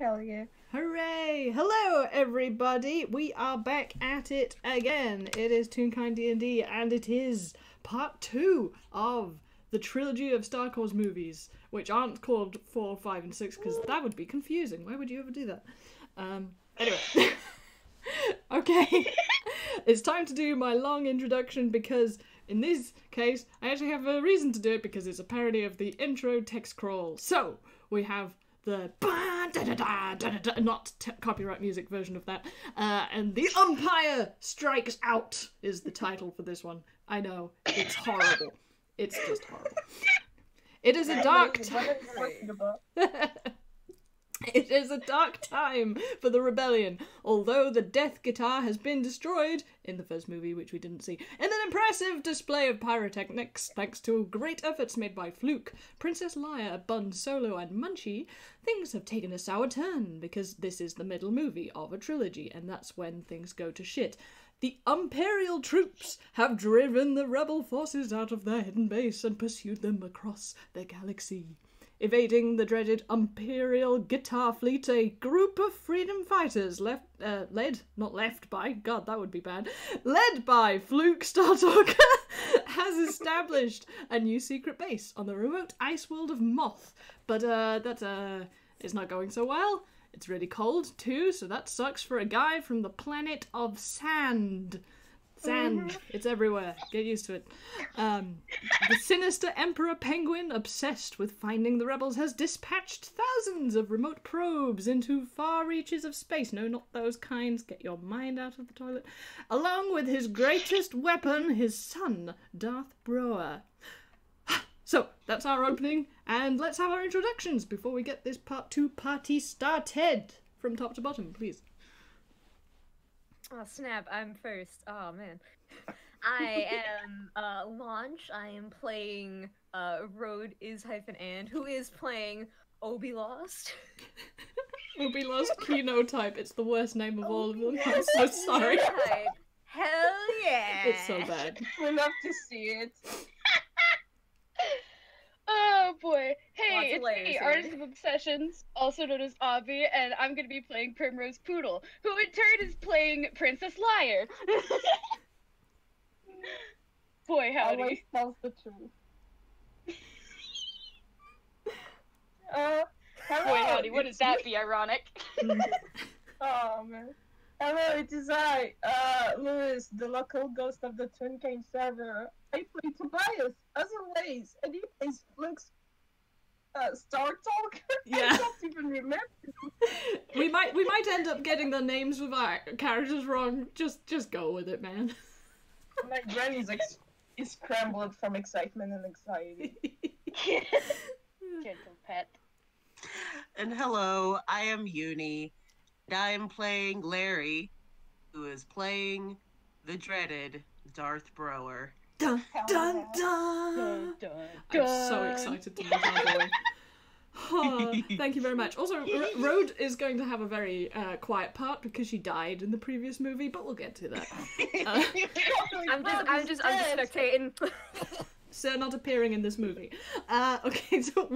Hell yeah. Hooray! Hello, everybody! We are back at it again. It is Toonkind D&D, and it is part 2 of the trilogy of Star Wars movies, which aren't called 4, 5, and 6, because that would be confusing. Why would you ever do that? Anyway. Okay. It's time to do my long introduction, because in this case, I actually have a reason to do it, because it's a parody of the intro text crawl. So, we have the not copyright music version of that, and the Umpire Strikes Out is the title for this one. I know, it's horrible. It's just horrible. It is a dark time. It is a dark time for the rebellion, although the Death Guitar has been destroyed in the first movie, which we didn't see, in an impressive display of pyrotechnics thanks to great efforts made by Fluke, Princess Leia, Bun Solo, and Munchie. Things have taken a sour turn because this is the middle movie of a trilogy, and that's when things go to shit. The Imperial troops have driven the rebel forces out of their hidden base and pursued them across the galaxy. Evading the dreaded Imperial Guitar Fleet, a group of freedom fighters led by Fluke Startalker, has established a new secret base on the remote ice world of Moth. But that is not going so well. It's really cold too, so that sucks for a guy from the planet of Sand. Sand. It's everywhere. Get used to it. The sinister Emperor Penguin, obsessed with finding the rebels, has dispatched thousands of remote probes into far reaches of space. No, not those kinds. Get your mind out of the toilet. Along with his greatest weapon, his son, Darth Brower. So, that's our opening, and let's have our introductions before we get this part 2 party started. From top to bottom, please. Oh snap, I'm first. Oh man. I am Launch. I am playing Road is -and, who is playing Obby Lost. Obby Lost Kenotype. It's the worst name of all of them. I'm so sorry. Kenotype. Hell yeah! It's so bad. We love to see it. Oh boy. Hey, Lots of it's layers me, here. Artist of Obsessions, also known as Obby, and I'm gonna be playing Primrose Poodle, who in turn is playing Princess Liar. Boy, howdy. Always tells the truth. Hello. Boy, howdy, wouldn't that be ironic? Oh man. Hello, it is I, Luis, the local ghost of the Toonkind server. I play Tobias, as always, and he plays Fluke's Star Talker. Yeah. I don't even remember. We might end up getting the names of our characters wrong. Just go with it, man. My brain is scrambled from excitement and anxiety. Gentle pet. And hello, I am Yuni, and I am playing Larry, who is playing the dreaded Darth Brower. Dun dun yeah. dun! Dun, I'm so excited to meet our boy. Oh, thank you very much. Also, Road is going to have a very quiet part because she died in the previous movie, but we'll get to that. I'm just spectating. So not appearing in this movie. Okay, so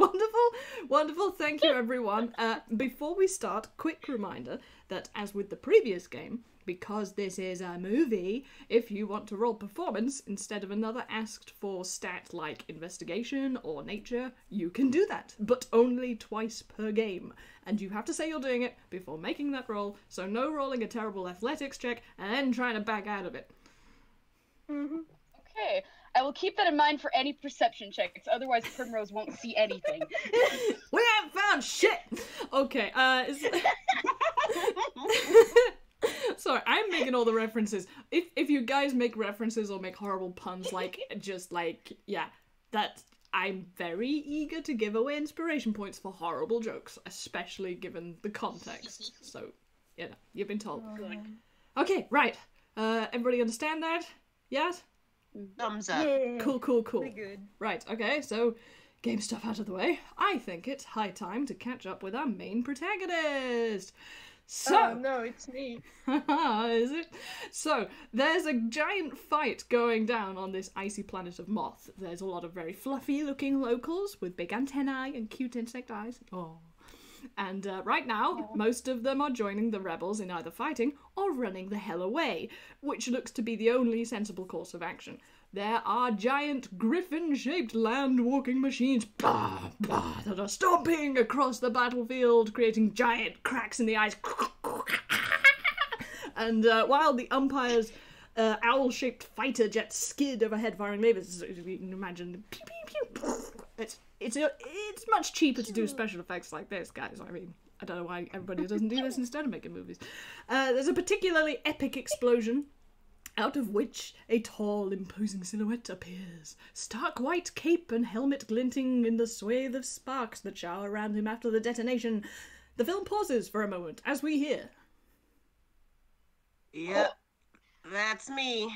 wonderful. Thank you, everyone. Before we start, quick reminder that as with the previous game, because this is a movie, if you want to roll performance instead of another asked for stat like investigation or nature, you can do that, but only twice per game. And you have to say you're doing it before making that roll, so no rolling a terrible athletics check and then trying to back out of it. Okay, I will keep that in mind for any perception checks, otherwise Primrose won't see anything. We haven't found shit! Okay, sorry, I'm making all the references. If you guys make references or make horrible puns, that I'm very eager to give away inspiration points for horrible jokes, especially given the context. So, you've been told. Good. Okay, right. Everybody understand that? Yes? Thumbs up. Yeah. Cool. Pretty good. Right, okay, so game stuff out of the way. I think it's high time to catch up with our main protagonist. So, Oh no, it's me. is it? So, there's a giant fight going down on this icy planet of Moth. There's a lot of very fluffy looking locals with big antennae and cute insect eyes. Oh. And right now, most of them are joining the rebels in either fighting or running the hell away, which looks to be the only sensible course of action. There are giant griffin-shaped land-walking machines that are stomping across the battlefield, creating giant cracks in the ice. And while the Umpire's owl-shaped fighter jets skid overhead, firing lasers, if you can imagine, pew, pew, pew. It's much cheaper to do special effects like this, guys. I mean, I don't know why everybody doesn't do this instead of making movies. There's a particularly epic explosion, out of which a tall, imposing silhouette appears, stark white cape and helmet glinting in the swathe of sparks that shower around him after the detonation. The film pauses for a moment as we hear. Yep, that's me.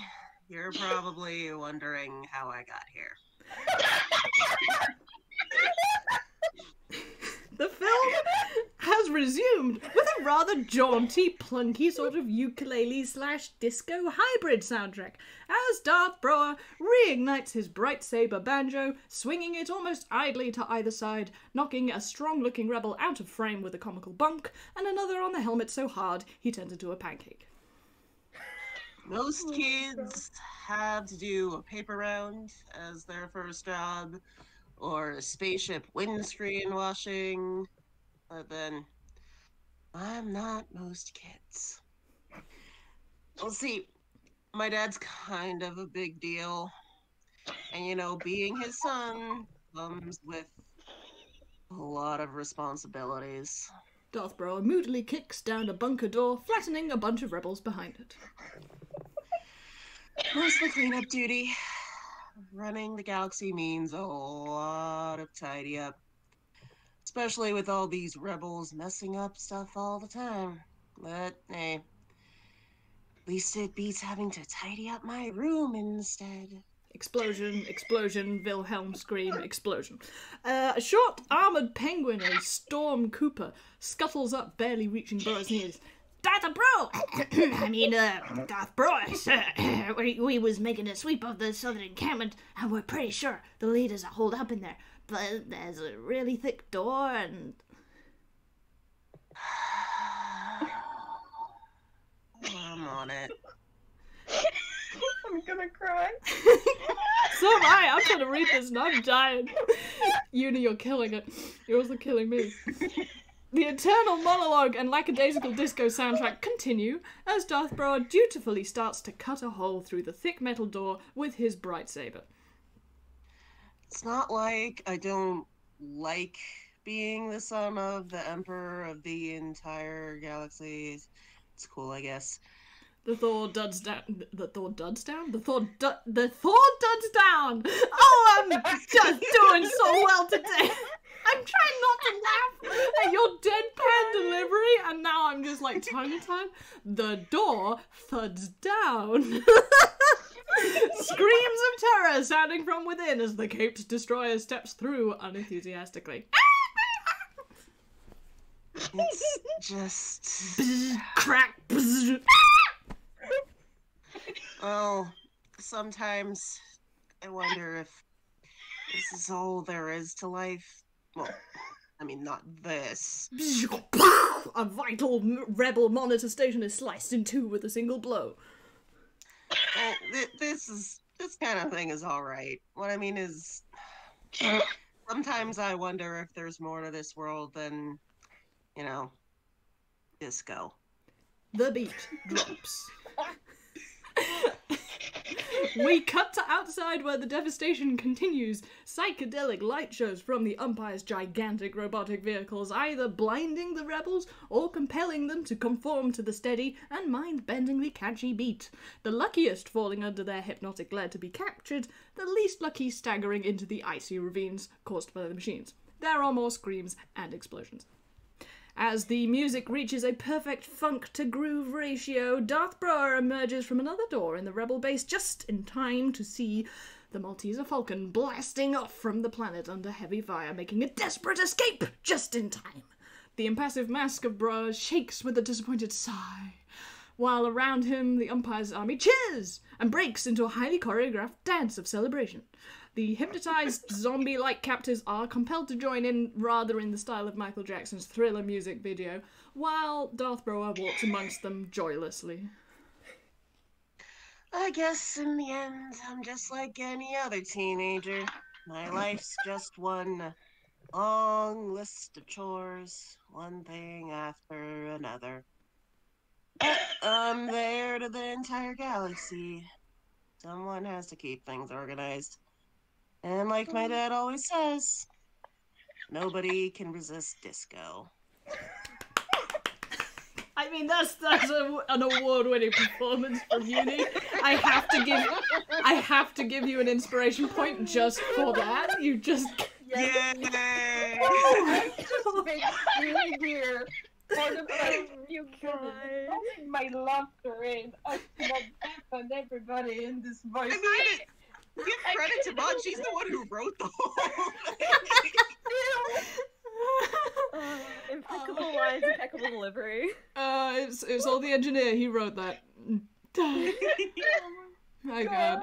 You're probably wondering how I got here. The film has resumed with a rather jaunty, plunky sort of ukulele/disco hybrid soundtrack as Darth Brower reignites his bright saber banjo, swinging it almost idly to either side, knocking a strong-looking rebel out of frame with a comical bunk, and another on the helmet so hard he turns into a pancake. Most kids have to do a paper round as their first job, or a spaceship windscreen washing, but then I'm not most kids. Well, see, my dad's kind of a big deal, and you know, being his son comes with a lot of responsibilities. Darth Brower moodily kicks down a bunker door, flattening a bunch of rebels behind it. Mostly cleanup duty. Running the galaxy means a lot of tidy up. Especially with all these rebels messing up stuff all the time. But, hey, at least it beats having to tidy up my room instead. Explosion, explosion, Wilhelm scream, explosion. A short, armoured penguin, a Storm Cooper, scuttles up, barely reaching Brower's knees. Darth Bro! Darth Bro, sir. We was making a sweep of the southern encampment, and we're pretty sure the leaders are holed up in there. But there's a really thick door, and... I'm on it. I'm gonna cry. So am I. I'm trying to read this and I'm dying. Yuni, you're killing it. You're also killing me. The eternal monologue and lackadaisical disco soundtrack continue as Darth Brower dutifully starts to cut a hole through the thick metal door with his bright saber. It's not like I don't like being the son of the emperor of the entire galaxy. It's cool, I guess. The Thor duds down. The Thor duds down? The Thor duds down! Oh, I'm just doing so well today! I'm trying not to laugh at your deadpan delivery, and now I'm just like tongue-tied. The door thuds down. Screams of terror sounding from within as the caped destroyer steps through unenthusiastically. It's just... Bzz, crack, bzz. Well, sometimes I wonder if this is all there is to life. Well, I mean, not this. A vital rebel monitor station is sliced in two with a single blow. Well, this kind of thing is all right. What I mean is, sometimes I wonder if there's more to this world than, you know, disco. The beat drops. We cut to outside where the devastation continues. Psychedelic light shows from the Umpire's gigantic robotic vehicles, either blinding the rebels or compelling them to conform to the steady and mind-bendingly catchy beat. The luckiest falling under their hypnotic glare to be captured, the least lucky staggering into the icy ravines caused by the machines. There are more screams and explosions. As the music reaches a perfect funk-to-groove ratio, Darth Brower emerges from another door in the rebel base just in time to see the Malteser Falcon blasting off from the planet under heavy fire, making a desperate escape just in time. The impassive mask of Brower shakes with a disappointed sigh, while around him the Umpire's army cheers and breaks into a highly choreographed dance of celebration. The hypnotized zombie-like captors are compelled to join in rather in the style of Michael Jackson's Thriller music video, while Darth Brower walks amongst them joylessly. I guess in the end, I'm just like any other teenager. My life's just one long list of chores, one thing after another. I'm the heir to the entire galaxy. Someone has to keep things organized. And like my dad always says, nobody can resist disco. I mean, that's an award-winning performance from Yuni. I have to give you an inspiration point just for that. You just... Yay! I just make really here. For the fact you putting my laughter in. I cannot laugh on everybody in this voice. I mean, give credit to Mom. She's the one who wrote the whole thing. Impeccable lines, impeccable delivery. It's all the engineer. He wrote that. My God.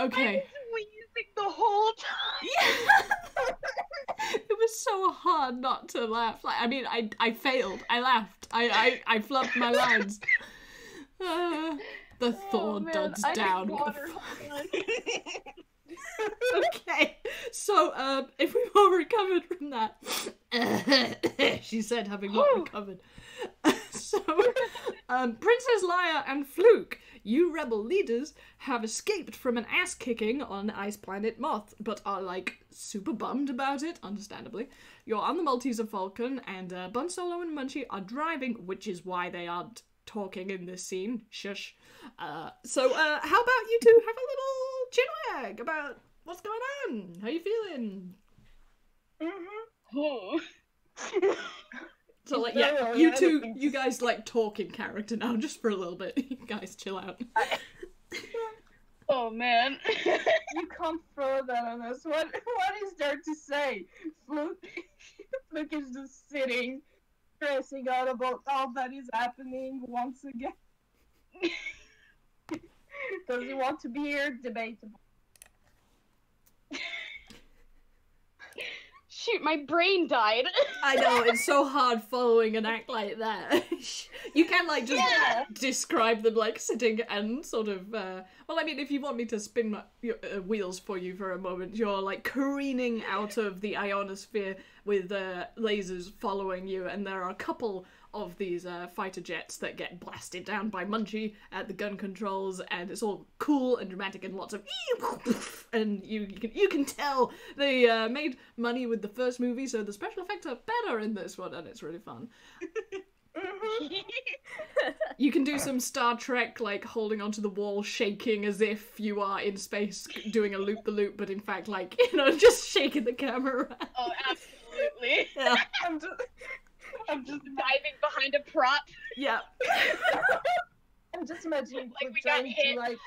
Okay. Squeezing the whole time. It was so hard not to laugh. Like, I mean, I failed. I laughed. I flubbed my lines. The Thor duds down. Okay, so if we've all recovered from that, she said, having not recovered. So, Princess Leia and Fluke, you rebel leaders, have escaped from an ass-kicking on ice planet Moth, but are, like, super bummed about it, understandably. You're on the Malteser Falcon, and Bun Solo and Munchie are driving, which is why they aren't talking in this scene. Shush. So, how about you two have a little chinwag about what's going on? How you feeling? Oh. So, like, yeah, you two, you guys, like, talk in character now, just for a little bit. You guys chill out. Oh, man. You can't throw that on us. What is there to say? Fluke is just sitting, stressing out about all that is happening once again. Does he want to be here? Debatable. Shoot, my brain died. I know, it's so hard following an act like that. You can, like, just describe them, like, sitting and sort of, well, I mean, if you want me to spin my wheels for you for a moment, you're, like, careening out of the ionosphere with lasers following you, and there are a couple of these fighter jets that get blasted down by Munchie at the gun controls, and it's all cool and dramatic and lots of and you can tell they made money with the first movie, so the special effects are better in this one, and it's really fun. You can do some Star Trek, like, holding onto the wall, shaking as if you are in space doing a loop-the-loop, but in fact, like, you know, just shaking the camera around. Oh, absolutely. Yeah. I'm just diving behind a prop. Yeah. I'm just imagining Like Fluke we got trying hit. to, like,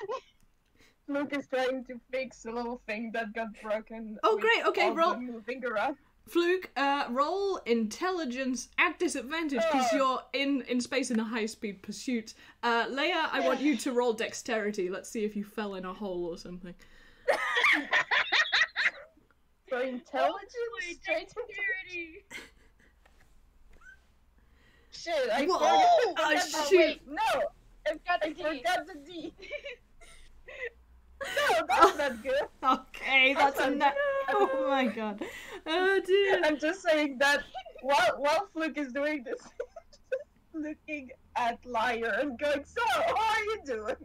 Fluke is trying to fix a little thing that got broken. Oh, with great, okay, all the roll. moving around. Fluke, roll intelligence at disadvantage because you're in space in a high-speed pursuit. Leia, I want you to roll dexterity. Let's see if you fell in a hole or something. So intelligence straight into Dexterity. shit. I Whoa! forgot. Oh, shoot. Wait, no, I forgot the D. No, that's not good. Okay, that's enough. Oh my god. Oh dear. I'm just saying that while Fluke is doing this, looking at Liar and going, so, how are you doing?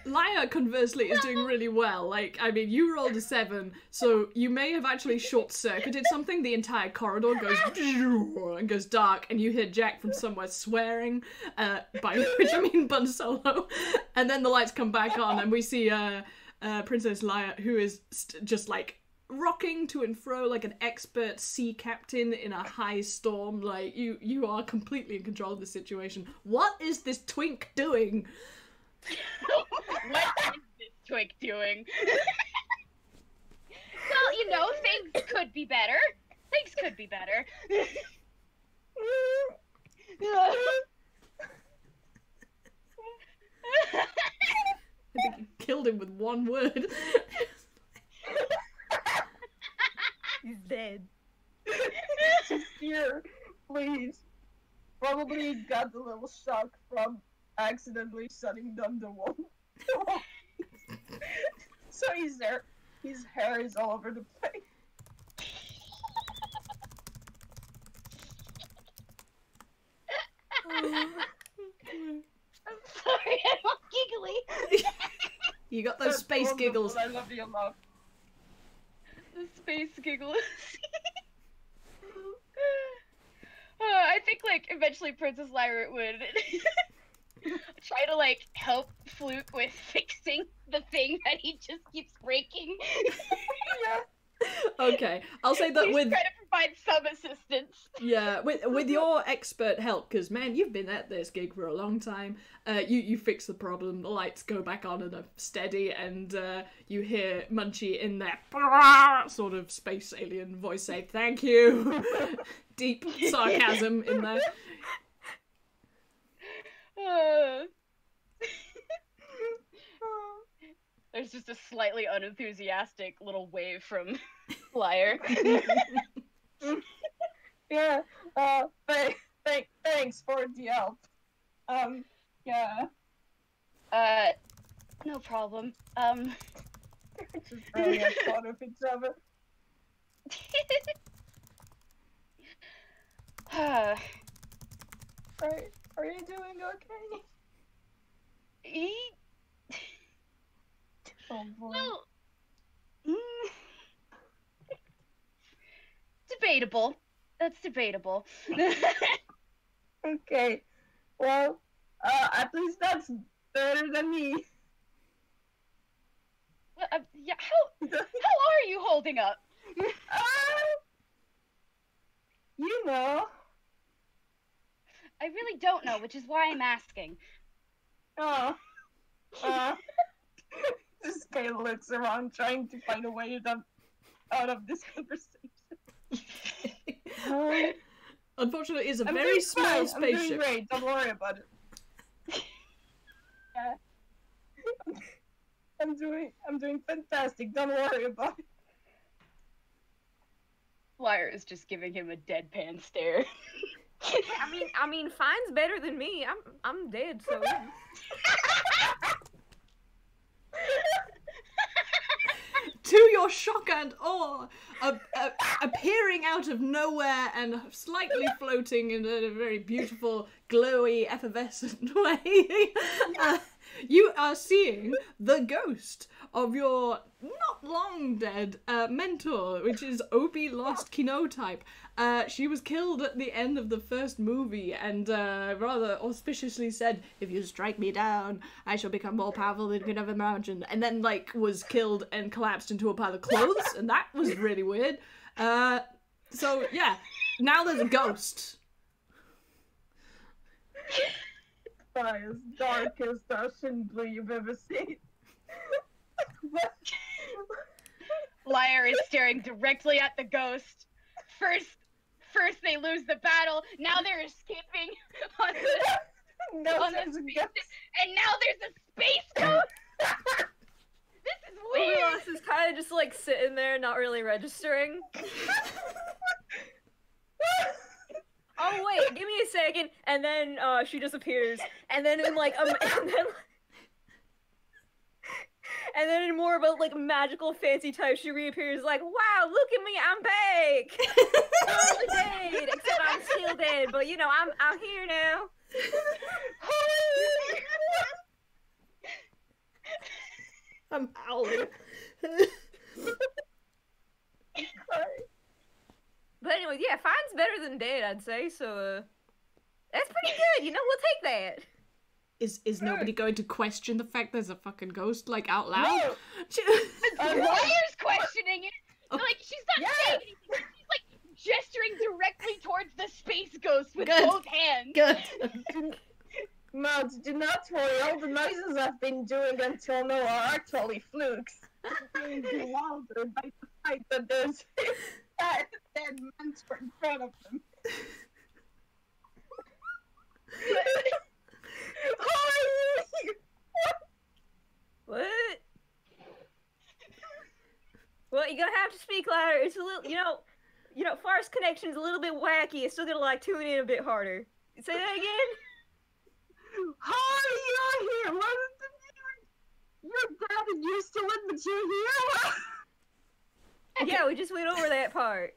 Leia, conversely, is doing really well. Like, I mean, you rolled a 7, so you may have actually short-circuited something. The entire corridor goes and goes dark, and you hear Jack from somewhere swearing, by which I mean Bun Solo. And then the lights come back on, and we see Princess Leia, who is just, like, rocking to and fro like an expert sea captain in a high storm. Like, you are completely in control of the situation. What is this twink doing? What is this twink doing? Well, you know, things could be better. Things could be better. I think you killed him with one word. dead. Just here, please. Probably got a little shock from accidentally shutting down the wall. So he's there. His hair is all over the place. I'm sorry, I'm all giggly. You got those space Wonderful, giggles. I love you a lot. The space giggles. I think like eventually Princess Lyra would try to like help Fluke with fixing the thing that he just keeps breaking. Yeah. Okay, I'll say that He's with trying to provide some assistance. with your expert help, because man, you've been at this gig for a long time. You fix the problem, the lights go back on and are steady, and you hear Munchie in there sort of space alien voice say thank you. Deep sarcasm in there. There's just a slightly unenthusiastic little wave from Liar. Yeah. Thanks for the help. Yeah. No problem. Just really have fun of each other. Are you doing okay? Oh boy. Well, debatable. That's debatable. Okay. Well, at least that's better than me. Yeah, how are you holding up? You know. I really don't know, which is why I'm asking. Just kind of looks around trying to find a way out of this conversation. Unfortunately, it's a I'm very doing small fine. spaceship. I'm doing great. Don't worry about it. Yeah. I'm doing fantastic. Don't worry about it. Liar is just giving him a deadpan stare. I mean, fine's better than me. I'm dead, so. To your shock and awe, appearing out of nowhere and slightly floating in a very beautiful, glowy, effervescent way, you are seeing the ghost of your not long dead mentor, which is Obby Lost Kinotype. She was killed at the end of the first movie and rather auspiciously said, "If you strike me down, I shall become more powerful than you could ever imagine." And then, like, was killed and collapsed into a pile of clothes, and that was really weird. So, yeah, now there's a ghost. As darkest ocean blue you've ever seen. Liar is staring directly at the ghost. First they lose the battle, now they're escaping on the space, and now there's a space ghost. This is weird. Obby is kind of just like sitting there, not really registering. Oh wait, give me a second, and then she disappears, and then in like and then in more of a like magical fancy type, she reappears like, "Wow, look at me, I'm back! I'm dead, except I'm still dead, but you know, I'm here now." I'm howling. But anyway, yeah, fine's better than dead, I'd say. So that's pretty good. You know, we'll take that. Is nobody going to question the fact there's a fucking ghost, like, out loud? No. Liar's questioning it. Oh. Like, she's not saying anything. She's like gesturing directly towards the space ghost with Good. both hands. Good. Mods, do not worry. All the noises I've been doing until now are actually flukes. Being bewildered by the fact that there's that dead monster in front of them. What? Well, you're gonna have to speak louder. It's a little, you know, You know, Farce Connection's a little bit wacky. I still gotta like tune in a bit harder. Say that again? Hi, you're here! What is the You're dead and you're still in, but you're here? Yeah, we just went over that part.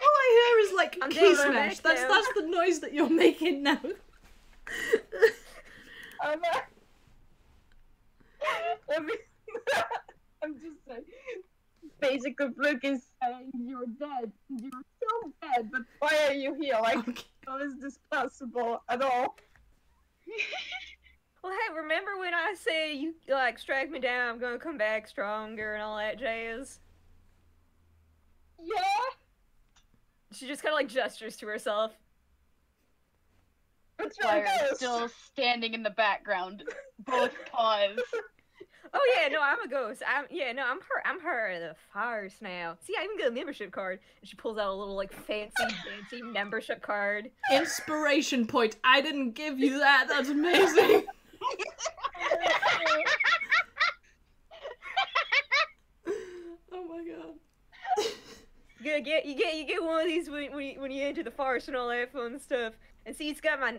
All I hear is like I'm key doing my smash. best That's now. the noise that you're making now. I'm just saying. Basically, Fluke is saying you're dead. You're still dead, but why are you here? Like, Okay. how is this possible at all? Well, hey, remember when I say you, like, strike me down, I'm gonna come back stronger and all that jazz? Yeah? She just kind of, like, gestures to herself. What's your Lyra ghost? still standing in the background. Both paws. Oh yeah, no, I'm a ghost. I'm her the farce now. See, I even got a membership card. And she pulls out a little like fancy membership card. Inspiration point. I didn't give you that. That's amazing. Oh my god. You get one of these when you enter the farce and all that fun stuff. And see, it's got my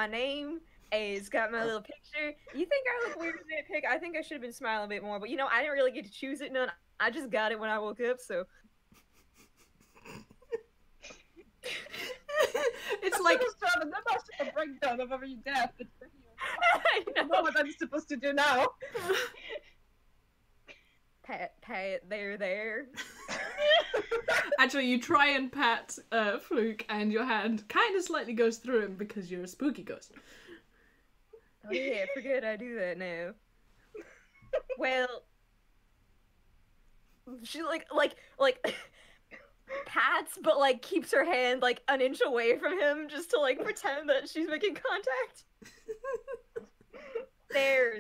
name. And it's got my little picture. You think I look weird in that pic? I think I should have been smiling a bit more. But you know, I didn't really get to choose it. None. I just got it when I woke up. So. It's like I'm not a breakdown of every death. But I I know what I'm supposed to do now. Pat, there. actually you try and pat Fluke, and your hand kind of slightly goes through him because you're a spooky ghost. Oh yeah, forget I do that now. Well, she like pats, but like keeps her hand like an inch away from him just to like pretend that she's making contact. There.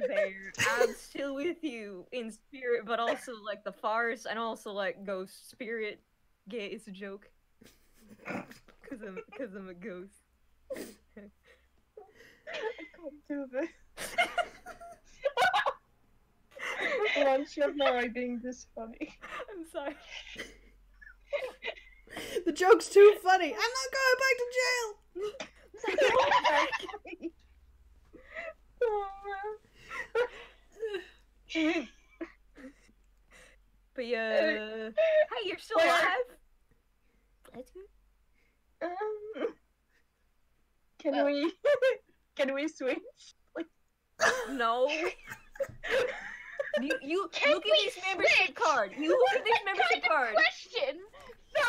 I'm still with you in spirit, but also like the farce and also like ghost spirit. Yeah, it's a joke. Cause I'm a ghost. I can't do this. Once you're not being this funny. I'm sorry. The joke's too funny. I'm not going back to jail. But yeah, hey, you're still alive. That's good. Can we switch? No. You Can look at we this membership card. You look at this membership card. Question. No,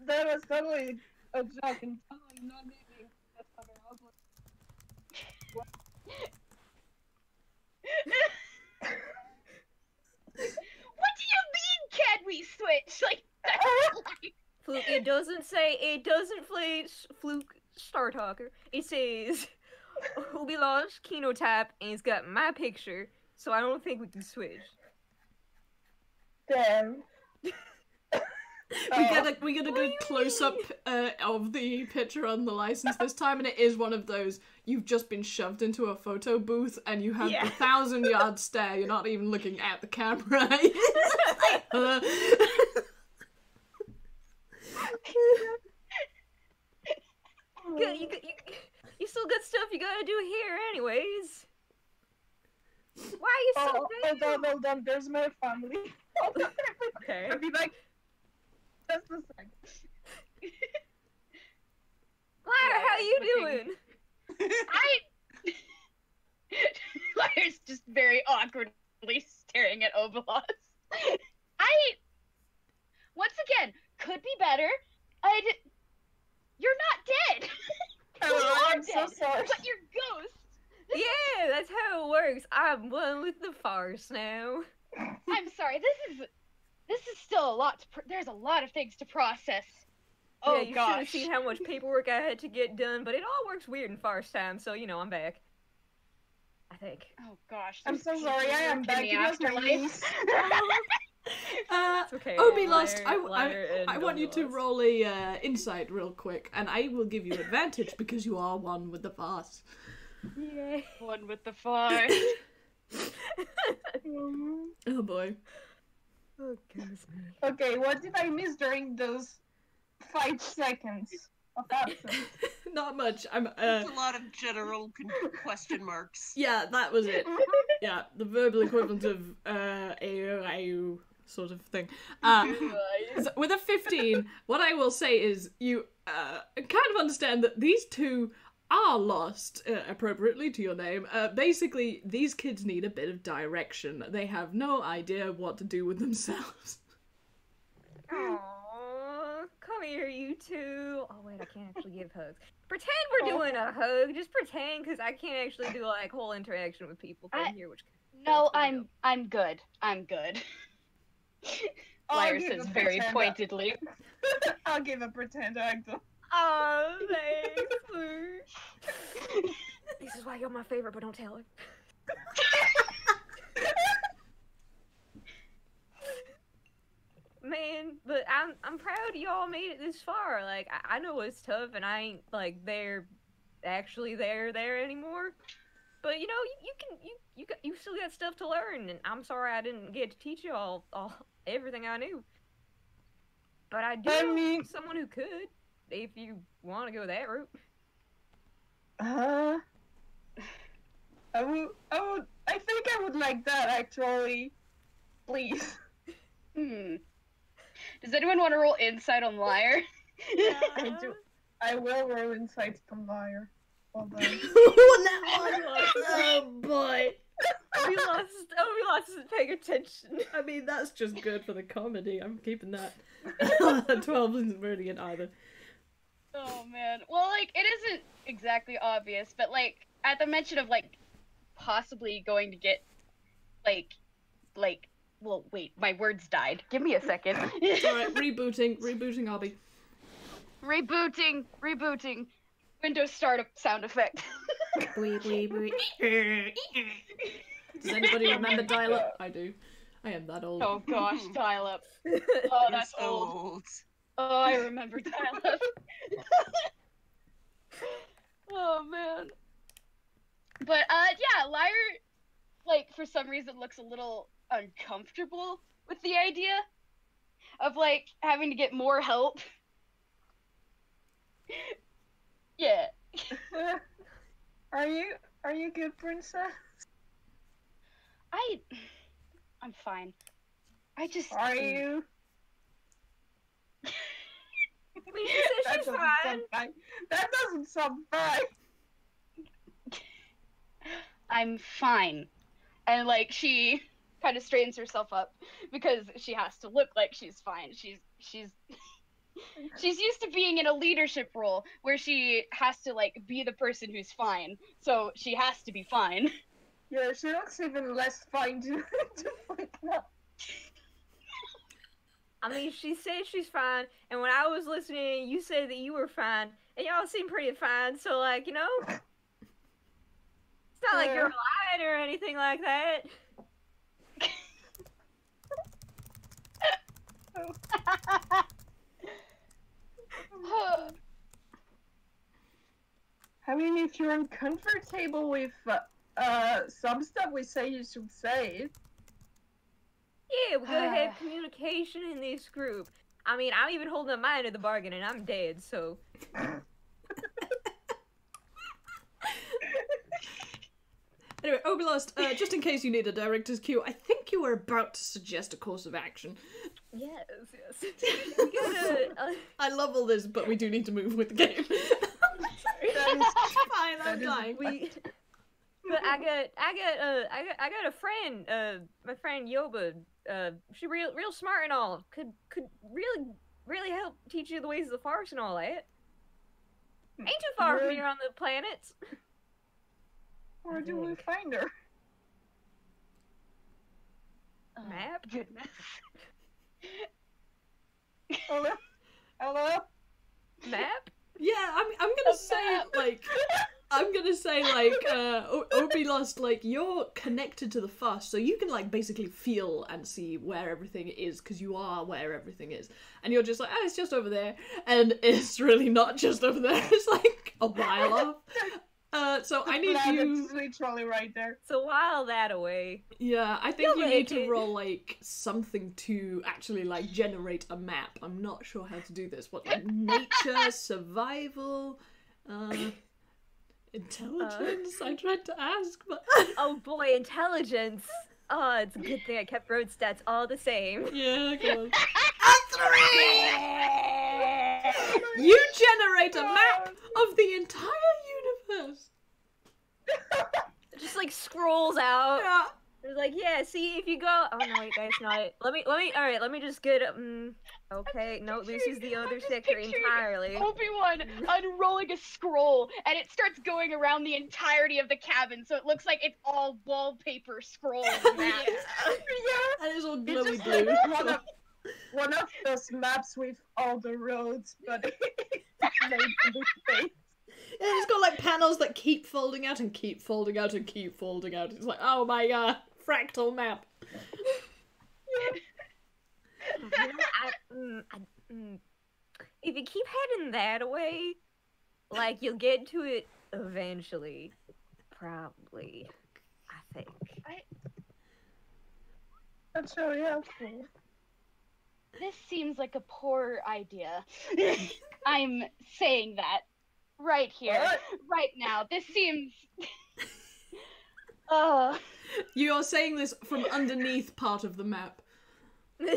that was totally a joke and totally not meaning that's how I was What do you mean? Can we switch? Like, Fluke, it doesn't Fluke Star Talker. It says Obby launched Kino Tap and it's got my picture, so I don't think we can switch. damn. We get a good close up of the picture on the license this time, and it is one of those you've just been shoved into a photo booth and you have the 1,000-yard stare. You're not even looking at the camera. You still got stuff you gotta do here, anyways. Why are you so bad? Hold on, there's my family. Okay. I'll be like, just a sec. Lyra, how you doing? Lyra's just very awkwardly staring at Obolos. Once again, could be better. You're not dead. You are I'm so dead, sorry. but you're ghost. Yeah, that's how it works. I'm one with the farce now. I'm sorry. This is still a lot. There's a lot of things to process. Oh Yeah, you should have gosh. seen how much paperwork I had to get done, but it all works weird in farce time, so you know I'm back. I think. Oh gosh. I'm there's so sorry, I am in back. the You guys my afterlife. niece. It's okay. Obby lost. Lyra I and want you Obby to lost. roll a insight real quick, and I will give you advantage because you are one with the farce. Yay. One with the farce. Oh boy. Oh, goodness me. Okay, what did I miss during those 5 seconds of absence? Not much. I'm It's a lot of general question marks. yeah, that was it. Yeah, the verbal equivalent of AU sort of thing. So with a 15, what I will say is you kind of understand that these two are lost, appropriately to your name. Basically, these kids need a bit of direction. They have no idea what to do with themselves. Aww, come here, you two. Oh wait, I can't actually give hugs. Pretend we're doing a hug. Just pretend, because I can't actually do like whole interaction with people from here. Which No, I'm good. I'm good. I'll Lyra give says a very pretend pointedly. I'll give a pretend actor. oh, thanks. This is why you're my favorite, but don't tell her. Man, but I'm proud y'all made it this far. Like I know it's tough, and I ain't like there anymore. But you know, you still got stuff to learn, and I'm sorry I didn't get to teach you all everything I knew. But I do know someone who could, if you want to go that route. I think I would like that actually. Please. Does anyone want to roll insight on Lyre? I do. I will roll insights from Liar. Hold on. Oh boy. We lost isn't paying attention. I mean, that's just good for the comedy. I'm keeping that. 12 isn't really it either. Oh man. Well, like, it isn't exactly obvious, but like, at the mention of like, possibly going to get, like, well, wait, my words died. Give me a second. Alright, rebooting Obby. Rebooting. Windows startup sound effect. Does anybody remember dial-up? I do. I am that old. Oh gosh, dial-up. Oh, that's old. Oh, I remember dial-up. Oh man. But yeah, Lyre, like, for some reason looks a little uncomfortable with the idea of like having to get more help. Yeah. Are you good, princess? I'm fine. I just Are you? We said she's fine. That doesn't sound fine. I'm fine. And like she kind of straightens herself up because she has to look like she's fine. She's used to being in a leadership role where she has to like be the person who's fine. So she has to be fine. Yeah, she looks even less fine to point out. I mean, she said she's fine, and when I was listening, you said that you were fine, and y'all seem pretty fine, so, like, you know, it's not like you're lying or anything like that. I mean, if you're uncomfortable with some stuff we say, you should say it. Yeah, we're gonna have communication in this group. I mean, I'm even holding up my end of the bargain, and I'm dead, so... Anyway, Oblast, just in case you need a director's cue, I think you were about to suggest a course of action. Yes. We gotta, I love all this, but we do need to move with the game. Fine, I'm dying. But I got a friend, my friend Yoba. She real smart and all. Could really help teach you the ways of the Force and all that. Ain't too far from here on the planets. Where do we find her? Map? Goodness. Hello? Map? Yeah, I'm gonna say Obi Lost, like, you're connected to the Force, so you can, like, basically feel and see where everything is, because you are where everything is. And you're just like, oh, it's just over there. And it's really not just over there, it's like a while off. So I need Glad you. it's literally right there. So while that away, Yeah, I think You'll you need make to it. roll like something to actually like generate a map. I'm not sure how to do this. What, like nature, survival, intelligence? I tried to ask, but oh boy, intelligence. Oh, it's a good thing I kept road stats all the same. yeah, go on. You generate a map of the entire universe. It just like scrolls out. Yeah. It's like, yeah, see if you go. Oh no, wait, guys, not. Let me. All right, let me just get. Okay, no, this is the other sector entirely. Obi-Wan unrolling a scroll, and it starts going around the entirety of the cabin, so it looks like it's all wallpaper scrolls. Yeah. And it's all It's glowy just blue. like one of those maps with all the roads, but made to be fake. Yeah, it's got like panels that keep folding out and keep folding out and keep folding out. It's like, oh my god, fractal map. If you keep heading that way, like you'll get to it eventually. Probably, I think. That's really helpful. This seems like a poor idea. I'm saying that right here, What? right now. This seems. You're saying this from underneath part of the map. Yeah,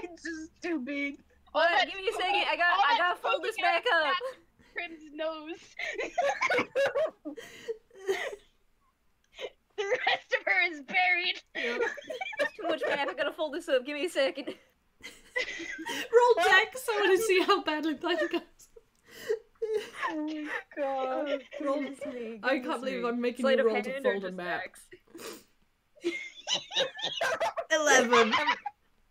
it's just too big. Hold on, give me a second. I gotta fold this back up. Prim's nose. The rest of her is buried. There's too much map. I gotta fold this up. Give me a second. Roll dex, I want to see how badly that goes. Oh my god. Roll. I can't believe I'm making Sleight you of roll to hand or fold a just map. axe? 11.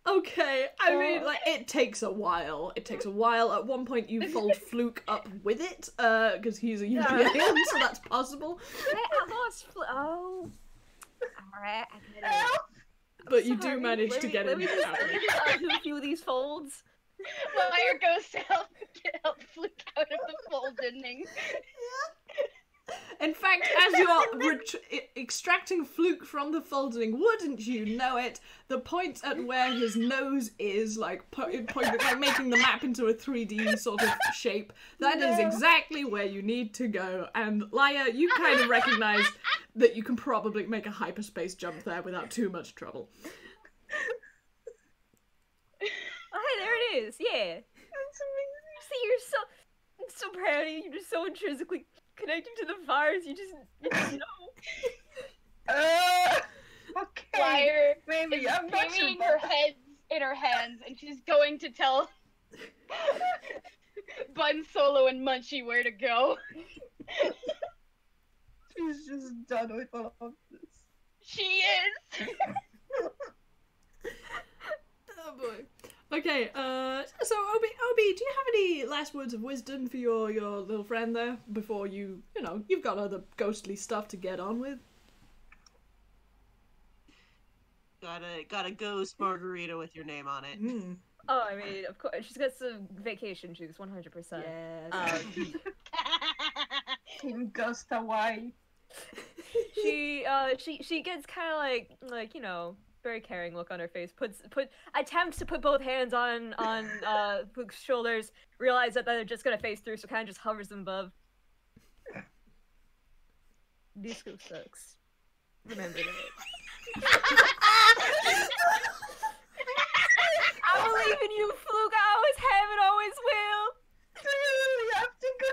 Okay, I mean, like, it takes a while. It takes a while. At one point, you fold Fluke up with it, because he's a UPA, so that's possible. I lost. Oh. Alright, I get it. But you do Sorry, manage to get let me in. just undo a few of these folds. Liar goes to help Fluke out of the folding. In fact, as you're extracting Fluke from the folding, wouldn't you know it, the point at where his nose is, like, like making the map into a 3D sort of shape, that is exactly where you need to go. And Leia, you kind of recognize that you can probably make a hyperspace jump there without too much trouble. Oh, hey, there it is. Yeah. That's amazing. See, I'm so proud of you. You're just so intrinsically connected to the virus. You just know. Okay. Liar Maybe is I'm not sure carrying about her that. head in her hands, and she's going to tell Bun, Solo, and Munchie where to go. She's just done with all of this. She is. Oh boy. Okay, so Obby, do you have any last words of wisdom for your little friend there before you've got other ghostly stuff to get on with? Got a ghost margarita with your name on it. Mm. Oh, I mean, of course, she's got some vacation juice, 100%. Yes. Team Ghost Hawaii. She gets kind of like very caring look on her face. Attempts to put both hands on Luke's shoulders. Realize that they're just gonna face through, so kind of just hovers them above. Disco sucks. Remember that. I believe in you, Fluke. I always have and always will. Do you really have to go?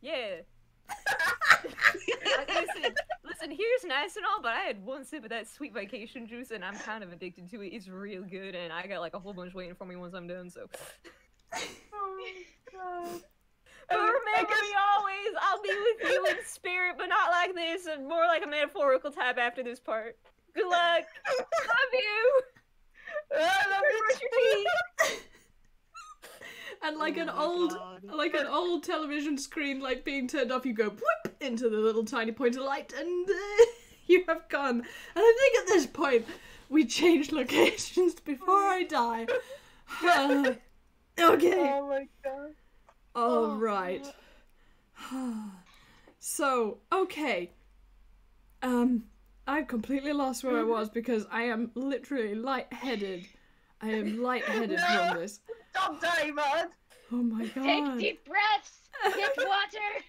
Yeah. Listen, here's nice and all, but I had one sip of that sweet vacation juice and I'm kind of addicted to it. It's real good and I got like a whole bunch waiting for me once I'm done, so. Oh god. But remember me always, I'll be with you in spirit, but not like this, and more like a metaphorical type after this part. Good luck. Love you. I love Brush your teeth. And like an God. old television screen, like being turned off, you go whoop into the little tiny point of light, and you have gone. And I think at this point we change locations before I die. Okay. Oh my god. All right. So, okay. I've completely lost where I was because I am literally lightheaded. I am lightheaded from this. Stop dying, man! Oh my god. Take deep breaths. Get water.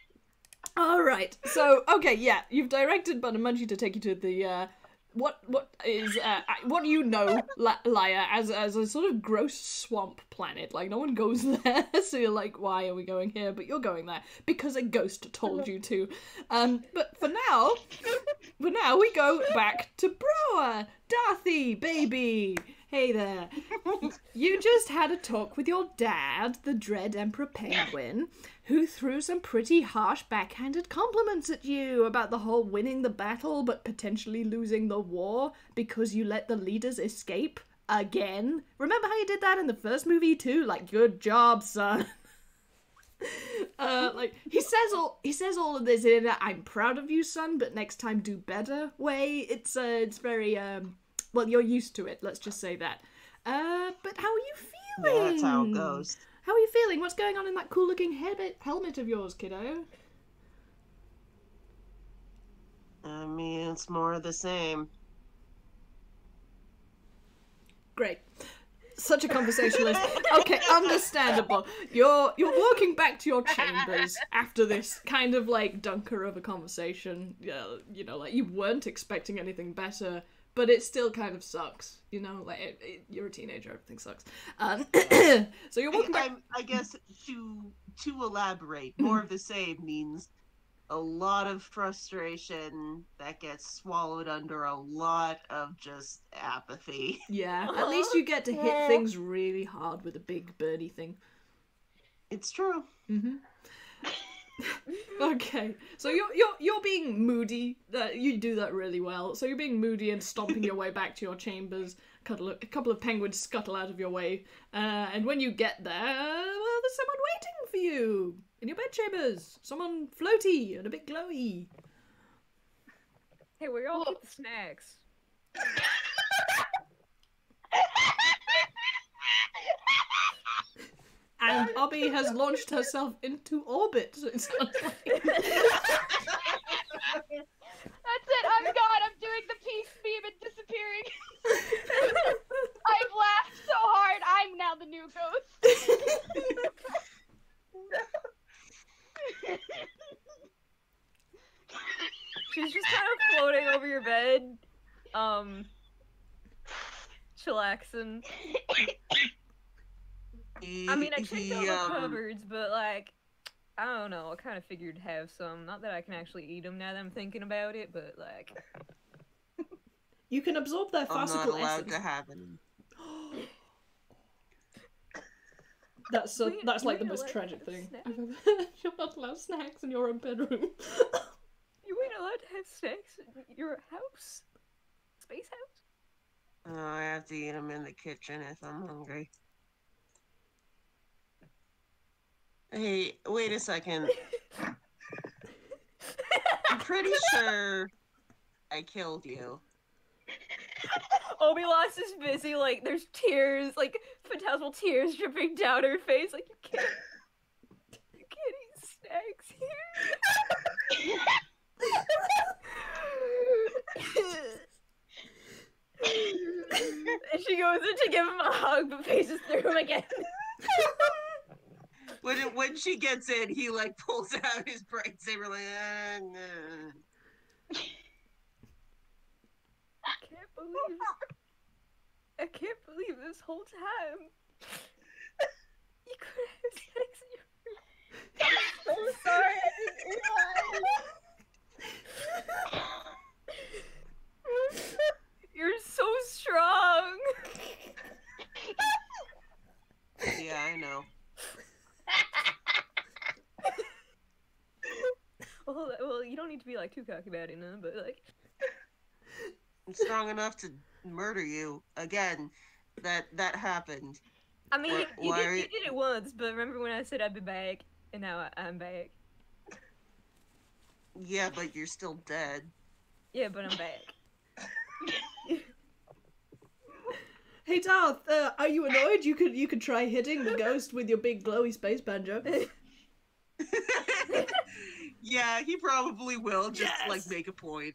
Alright, so, okay, yeah, you've directed Buttamunchi to take you to the, what do you know, Leia, as a sort of gross swamp planet. Like, no one goes there, so you're like, why are we going here? But you're going there, because a ghost told you to. But for now, we go back to Broa. Darthy, baby! Hey there. You just had a talk with your dad, the Dread Emperor Penguin, who threw some pretty harsh backhanded compliments at you about the whole winning the battle but potentially losing the war because you let the leaders escape again. Remember how you did that in the first movie too? Like, good job, son. Like, he says all of this in a "I'm proud of you, son, but next time do better" way. It's very well, you're used to it, let's just say that. But how are you feeling? Yeah, that's how it goes. How are you feeling? What's going on in that cool looking helmet of yours, kiddo? I mean, it's more of the same. Great. Such a conversationalist. Okay, understandable. You're walking back to your chambers after this kind of like dunker of a conversation. You know, like you weren't expecting anything better, but it still kind of sucks. You know, like you're a teenager, everything sucks. So you're walking back. I guess to elaborate, more of the same means a lot of frustration that gets swallowed under a lot of just apathy. Yeah, at least you get to hit things really hard with a big birdie thing. It's true. Mm-hmm. Okay, so you're being moody. You do that really well. So you're being moody and stomping your way back to your chambers. A couple of penguins scuttle out of your way, and when you get there, well, there's someone waiting for you in your bedchambers. Someone floaty and a bit glowy. Hey, where y'all get the snacks? And Obby has launched herself into orbit. So it sounds like. That's it. I'm gone. I'm doing the peace beam and disappearing. I've laughed so hard. I'm now the new ghost. She's just kind of floating over your bed, chillaxing. I mean, I checked all the cupboards, but like, I don't know. I kind of figured to have some. Not that I can actually eat them now that I'm thinking about it, but like, you can absorb their I'm farcical not allowed essence. to have any. That's like the most tragic thing I've ever. You're not allowed snacks in your own bedroom. You ain't allowed to have snacks in your house, space house. Oh, I have to eat them in the kitchen if I'm hungry. Hey, wait a second. I'm pretty sure I killed you. Obi-Lost is busy, like, there's tears, like, phantasmal tears dripping down her face, like, you can't eat snacks here. And she goes in to give him a hug, but faces through him again. When she gets in, he like pulls out his bright saber, like, nah. I can't believe this whole time you could have sex in your room. I'm so sorry, I didn't realize. You're so strong. Yeah, I know. Well, you don't need to be like too cocky about it, no, but like, I'm strong enough to murder you again. That happened. I mean, you Why did it once, but remember when I said I'd be back, and now I'm back. Yeah, but you're still dead. Yeah, but I'm back. Hey Darth, are you annoyed? You could try hitting the ghost with your big glowy space banjo. Yeah, he probably will just like Yes. make a point.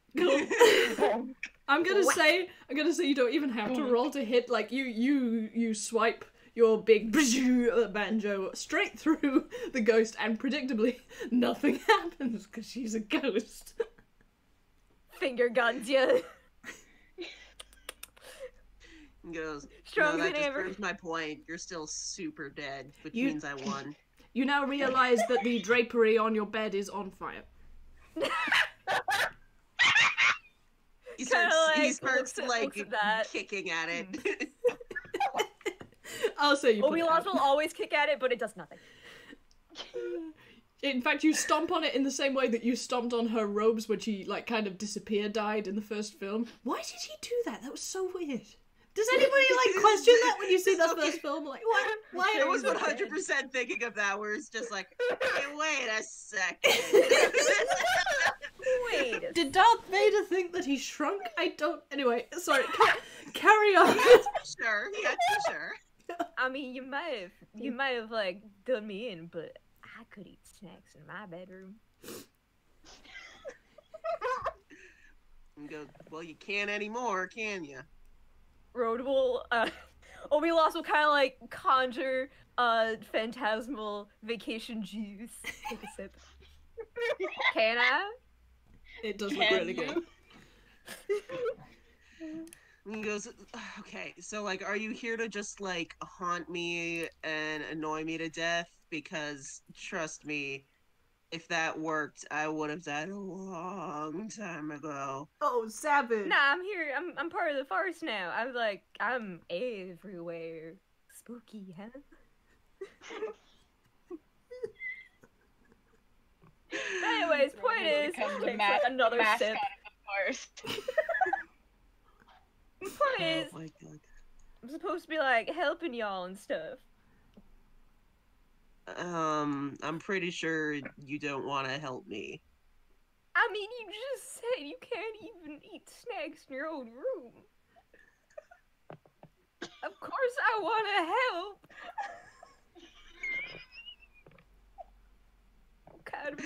I'm gonna say you don't even have to roll to hit. Like you swipe your big banjo straight through the ghost, and predictably nothing happens because she's a ghost. Finger guns you. He goes, Stronger no, that than just ever. proves my point. You're still super dead, which You- means I won. You now realize that the drapery on your bed is on fire. He Kinda starts looks like at that. kicking at it. I'll say you put Obi it Wan out. will always kick at it, but it does nothing. In fact, you stomp on it in the same way that you stomped on her robes when she, like, kind of died in the first film. Why did he do that? That was so weird. Does anybody, like, question that when you see that first film? Like, what? Why I was was 100% thinking of that, where it's just like, hey, wait a second. Wait. Did Darth Vader think that he shrunk? I don't... Anyway, sorry, carry on. Sure, yeah, sure. I mean, you might have like done me in, but I could eat snacks in my bedroom. And go, well, you can't anymore, can you? Road will, Obi-Wan will kind of like conjure phantasmal vacation juice. Take a sip. Can I? It does look Can really good. And he goes, okay, so, like, are you here to just, like, haunt me and annoy me to death? Because, trust me, if that worked, I would have died a long time ago. Oh, savage. Nah, I'm here. I'm part of the farce now. I'm everywhere. Spooky, huh? Anyways, point is, Become the takes like another mascot sip. of the forest. Point is, Oh my god. I'm supposed to be like helping y'all and stuff. I'm pretty sure you don't want to help me. I mean, you just said you can't even eat snacks in your own room. Of course I want to help. Kind of.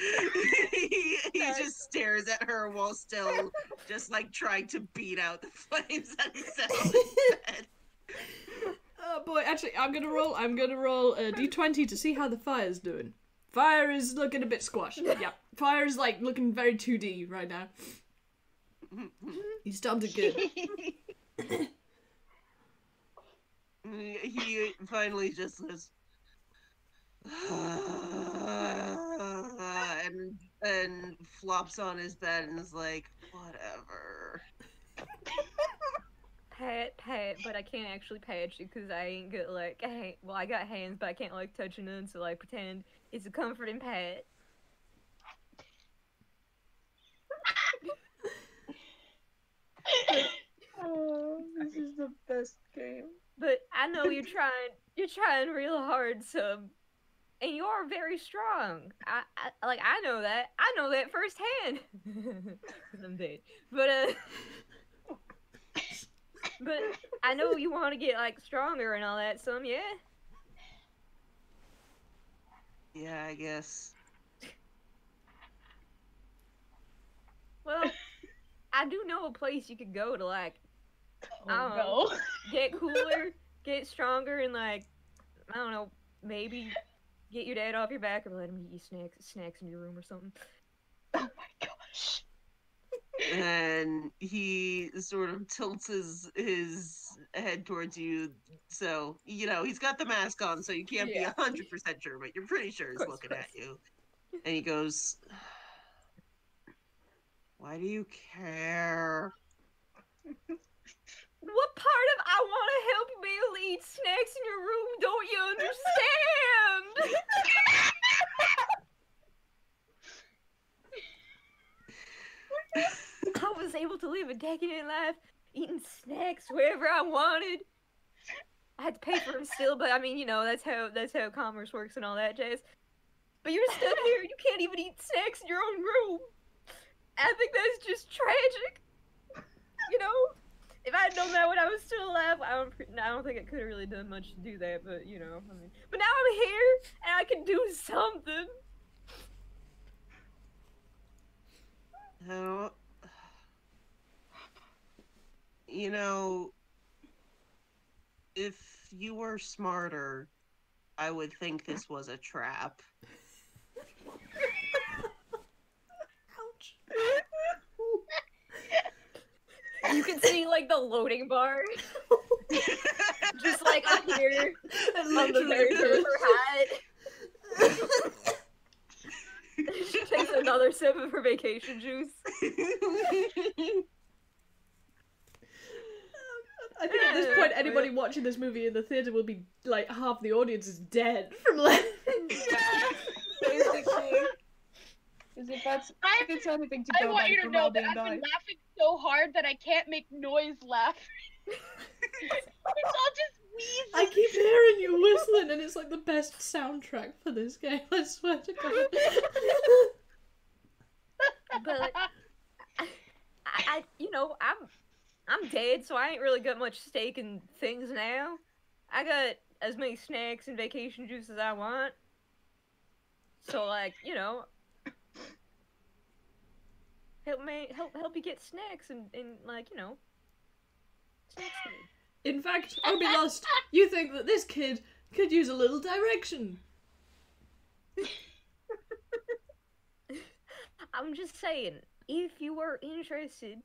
he just stares at her while still just like trying to beat out the flames that he set on his bed. Oh boy, actually, I'm gonna roll a d20 to see how the fire's doing. Fire is looking a bit squashed. Yeah, fire is like looking very 2D right now. He's starting to good. He finally just says, and flops on his bed and is like, whatever. Pat, but I can't actually pat you because I ain't got like, I got hands, but I can't like touch none, so like pretend it's a comforting pat. Oh, this is the best game. But I know you're trying real hard, so, and you are very strong. I know that firsthand. 'Cause I'm dead. But I know you want to get like stronger and all that, so yeah. Yeah, I guess. Well, I do know a place you could go to like Oh, no. get cooler, get stronger, and like, I don't know, maybe get your dad off your back or let him eat you snacks in your room or something. Oh my gosh. And he sort of tilts his head towards you, so, you know, he's got the mask on, so you can't Yeah. be 100% sure, but you're pretty sure he's Course, looking course. at you. And he goes, why do you care? What part of I want to help you be able to eat snacks in your room don't you understand? I was able to live a decadent life, eating snacks wherever I wanted. I had to pay for them still, but I mean, you know, that's how commerce works and all that jazz. But you're stuck here, you can't even eat snacks in your own room. I think that's just tragic. You know? If I had known that when I was still alive, I don't think I could have really done much to do that, but you know, I mean. But now I'm here, and I can do something. Oh, you know, if you were smarter, I would think this was a trap. Ouch. You can see like the loading bar, just like up here on the very first hat. She takes another sip of her vacation juice. I think at this point, anybody watching this movie in the theater will be like half the audience is dead from laughing. Yeah, basically. Because if it's anything to I go want by you to from know Obby that and I've been Luis. laughing so hard that I can't make noise laugh. It's all just wheezing. I keep hearing you whistling, and it's like the best soundtrack for this game. I swear to God. But I you know, I'm dead, so I ain't really got much stake in things now. I got as many snacks and vacation juice as I want. So like, you know, help you get snacks and like, you know, snacks to me. In fact, Obi Lost, you think that this kid could use a little direction. I'm just saying, if you were interested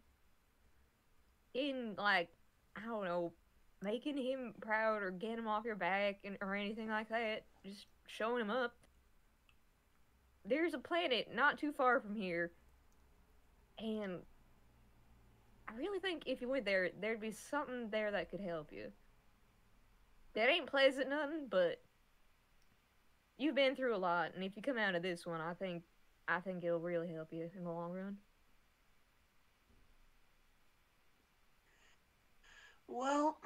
in, like, I don't know, making him proud or getting him off your back or anything like that, just showing him up, there's a planet not too far from here, and I really think if you went there, there'd be something there that could help you. That ain't pleasant nothing, but you've been through a lot, and if you come out of this one, I think it'll really help you in the long run. Well,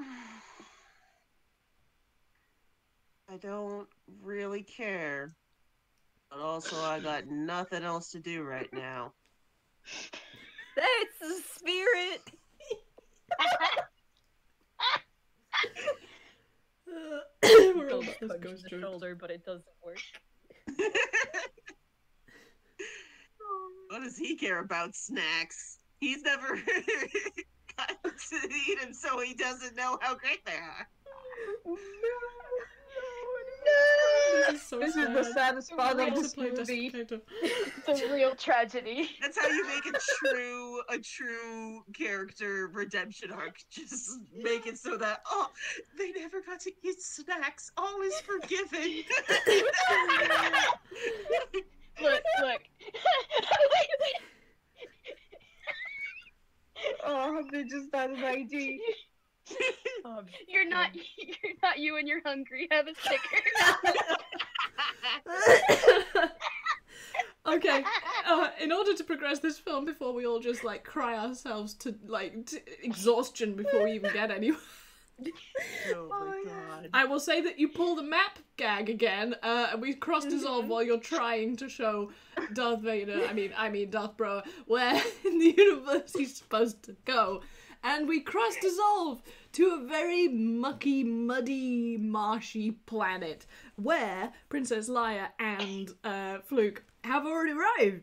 I don't really care. But also, I got nothing else to do right now. That's the spirit! We're all Punch just the ghost jokes. shoulder, but it doesn't work. What does he care about snacks? He's never gotten to eat them, so he doesn't know how great they are. This is so This sad. is the saddest part I of have to this play movie. Desperate. It's a real tragedy. That's how you make a true character redemption arc. Just make it so that, oh, they never got to eat snacks. All is forgiven. Look. Wait. Oh, they just had an ID. You're not you and you're hungry. Have a sticker. Okay, in order to progress this film before we all just like cry ourselves to exhaustion before we even get anywhere, Oh my god. I will say that you pull the map gag again, and we cross dissolve while you're trying to show Darth Vader, I mean Darth Bro, where in the universe he's supposed to go. And we cross dissolve to a very mucky, muddy, marshy planet where Princess Leia and Fluke have already arrived.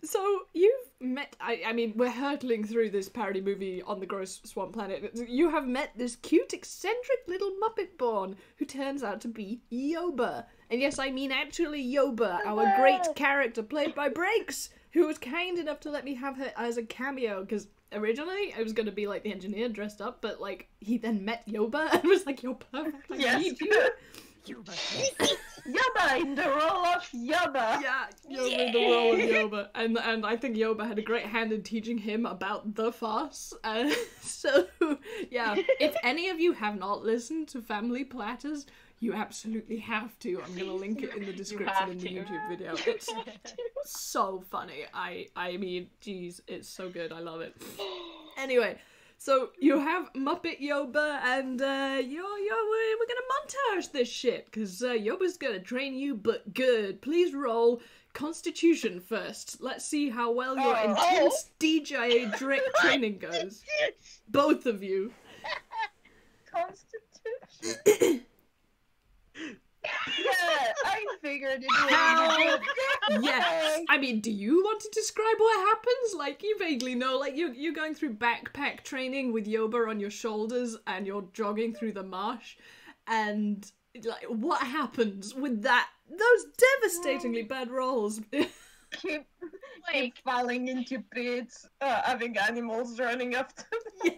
So you've met, I mean, we're hurtling through this parody movie on the gross swamp planet. You have met this cute, eccentric little Muppet born who turns out to be Yoba. And yes, I mean actually Yoba, our great character played by Breaks, who was kind enough to let me have her as a cameo, because originally I was going to be like the engineer dressed up, but like he then met Yoba and was like, you're perfect, I need you. Yoba in the role of Yoba. Yeah, Yoba in the role of Yoba. And I think Yoba had a great hand in teaching him about the farce. So, yeah, if any of you have not listened to Family Platters, you absolutely have to. I'm going to link it in the description in the YouTube video. It's so funny. I mean, geez, it's so good. I love it. Anyway, so you have Muppet Yoba, and we're gonna montage this shit, because Yoba's gonna train you, but good. Please roll Constitution first. Let's see how well your intense DJ training goes. Both of you. Constitution? Yeah, I figured it Hell out. yes. I mean, do you want to describe what happens? Like, you vaguely know, like, you're going through backpack training with Yoba on your shoulders, and you're jogging through the marsh, and, like, what happens with those devastatingly bad rolls? Keep falling into pits, having animals running after them. Yes.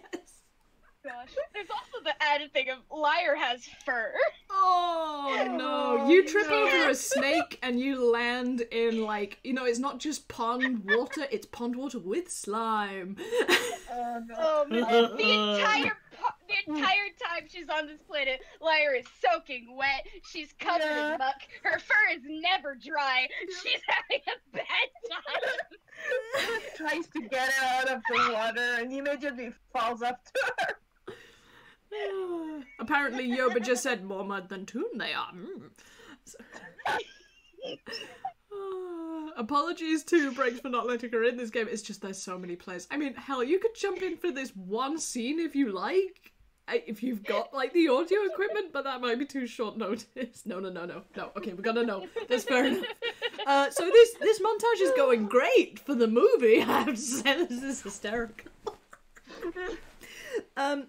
Gosh. There's also the added thing of Liar has fur. Oh no, you trip over a snake and you land in, like, you know, it's not just pond water, it's pond water with slime. Oh no. Oh man, the entire time she's on this planet, Liar is soaking wet. She's covered in muck. Her fur is never dry. She's having a bad time. Tries to get it out of the water and immediately falls up to her. Apparently Yoba just said more mud than Toon they are. Apologies to Breaks for not letting her in this game. It's just there's so many players. I mean, hell, you could jump in for this one scene if you like. If you've got, like, the audio equipment, but that might be too short notice. No. Okay, we're gonna know. That's fair enough. So this montage is going great for the movie. I have to say, this is hysterical.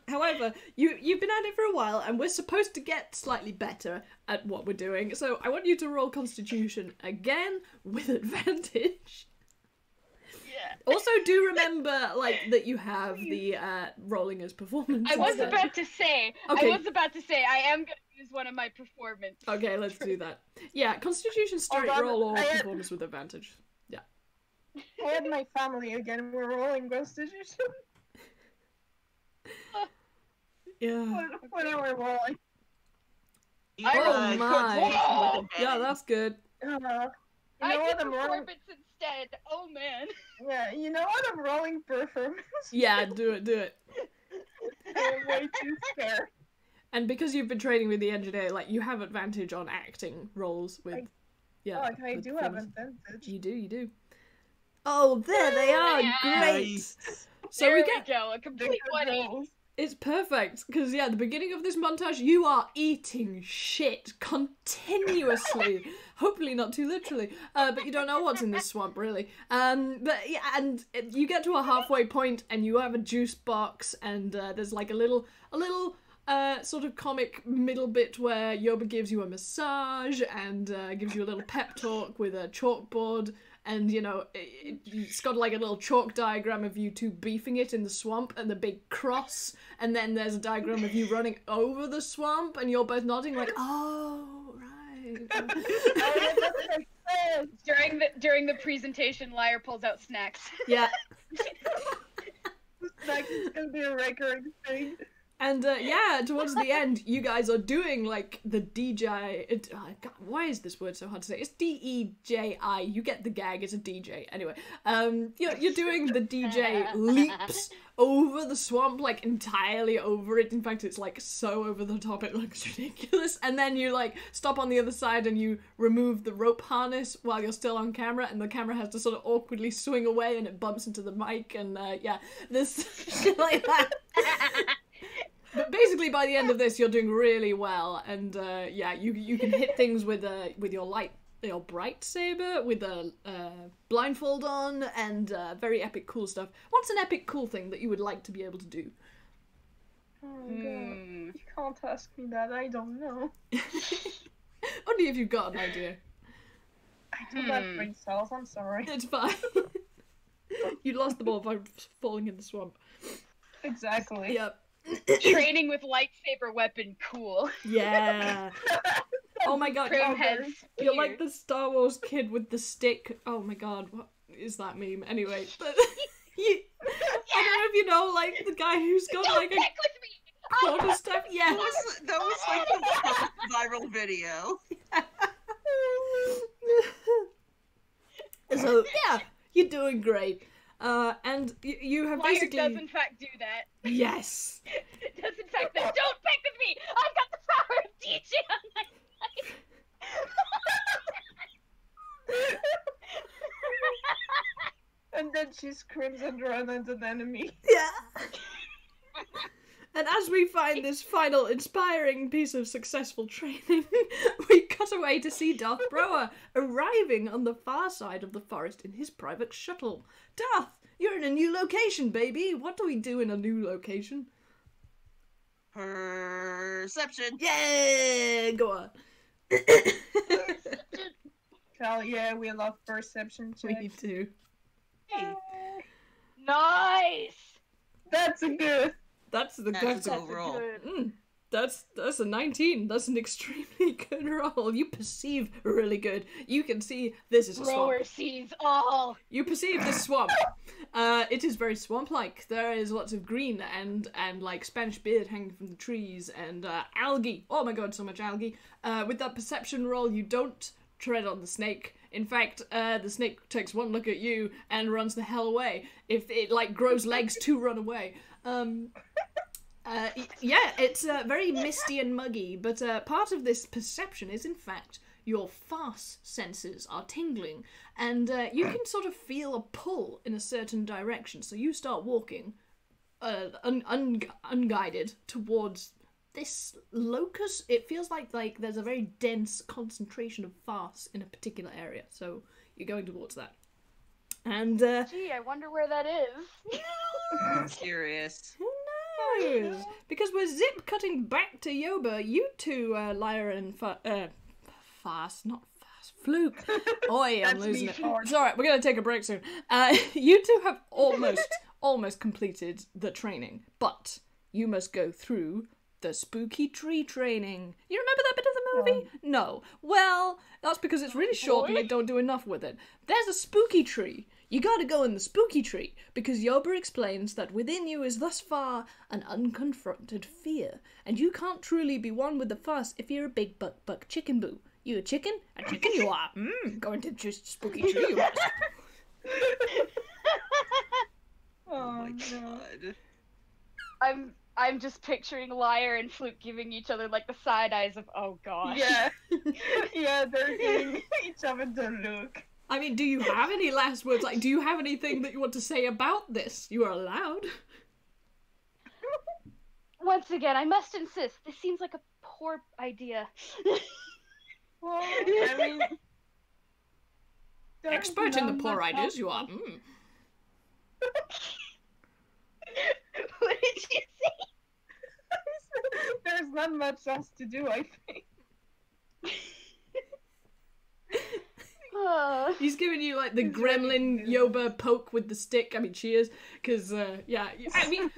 However, you've been at it for a while, and we're supposed to get slightly better at what we're doing, so I want you to roll Constitution again with advantage. Yeah. Also, do remember, like, that you have the rolling as performance. I was instead. about to say, Okay. I am gonna use one of my performance. Okay, let's do that. Yeah, Constitution straight Hold on, roll or I had- performance with advantage. Yeah. I had my family again. We're rolling Constitution. Yeah. What are we rolling? Oh my. Whoa! Yeah, that's good. You know I what did I'm rolling? performance instead. Oh man. Yeah, you know what I'm rolling performance? Yeah, do it. I'm way too scared. And because you've been training with the engineer, like, you have advantage on acting roles with, I with do have performance. advantage. You do. Oh, there they are! Yeah. Great! Nice. So There we get... go, a complete 180. It's perfect, because, yeah, the beginning of this montage, you are eating shit continuously. Hopefully not too literally, but you don't know what's in this swamp, really. But, yeah, and you get to a halfway point, and you have a juice box, and there's, like, a little sort of comic middle bit where Yoba gives you a massage, and gives you a little pep talk with a chalkboard. And, you know, it's got, like, a little chalk diagram of you two beefing it in the swamp and the big cross. And then there's a diagram of you running over the swamp, and you're both nodding like, oh, right. During the presentation, Liar pulls out snacks. Yeah. Like, it's gonna be a recurring thing. And, yeah, towards the end, you guys are doing, like, the DJ... God, why is this word so hard to say? It's D-E-J-I. You get the gag, it's a DJ. Anyway, you're doing the DJ leaps over the swamp, like, entirely over it. In fact, it's, like, so over the top it looks ridiculous. And then you, like, stop on the other side and you remove the rope harness while you're still on camera, and the camera has to sort of awkwardly swing away and it bumps into the mic, and, yeah, this shit like that. But basically, by the end of this, you're doing really well, and yeah, you can hit things with your bright saber, with a blindfold on, and very epic cool stuff. What's an epic cool thing that you would like to be able to do? Oh god, you can't ask me that. I don't know. Only if you've got an idea. I don't have brain cells. I'm sorry. It's fine. You lost the ball by falling in the swamp. Exactly. Yep. Training with lightsaber weapon, cool. Yeah. Oh my god. Prim has You're like the Star Wars kid with the stick. Oh my god, what is that meme? Anyway, but I don't know if you know, like, the guy who's got Don't like a pick with me! quarter staff. Yeah. That was like the viral video. So yeah, you're doing great. And you have Liar basically does in fact do that. yes. Does in fact that. Don't pick with me! I've got the power of DJ on my side! And then she screams and runs into an enemy. Yeah. And as we find this final inspiring piece of successful training, we cut away to see Darth Brower arriving on the far side of the forest in his private shuttle. Darth, you're in a new location, baby. What do we do in a new location? Perception. Yeah, go on. Hell yeah, we love perception checks. We do. Hey, Nice. That's a good. That's the that's a good. good roll. That's a 19. That's an extremely good roll. You perceive really good. You can see this is a swamp. Rower sees all. You perceive this swamp. It is very swamp-like. There is lots of green and like Spanish beard hanging from the trees and algae. Oh my god, so much algae. With that perception roll, you don't tread on the snake. In fact, the snake takes one look at you and runs the hell away. If it like grows legs to run away. Yeah, it's very misty and muggy, but part of this perception is, in fact, your farce senses are tingling, and you can sort of feel a pull in a certain direction, so you start walking unguided towards this locus. It feels like there's a very dense concentration of farce in a particular area, so you're going towards that. And, Gee, I wonder where that is. I'm curious. who knows? Because we're zip cutting back to Yoba. You two, Lyra and Fast, not Fast, Fluke. Oi, I'm That's losing me, it. Fart. It's alright, we're gonna take a break soon. You two have almost completed the training, but you must go through the spooky tree training. You remember that bit of the movie? No. Well, that's because it's really short and they don't do enough with it. There's a spooky tree. You gotta go in the spooky tree, because Yoba explains that within you is thus far an unconfronted fear, and you can't truly be one with the fuss if you're a big buck chicken boo. You a chicken? A chicken you are. Going to just spooky tree you must. Oh my no. god. I'm just picturing Liar and Fluke giving each other like the side eyes of oh god. Yeah. Yeah, they're giving each other the look. I mean, do you have any last words? Like, do you have anything that you want to say about this? You are allowed. Once again, I must insist, this seems like a poor idea. Well, I mean, there's Expert in the not poor much ideas, you else. are. What did you say? There's not much else to do, I think. He's giving you like the gremlin Yoba poke with the stick. I mean, she is, because yeah. I mean,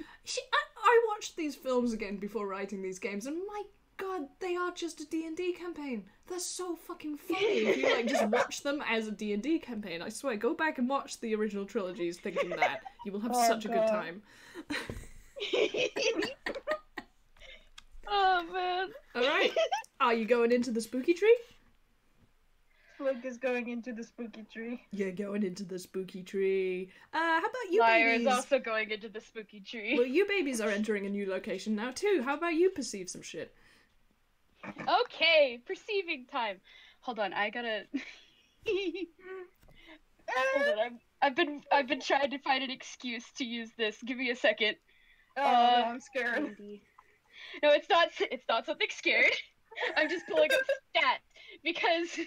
I watched these films again before writing these games, and my god, they are just a D&D campaign. They're so fucking funny if you like just watch them as a D&D campaign. I swear, go back and watch the original trilogies thinking that. You will have such a good time. Oh man. Alright, are you going into the spooky tree? Fluke is going into the spooky tree. You're going into the spooky tree. How about you Liar babies? is also going into the spooky tree. Well, you babies are entering a new location now too. How about you perceive some shit? Okay, perceiving time. Hold on, I gotta. Hold on, I've been trying to find an excuse to use this. Give me a second. Oh, no, I'm scared. No, it's not something scared. I'm just pulling up stats because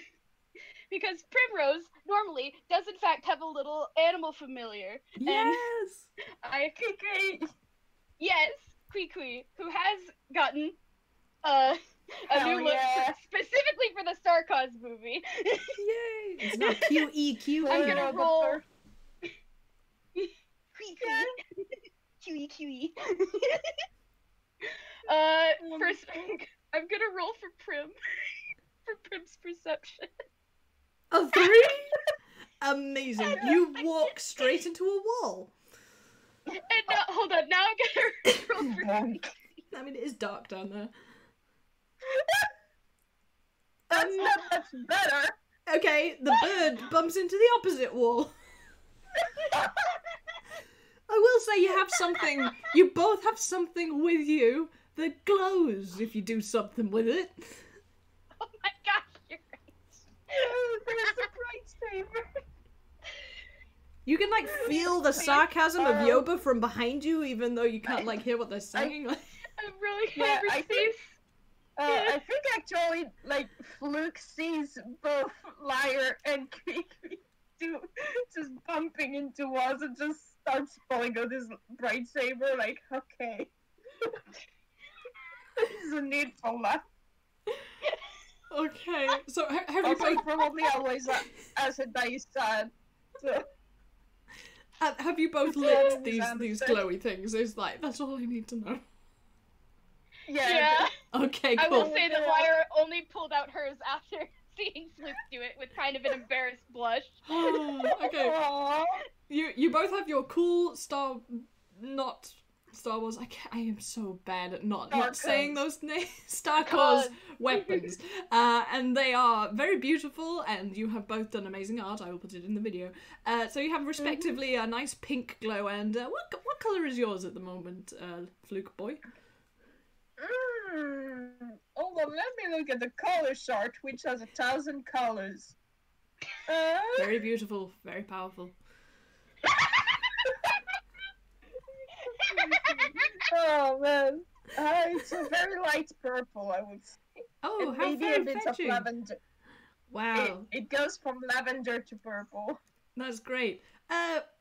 Primrose normally does in fact have a little animal familiar. Yes. And yes, Kui, who has gotten a new look specifically for the CAWS movie. Yay! It's not QEQ. I'm gonna roll. QE. First, I'm gonna roll for Prim's perception. A 3? Amazing. You walk straight into a wall. And hold on, now I'm gonna roll for I mean, it is dark down there. That's not much better. Okay, the bird bumps into the opposite wall. I will say you both have something with you that glows if you do something with it. Oh my gosh, you're right. There's a bright saber. You can like feel the sarcasm of Yoba from behind you, even though you can't like hear what they're saying. I'm really Yeah, I I think actually, like, Fluke sees both Liar and Creaky just bumping into walls and just starts pulling out his bright saber, like, okay. This is a needful laugh. Okay, so have you Also, both... probably always as a dice sad. So. Have you both lit these Understood. glowy things? It's like, that's all I need to know. Yeah. Okay, I cool. will say the Liar only pulled out hers after seeing Fluke do it with kind of an embarrassed blush. Okay, Aww. you both have your cool not Star Wars. I am so bad at not saying those names. Star Wars weapons, and they are very beautiful. And you have both done amazing art. I will put it in the video. So you have respectively a nice pink glow. And what color is yours at the moment, Fluke boy? Oh, well, let me look at the color chart, which has 1,000 colors. Very beautiful, very powerful. Oh, man. It's a very light purple, I would say. Oh, And how maybe very a bit of fetching. lavender. Wow, It goes from lavender to purple. that's great.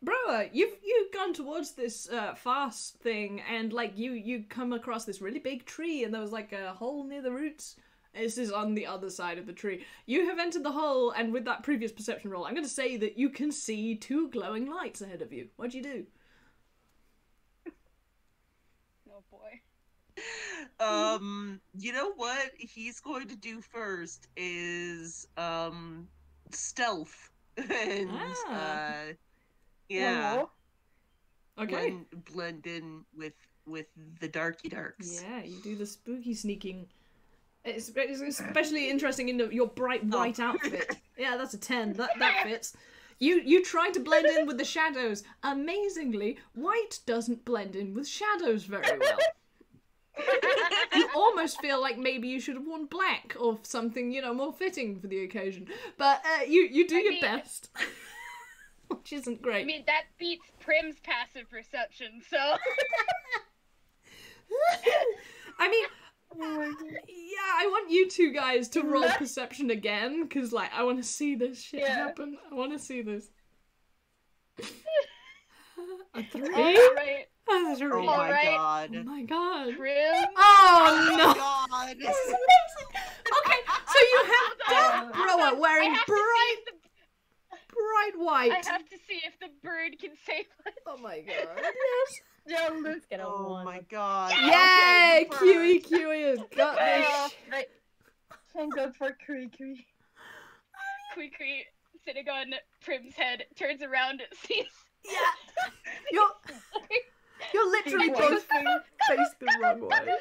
Broa, you've gone towards this farce thing, and like you come across this really big tree, and there was like a hole near the roots. This is on the other side of the tree. You have entered the hole, and with that previous perception roll, I'm going to say that you can see 2 glowing lights ahead of you. What'd you do? Oh boy. You know what he's going to do first is stealth and yeah, Okay. blend in with the darks. Yeah, you do the spooky sneaking. It's especially interesting in your bright white outfit. Yeah, that's a 10. That fits. You try to blend in with the shadows. Amazingly, white doesn't blend in with shadows very well. You almost feel like maybe you should have worn black or something, more fitting for the occasion. But you do your best. Which isn't great. I mean, that beats Prim's passive perception, so... I mean, yeah, I want you two guys to roll perception again, because, like, I want to see this shit happen. I want to see this. A 3? Alright. A 3. Oh my Alright. god. Oh my god. Prim? Oh no! God. This is amazing! Okay, so you have Broa wearing I have to bright see if white. I have to see if the bird can save us. Oh my god, yes. Yeah, look. Get a Oh 1. my god. Yay! Okay, QE has got this. Right. Thank God for Creaky. Quickly sitting on Prim's head, turns around, sees. Yeah. You're literally both faced the wrong way.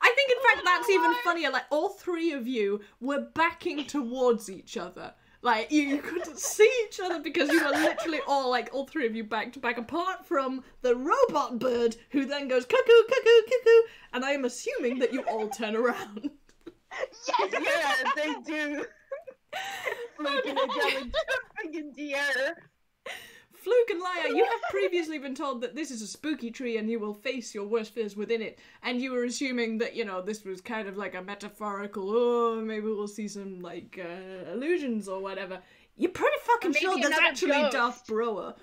I think, in fact, that's even funnier. Like, all 3 of you were backing towards each other. Like, you couldn't see each other because you were literally all 3 of you back to back, apart from the robot bird, who then goes cuckoo, cuckoo, cuckoo, and I am assuming that you all turn around. Yes! Yeah, they do. Fluke and Adele jumping in the air. Fluke and Leia, you have previously been told that this is a spooky tree and you will face your worst fears within it, and you were assuming that, this was kind of like a metaphorical, maybe we'll see some, illusions or whatever. You're pretty fucking Or maybe sure that's another actually ghost. Darth Broa.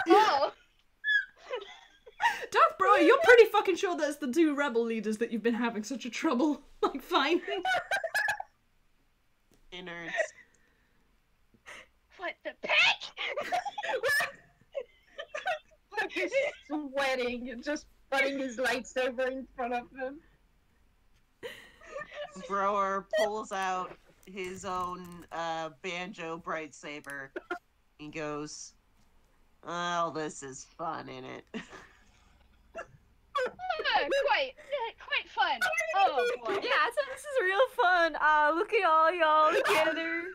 Oh! Darth Broa, you're pretty fucking sure that's the 2 rebel leaders that you've been having such a trouble, finding. Innards. What the peck? Fluke is sweating and just putting his lightsaber in front of him. Brower pulls out his own banjo bright saber. He goes, "Oh, this is fun, isn't it?" Quite fun. Oh boy. Yeah, so this is real fun. Look at all y'all together.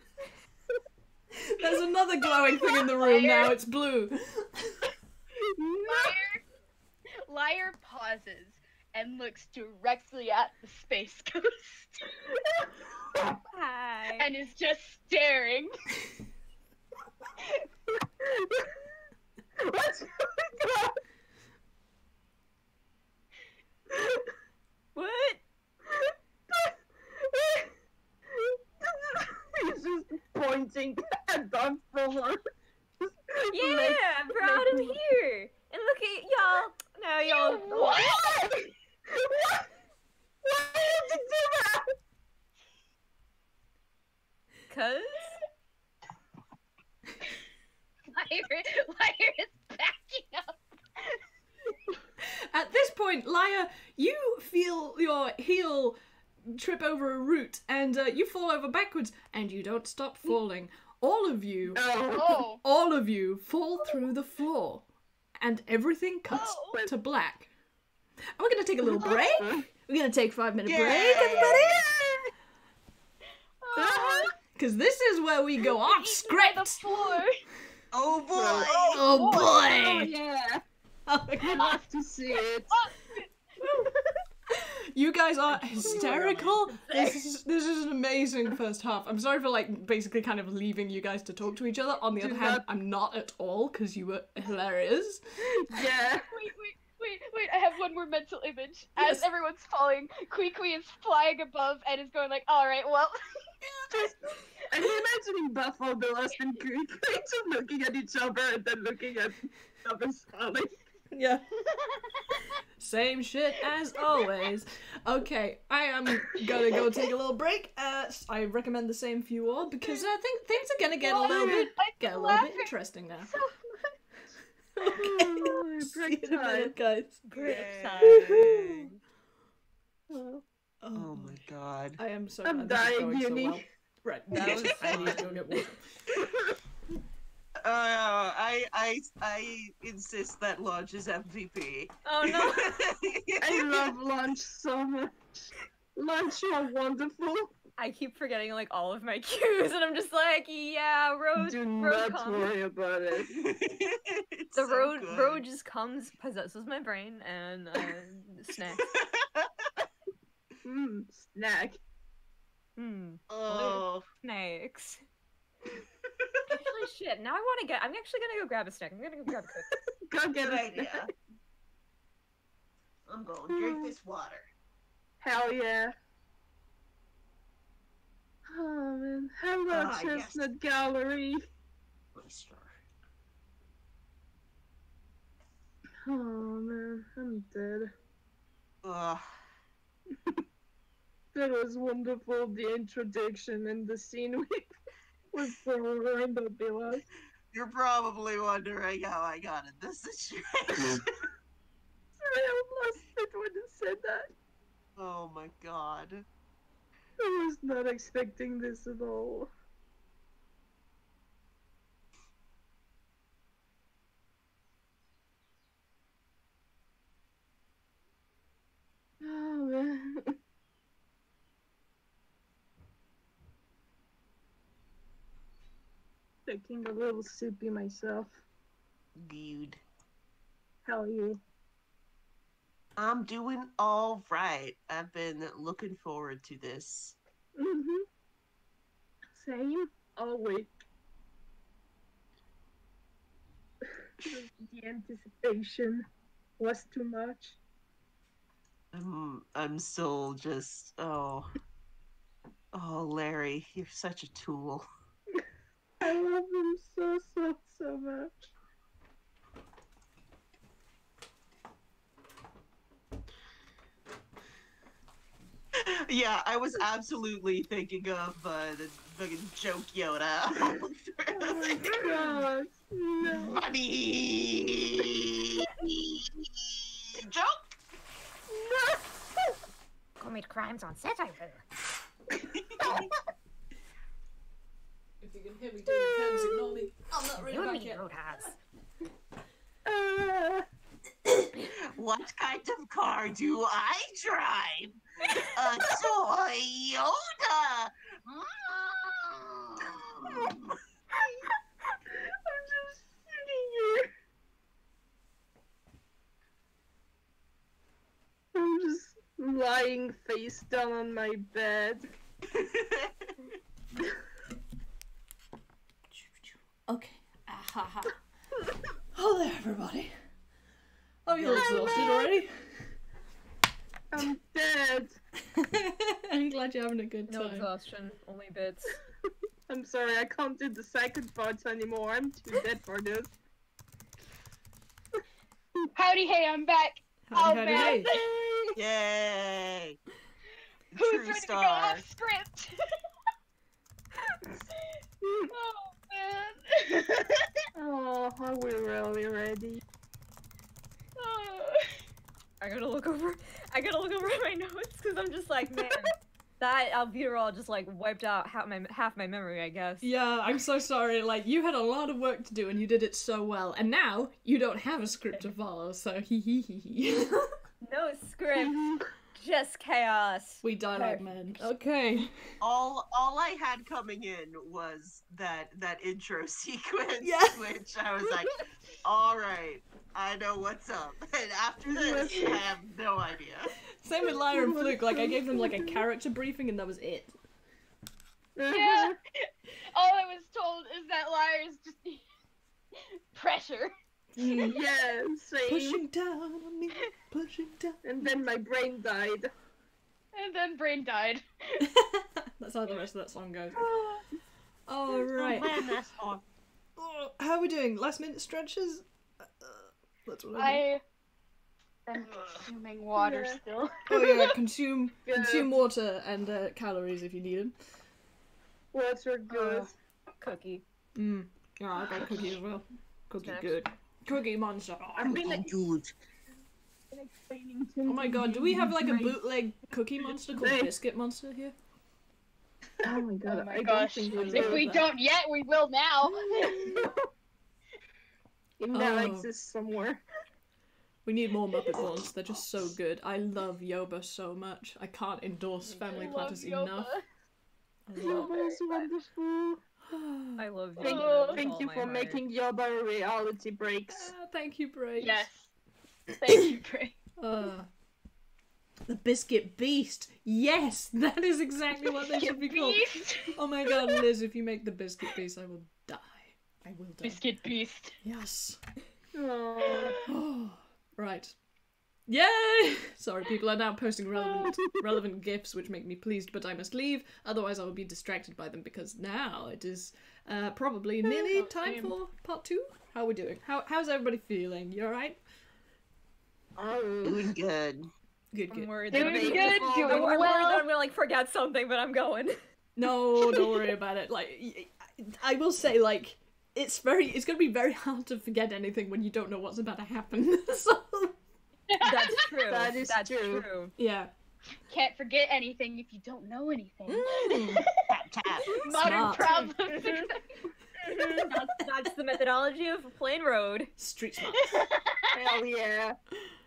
There's another glowing thing in the room now, it's blue. Liar pauses and looks directly at the space ghost. Hi. And is just staring. What's going on? What? He's just pointing at the floor. Yeah, I'm proud I'm here. And look at y'all. Now y'all. What? Why? Why did you do that? Cause? Lyra is backing up. At this point, Leia, you feel your heel trip over a root, and you fall over backwards, and you don't stop falling. All of you fall through the floor, and everything cuts to black. And we're gonna take a little break. We're gonna take a 5-minute break, everybody. Because this is where we go off script. The floor. Oh boy! Oh boy! Oh yeah. Oh, I'd love to see it. you guys are hysterical. This is an amazing first half. I'm sorry for like basically kind of leaving you guys to talk to each other. On the other hand, I'm not at all because you were hilarious. Yeah. Wait, I have one more mental image. Yes. As everyone's falling, Kwee is flying above and is going like, alright, well. I'm imagining Buffalo Bill and Creek just looking at each other and then looking at each other smiling. Yeah. Same shit as always. Okay, I am gonna go take a little break. I recommend the same for you all because I think things are gonna get a little bit interesting now. Okay. See you in a minute, guys. Break Yay. Oh my god. I am so I'm glad this is dying, going so Yuni. well. Right, that was I need to go get water. I insist that Launch is MVP. Oh no. I love Lunch so much. Lunch, you are wonderful. I keep forgetting like all of my cues, and I'm just like, yeah, road. Do road not comes. worry about it. It's The so road good. just comes, possesses my brain, and snacks. Snack. Oh. Snacks. Actually, shit. Now I'm actually gonna go grab a snack. I'm gonna go grab a cook. Go get Good it. idea. I'm going to drink this water. Hell yeah. Oh man. Hello, Chestnut Gallery. Oyster. Oh man, I'm dead. Ugh. That was wonderful, the introduction and the scene with the rainbow billows. You're probably wondering how I got in this situation. Sorry, I lost it when you said that. Oh my god. I was not expecting this at all. Oh man. Looking a little soupy myself. Good. How are you? I'm doing all right. I've been looking forward to this. Mm-hmm. Same. Oh wait. The anticipation was too much. I'm still just oh, Larry, you're such a tool. I love him so much. Yeah, I was absolutely thinking of the fucking joke Yoda. Oh my god, no. Funny joke. No. Commit crimes on set, I will. If you can hear me doing the pens, ignore me. I'm not really back yet. What kind of car do I drive? A Toyota. I'm just sitting here. I'm just lying face down on my bed. Okay. Ahaha. Hello there, everybody. Oh, you're exhausted already? I'm dead. I'm glad you're having a good No time. exhaustion, only bits. I'm sorry, I can't do the second parts anymore. I'm too dead for this. Howdy, hey, I'm back. Howdy, Oh, howdy, man. hey. Yay! Who's True ready star. to go off script? Oh, man. Oh, are we really ready? Oh. I gotta look over at my notes because I'm just like, man, that albuterol just like wiped out half my memory, I guess. Yeah, I'm so sorry. Like, you had a lot of work to do and you did it so well. And now, you don't have a script to follow, so hee hee hee hee. No script, just chaos. We dialogue men. Okay. All I had coming in was that intro sequence, Yeah. which I was like, all right, I know what's up. And after this, I have no idea. Same with Lyra and Fluke. Like, I gave them like a character briefing and that was it. Yeah. All I was told is that Liar's just pressure. Mm. Yeah, same. Pushing down on me, pushing down. And then my brain died. And then Brain died. That's how the rest of that song goes. Alright. Oh, man, that's all. Oh, how are we doing? Last minute stretches? That's what I do. I am consuming water Yeah. still. Oh yeah, consume Yeah. water and calories if you need them. Water good. Cookie. Mm. Yeah, I got cookie as well. Cookie Next. good. Cookie monster. I've been Dude. explaining to Oh my god, do we have like a bootleg cookie monster called Hey. Biscuit Monster here? Oh my god, Oh my I don't gosh. think we If do we that. don't yet, we will now. It now Oh. exists somewhere. We need more Muppet ones, they're just so good. I love Yoba so much. I can't endorse Family I love Platters Yoba. enough. I love Yoba is wonderful. I love Thank, Yoba with thank all you my for heart. making Yoba a reality breaks. Thank you, Bray. Yes. Thank you, Brain. The Biscuit Beast. Yes, that is exactly what they should be called. Beast. Oh my god, Liz, if you make the Biscuit Beast, I will die. I will die. Biscuit Beast. Yes. Oh. Oh, right. Yay! Sorry, people are now posting relevant gifs, which make me pleased, but I must leave. Otherwise, I will be distracted by them because now it is probably nearly time for part 2. How are we doing? How's everybody feeling? You alright? Oh. Doing good. Good, I'm good. worried Doing that good, I'm doing worried that well. I'm gonna like forget something, but I'm going. No, don't worry about it. Like, I will say, like, it's gonna be very hard to forget anything when you don't know what's about to happen. So, That's true. That is That's true. yeah. Can't forget anything if you don't know anything. Tap, tap. Modern Smart. problems. That's the methodology of Plain Road. Street smart. Hell yeah.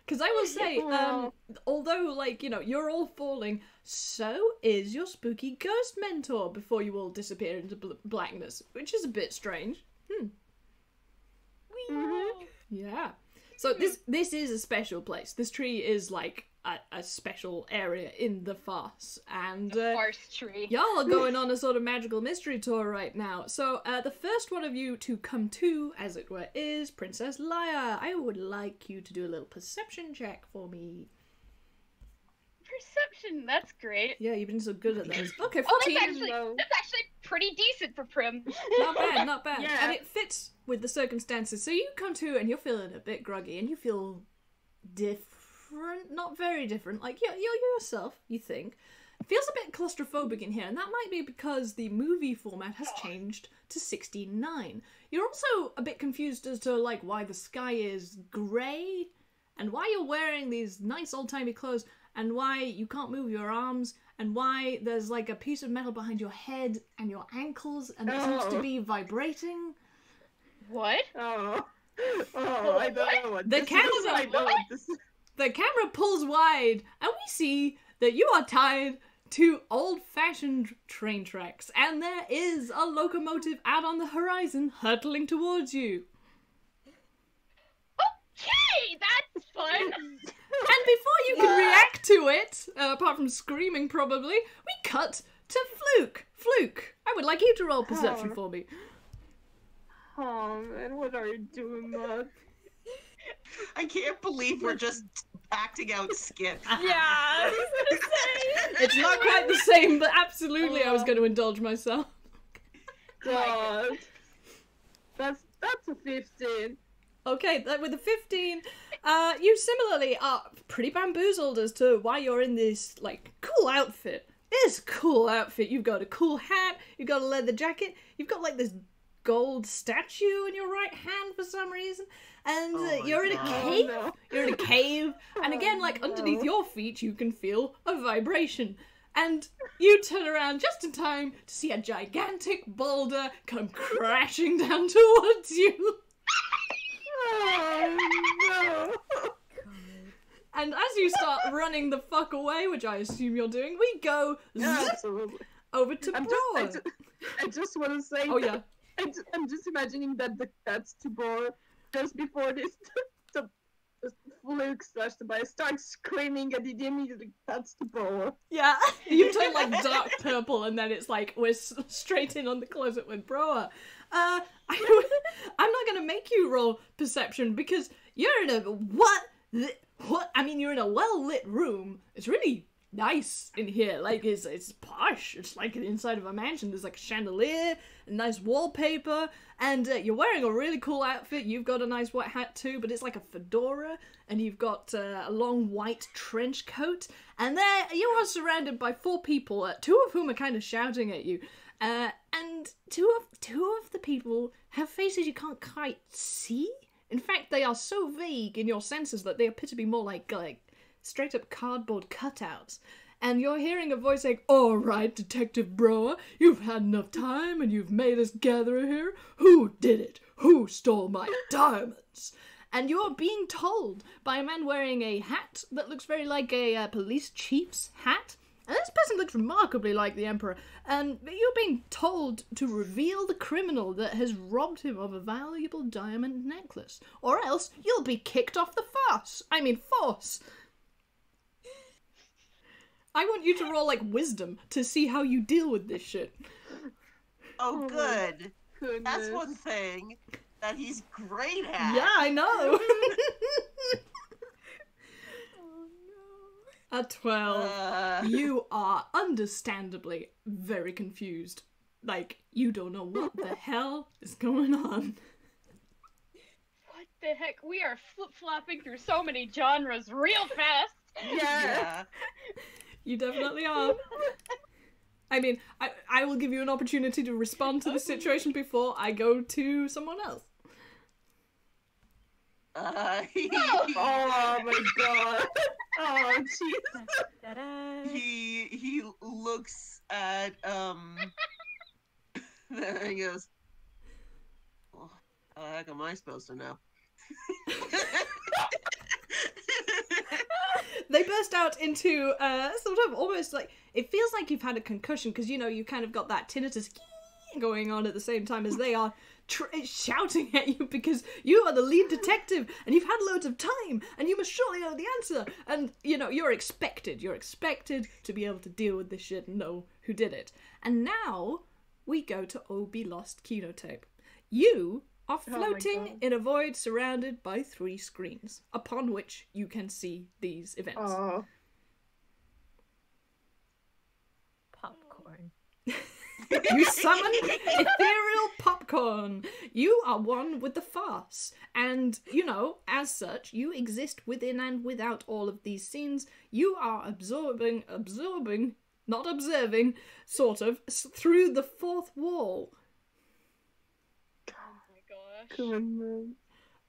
Because I will say, Wow. although, like, you know, you're all falling, so is your spooky ghost mentor before you all disappear into blackness, which is a bit strange. Yeah. So this is a special place. This tree is, like, a special area in the farce. And, Farce tree. y'all are going on a sort of magical mystery tour right now. So, the first one of you to come to, as it were, is Princess Leia. I would like you to do a little perception check for me. Perception, that's great. Yeah, you've been so good at those. Okay, Oh, 14. that's actually pretty decent for Prim. Not bad, not bad. Yeah. And it fits with the circumstances. So you come to and you're feeling a bit groggy and you feel different, not very different. Like, you're yourself, you think. It feels a bit claustrophobic in here, and that might be because the movie format has changed to 16:9. You're also a bit confused as to, like, why the sky is grey, and why you're wearing these nice old-timey clothes, and why you can't move your arms, and why there's, like, a piece of metal behind your head and your ankles, and it seems to Oh. be vibrating. What? Oh. Oh, I don't know what The this is. camera- I know what this is. The camera pulls wide, and we see that you are tied to old-fashioned train tracks, and there is a locomotive out on the horizon hurtling towards you. Okay, that's fun. And before you can react to it, apart from screaming probably, we cut to Fluke. Fluke, I would like you to roll perception Oh. for me. Oh man, what are you doing, Mug? I can't believe we're just acting out Skip. Yeah, I was gonna say. It's not quite the same, but absolutely I was going to indulge myself. God. That's a 15. Okay, with a 15, you similarly are pretty bamboozled as to why you're in this, like, cool outfit. It is a cool outfit. You've got a cool hat, you've got a leather jacket, you've got, like, this gold statue in your right hand for some reason, and you're in a cave. Oh, no. You're in a cave, and again, like, no. underneath your feet, you can feel a vibration. And you turn around just in time to see a gigantic boulder come crashing down towards you. Oh, no. And as you start running the fuck away, which I assume you're doing, we go zip Absolutely. over to Bor. I just want to say. Oh yeah. I'm just imagining that the cuts to Bor just before this. The Fluke / starts screaming and it immediately cuts to Bor. Yeah, you turn like dark purple and then it's like we're straight in on the closet with Broa. I'm not gonna make you roll perception because you're in a what? I mean, you're in a well-lit room. It's really nice in here. Like, it's posh. It's like inside of a mansion. There's like a chandelier, a nice wallpaper, and you're wearing a really cool outfit. You've got a nice white hat too, but it's like a fedora, and you've got a long white trench coat, and there you are surrounded by 4 people, 2 of whom are kind of shouting at you, and two of the people have faces you can't quite see. In fact, they are so vague in your senses that they appear to be more like straight-up cardboard cutouts. And you're hearing a voice saying, "All right, Detective Broa, you've had enough time and you've made us gather here. Who did it? Who stole my diamonds?" And you're being told by a man wearing a hat that looks very like a police chief's hat. And this person looks remarkably like the Emperor. And you're being told to reveal the criminal that has robbed him of a valuable diamond necklace. Or else you'll be kicked off the force. I want you to roll, like, wisdom to see how you deal with this shit. Oh, good. Goodness. That's one thing that he's great at. Yeah, I know. A 12. You are understandably very confused. Like, you don't know what the hell is going on. What the heck? We are flip-flopping through so many genres real fast. Yeah. You definitely are. I mean, I will give you an opportunity to respond to the situation before I go to someone else. Oh my god. Oh jeez. He looks at there he goes. Oh, how the heck am I supposed to know? They burst out into sort of almost like, it feels like you've had a concussion because, you know, you kind of got that tinnitus going on at the same time as they are shouting at you because you are the lead detective and you've had loads of time and you must surely know the answer. And, you know, you're expected to be able to deal with this shit and know who did it. And now we go to Obby Lost Kinotape. You are floating in a void surrounded by 3 screens, upon which you can see these events. Oh. Popcorn. You summon ethereal popcorn. You are one with the farce. And, you know, as such, you exist within and without all of these scenes. You are absorbing, not observing, sort of, through the 4th wall. Goodness.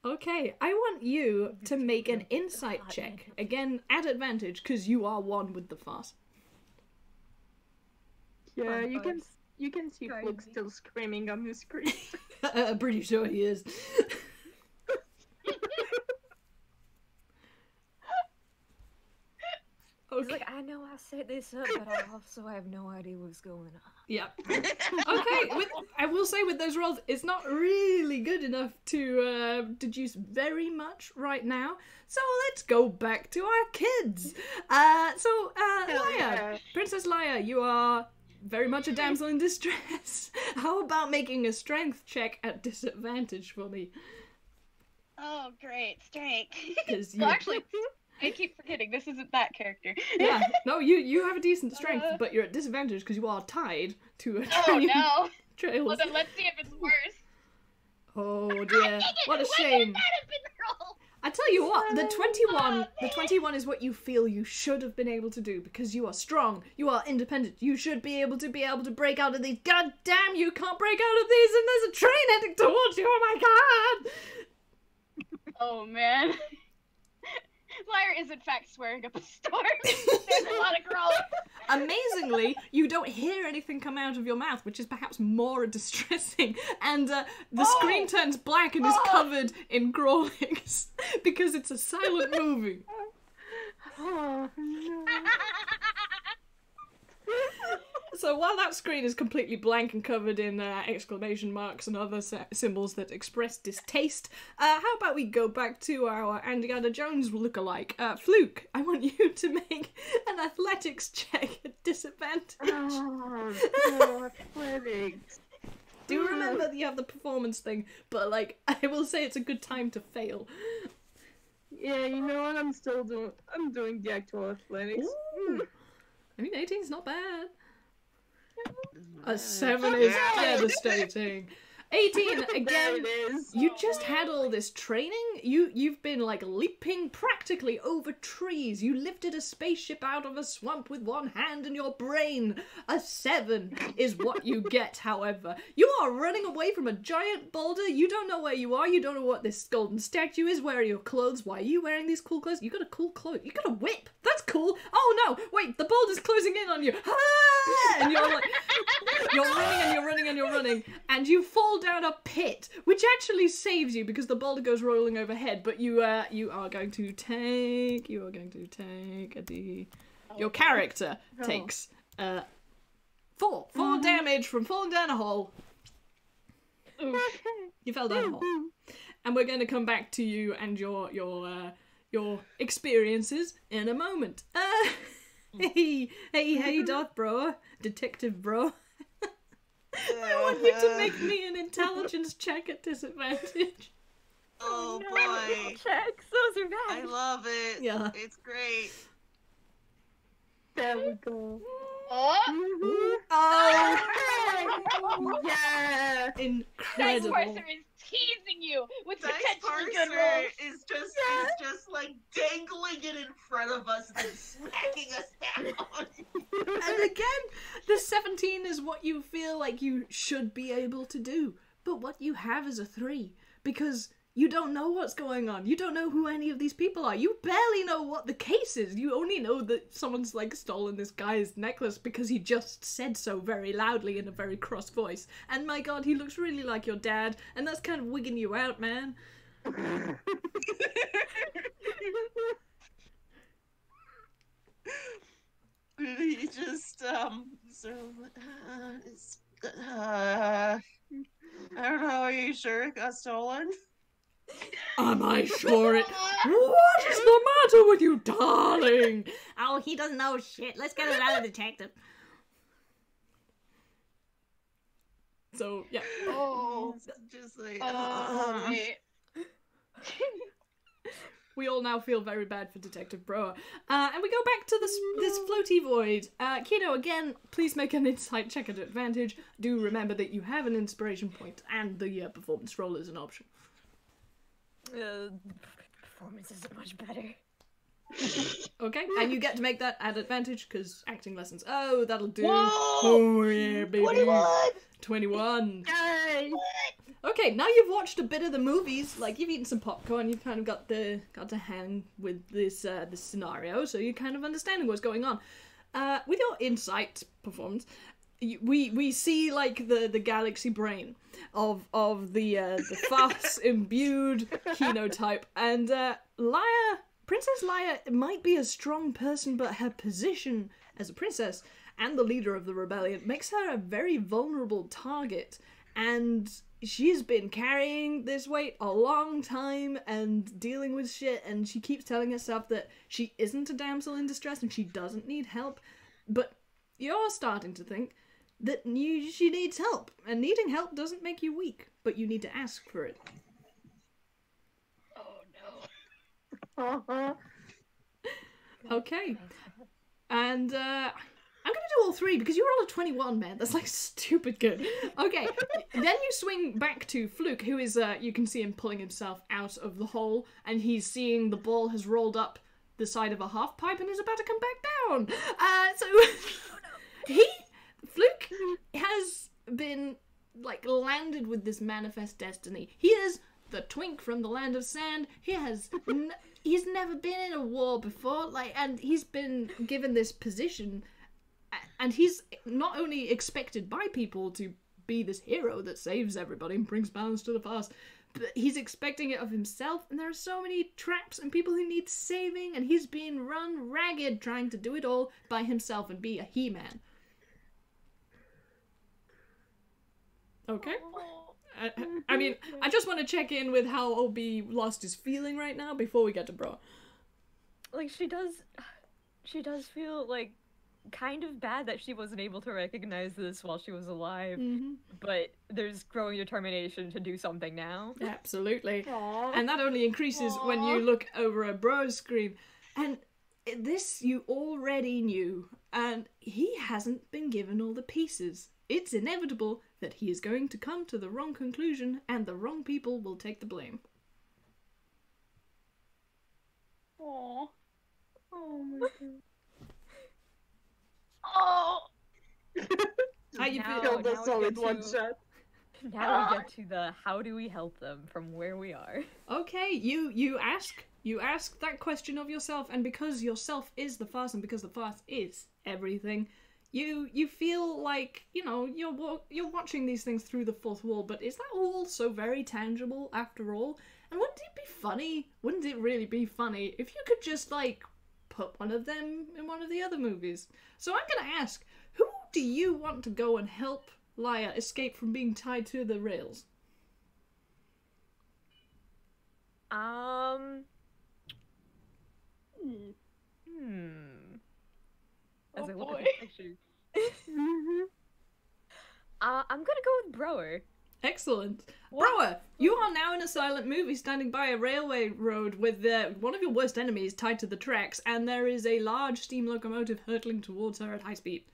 Okay, I want you to make an insight check. Again, at advantage, because you are one with the farce. Yeah, you can see Fluke still screaming on the screen. I'm pretty sure he is. He's Okay. like, I know I set this up, but I also have no idea what's going on. Yeah. Okay, I will say with those rolls, it's not really good enough to deduce very much right now. So let's go back to our kids. Leia, yeah. Princess Leia, you are very much a damsel in distress. How about making a strength check at disadvantage for me? Oh, great. Strength. 'Cause Well, you- actually, I keep forgetting this isn't that character. Yeah, no, you have a decent strength, but you're at disadvantage because you are tied to a Oh train. no! Trails. Well then let's see if it's worse. Oh dear, what a shame. I tell you what, the 21 is what you feel you should have been able to do because you are strong, you are independent, you should be able to break out of these. God damn, you can't break out of these and there's a train heading towards you, oh my god! Oh man. Liar is in fact swearing up a storm. There's a lot of growling. Amazingly, you don't hear anything come out of your mouth, which is perhaps more distressing, and the screen turns black and is covered in growlings because it's a silent movie. Oh, no. So while that screen is completely blank and covered in exclamation marks and other symbols that express distaste, how about we go back to our Indiana Jones lookalike? Fluke, I want you to make an athletics check at disadvantage. Oh, no, athletics. Do remember that you have the performance thing, but like, I will say it's a good time to fail. Yeah, you know what? I'm doing the actual athletics. Ooh. I mean, 18's not bad. A 7 is devastating. 18 again. You just had all this training. You've been like leaping practically over trees. You lifted a spaceship out of a swamp with one hand and your brain. A 7 is what you get. However, you are running away from a giant boulder. You don't know where you are. You don't know what this golden statue is. Where are your clothes? Why are you wearing these cool clothes? You got a cool clothes. You got a whip. That's cool. Oh no! Wait, the boulder's closing in on you. Ah! And you're like, you're running and you're running and you're running, and you fall down a pit, which actually saves you because the boulder goes rolling overhead. But you are going to take a D. Your character takes 4 damage from falling down a hole. You fell down a hole, and we're going to come back to you and your experiences in a moment. Hey, Darth Bro, Detective Bro. I want you to make me an intelligence check at disadvantage. Oh No, boy. checks, those are bad. I love it. Yeah. It's great. There we go. Oh! Oh, Yeah! Dice incredible. Parser is teasing you with Dice potentially good Parser rolls. is just like dangling it in front of us and then smacking us down. And again, the 17 is what you feel like you should be able to do. But what you have is a 3. Because you don't know what's going on. You don't know who any of these people are. You barely know what the case is. You only know that someone's like stolen this guy's necklace because he just said so very loudly in a very cross voice. And my god, he looks really like your dad. And that's kind of wigging you out, man. He just I don't know, are you sure it got stolen? Am I sure it... What is the matter with you, darling? Oh, he doesn't know shit. Let's get another detective. So, yeah. Oh, just like Wait. We all now feel very bad for Detective Broer. And we go back to this floaty void. Kino, again, please make an insight check at advantage. Do remember that you have an inspiration point, and the performance roll is an option. Performance isn't much better. Okay, and you get to make that at advantage, because acting lessons. Oh, that'll do. Whoa! Oh, yeah, baby. 21. Yay! Okay, now you've watched a bit of the movies, like you've eaten some popcorn, you've kind of got to hang with this scenario, so you're kind of understanding what's going on. With your insight performance, we see like the galaxy brain of the farce imbued Kino-type, and Princess Leia might be a strong person, but her position as a princess and the leader of the rebellion makes her a very vulnerable target, and she's been carrying this weight a long time and dealing with shit, and she keeps telling herself that she isn't a damsel in distress and she doesn't need help, but you're starting to think that she needs help, and needing help doesn't make you weak, but you need to ask for it. Oh no. Okay. And I'm gonna do all three because you rolled a 21, man. That's like stupid good. Okay. Then you swing back to Fluke, who is you can see him pulling himself out of the hole, and he's seeing the ball has rolled up the side of a half pipe and is about to come back down. So Fluke has been like landed with this manifest destiny. He is the twink from the land of sand. He has he's never been in a war before, like, and he's been given this position, and he's not only expected by people to be this hero that saves everybody and brings balance to the past, but he's expecting it of himself, and there are so many traps and people who need saving, and he's being run ragged trying to do it all by himself and be a he-man. Okay. I mean, I just want to check in with how Obby Lost is feeling right now before we get to Bro. Like, she does feel, like, kind of bad that she wasn't able to recognize this while she was alive, but there's growing determination to do something now. Absolutely. Aww. And that only increases when you look over a Bro's screen. And this you already knew, and he hasn't been given all the pieces. It's inevitable that he is going to come to the wrong conclusion, and the wrong people will take the blame. Aww. Oh my god. Oh! How you Now- feel? Killed us all we in get one to- shot. Now we get to the how do we help them from where we are. Okay, you ask that question of yourself, and because yourself is the farce, and because the farce is everything, you feel like, you know, you're watching these things through the fourth wall, but is that all so very tangible after all? And wouldn't it be funny? Wouldn't it really be funny if you could just, like, put one of them in one of the other movies? So I'm gonna ask, who do you want to go and help Leia escape from being tied to the rails? As Oh I look boy. at the picture. I'm gonna go with Brower. Excellent. Brower, you are now in a silent movie standing by a railway road with one of your worst enemies tied to the tracks, and there is a large steam locomotive hurtling towards her at high speed.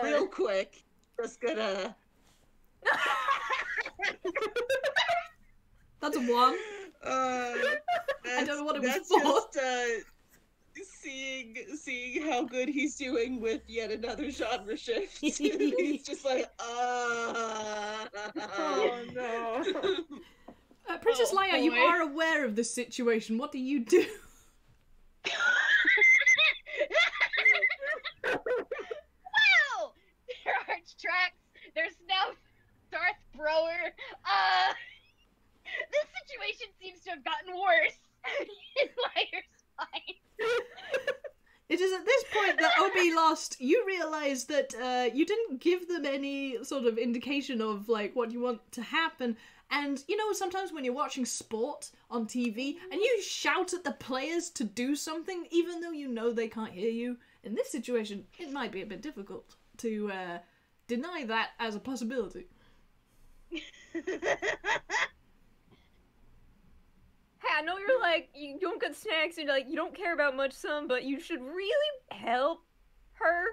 Real quick, just gonna. That's a 1. I don't know what it was that's for. Just seeing how good he's doing with yet another genre shift. He's just like, Oh no. Princess Oh, Leia, you boy. are aware of this situation. What do you do? Wow! There are tracks. There's now Darth Brower. This situation seems to have gotten worse in Liar's mind. It is at this point that Obby Lost, you realise that you didn't give them any sort of indication of, like, what you want to happen. And, you know, sometimes when you're watching sport on TV and you shout at the players to do something, even though you know they can't hear you, in this situation, it might be a bit difficult to deny that as a possibility. Hey, I know you're like, you don't get snacks and like you don't care about much some, but you should really help her.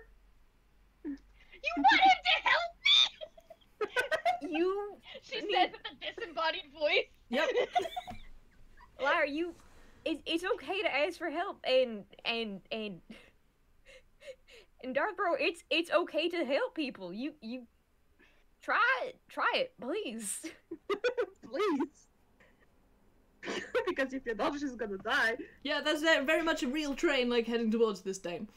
You want him to help me? You She said with a disembodied voice. Yep. Liar, it's okay to ask for help and Darth Bro, it's okay to help people. You try it, please. Please. Because if you're not, she's gonna die. Yeah, that's very much a real train, like, heading towards this dame.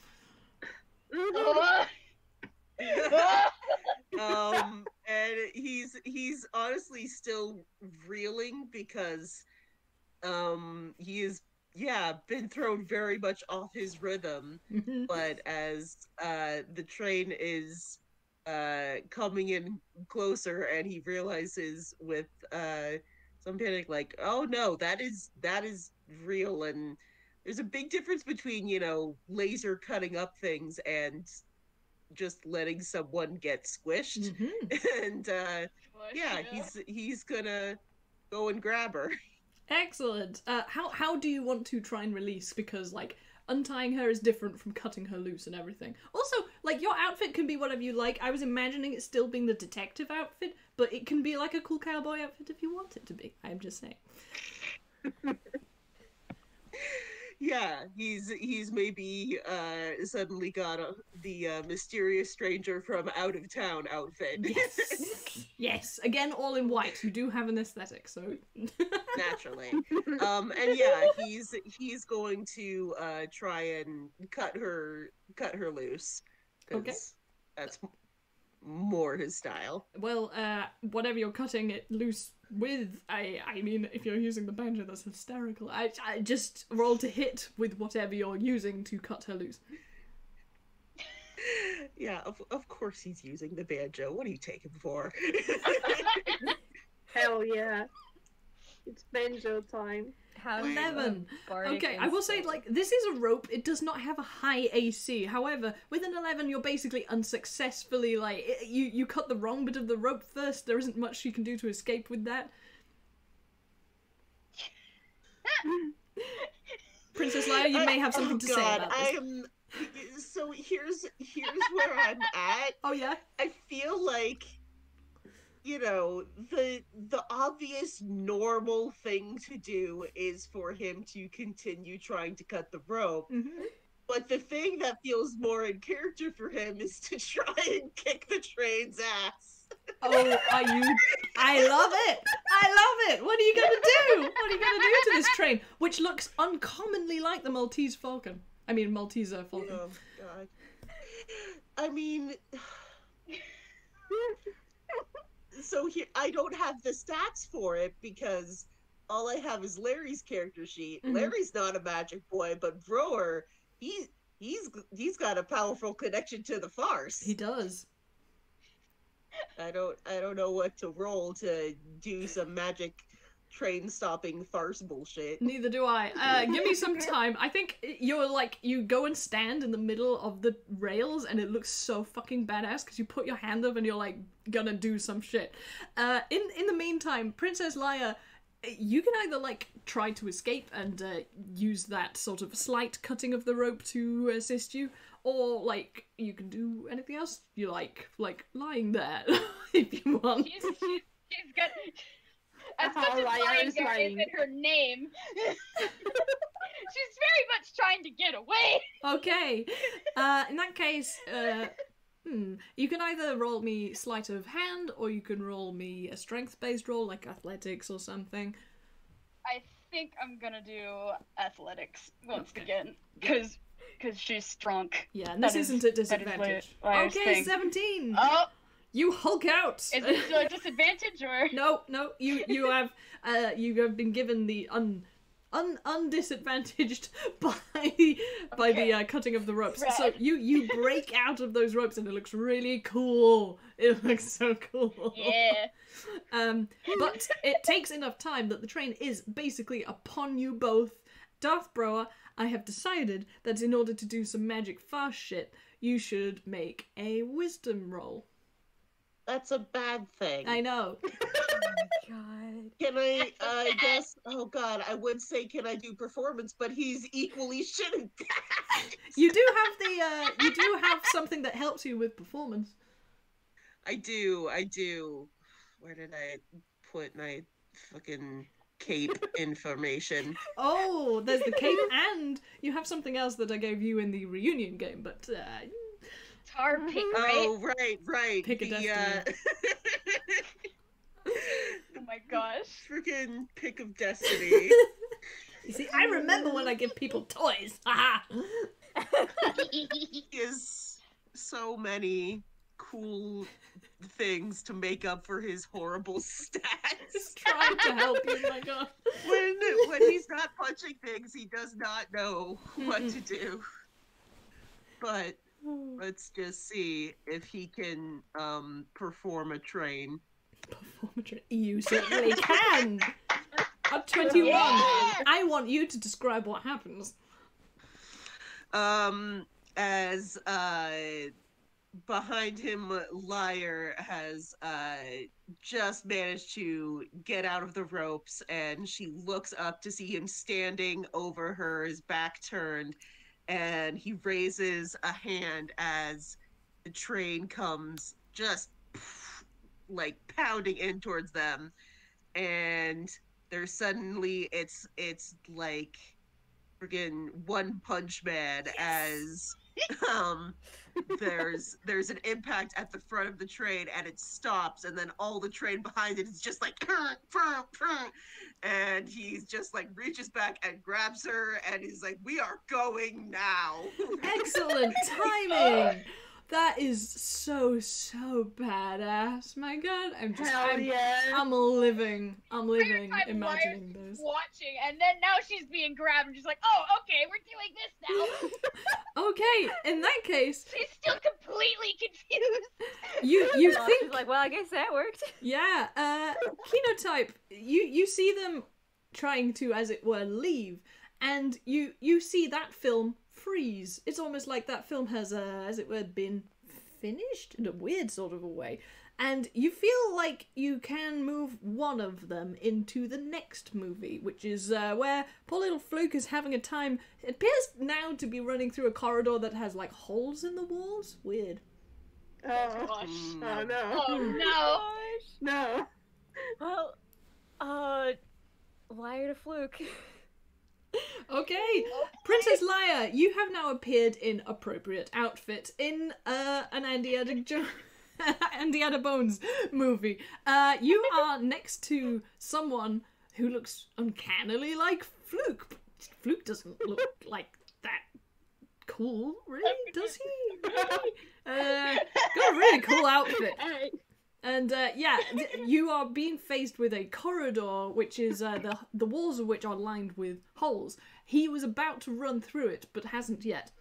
And he's honestly still reeling because he is been thrown very much off his rhythm. But as the train is coming in closer, and he realizes with some panic, like, oh no, that is real. And there's a big difference between, you know, laser cutting up things and just letting someone get squished. And he's gonna go and grab her. Excellent. How do you want to try and release? Because, like, untying her is different from cutting her loose and everything. Also, like, your outfit can be whatever you like. I was imagining it still being the detective outfit, but it can be like a cool cowboy outfit if you want it to be. I'm just saying. Yeah, he's maybe suddenly got the mysterious stranger from out of town outfit. Yes. Yes. Again, all in white. You do have an aesthetic, so Naturally. And yeah, he's going to try and cut her loose. 'Cause Okay. that's more his style. well, whatever you're cutting it loose with, I mean, if you're using the banjo, that's hysterical. I just roll to hit with whatever you're using to cut her loose. Yeah, of course he's using the banjo. What do you take him for? Hell yeah. It's banjo time. How 11. bardic Okay, I will say, insult. like, this is a rope. It does not have a high AC. However, with an 11, you're basically unsuccessfully, like, you cut the wrong bit of the rope first. There isn't much you can do to escape with that. Princess Leia, you may have something to say about this. So here's where I'm at. Oh, yeah? I feel like, you know, the obvious normal thing to do is for him to continue trying to cut the rope. Mm-hmm. But the thing that feels more in character for him is to try and kick the train's ass. Oh, are you? I love it! I love it! What are you gonna do? What are you gonna do to this train? Which looks uncommonly like the Maltese Falcon. I mean, Maltese Falcon. Oh, God. I mean... So here, I don't have the stats for it because all I have is Larry's character sheet. Mhm. Larry's not a magic boy, but Broer, he's got a powerful connection to the farce. He does. I don't know what to roll to do some magic train stopping farce bullshit. Neither do I. Give me some time. I think you're like, you go and stand in the middle of the rails and it looks so fucking badass because you put your hand up and you're like gonna do some shit. In the meantime, Princess Leia, you can either like try to escape and use that sort of slight cutting of the rope to assist you, or like you can do anything else you like lying there if you want. She's got. As much as Leia lying is there lying. isn't her name, she's very much trying to get away. Okay. In that case, you can either roll me sleight of hand, or you can roll me a strength-based roll, like athletics or something. I think I'm gonna do athletics once Okay. again, because she's drunk. Yeah, and this That is- isn't at that is disadvantage. Leia's Okay, thing. 17. Oh, You Hulk out. is it still a disadvantage or? No, you have been given the undisadvantaged by the cutting of the ropes. Right. So you break out of those ropes and it looks really cool. It looks so cool. Yeah. But it takes enough time that the train is basically upon you both. Darth Brower, I have decided that in order to do some magic fast shit, you should make a wisdom roll. That's a bad thing. I know. God. Can I guess, oh God, I would say can I do performance, but he's equally shit at that. You do have something that helps you with performance. I do. Where did I put my fucking cape information? Oh, there's the cape, and you have something else that I gave you in the reunion game, but Tar pit, right? Oh, right. Pick a destiny. Oh my gosh. Freaking pick of destiny. you see, I remember when I give people toys. Haha. He has so many cool things to make up for his horrible stats. Just trying to help you, my god. When he's not punching things, he does not know what to do. But let's just see if he can perform a train. Perform a train. You certainly can. At 21, Yeah! I want you to describe what happens. As behind him, Liar has just managed to get out of the ropes, and she looks up to see him standing over her, his back turned, and he raises a hand as the train comes just like pounding in towards them, and there's suddenly it's like friggin' One Punch Man as there's an impact at the front of the train and it stops, and then all the train behind it is just like and he's just like reaches back and grabs her and he's like, we are going now. Excellent timing. That is so badass. My God, I'm living imagining Liar's those. Watching, and then now she's being grabbed and just like, oh, okay, we're doing this now. Okay, in that case, She's still completely confused. you Well, think she's like, well, I guess that worked. yeah, Kenotype, you see them trying to, as it were, leave, and you see that film freeze. It's almost like that film has, as it were, been finished in a weird sort of a way. And you feel like you can move one of them into the next movie, which is where poor little Fluke is having a time. It appears now to be running through a corridor that has, like, holes in the walls. Weird. Oh, Gosh. oh no. Oh no. No. Well, Liar to Fluke. Okay, Princess Leia, you have now appeared in appropriate outfit in an Indiana Bones movie. You are next to someone who looks uncannily like Fluke. But Fluke doesn't look like that cool, really, does he? Got a really cool outfit. And yeah, you are being faced with a corridor, which is the walls of which are lined with holes. He was about to run through it, but hasn't yet.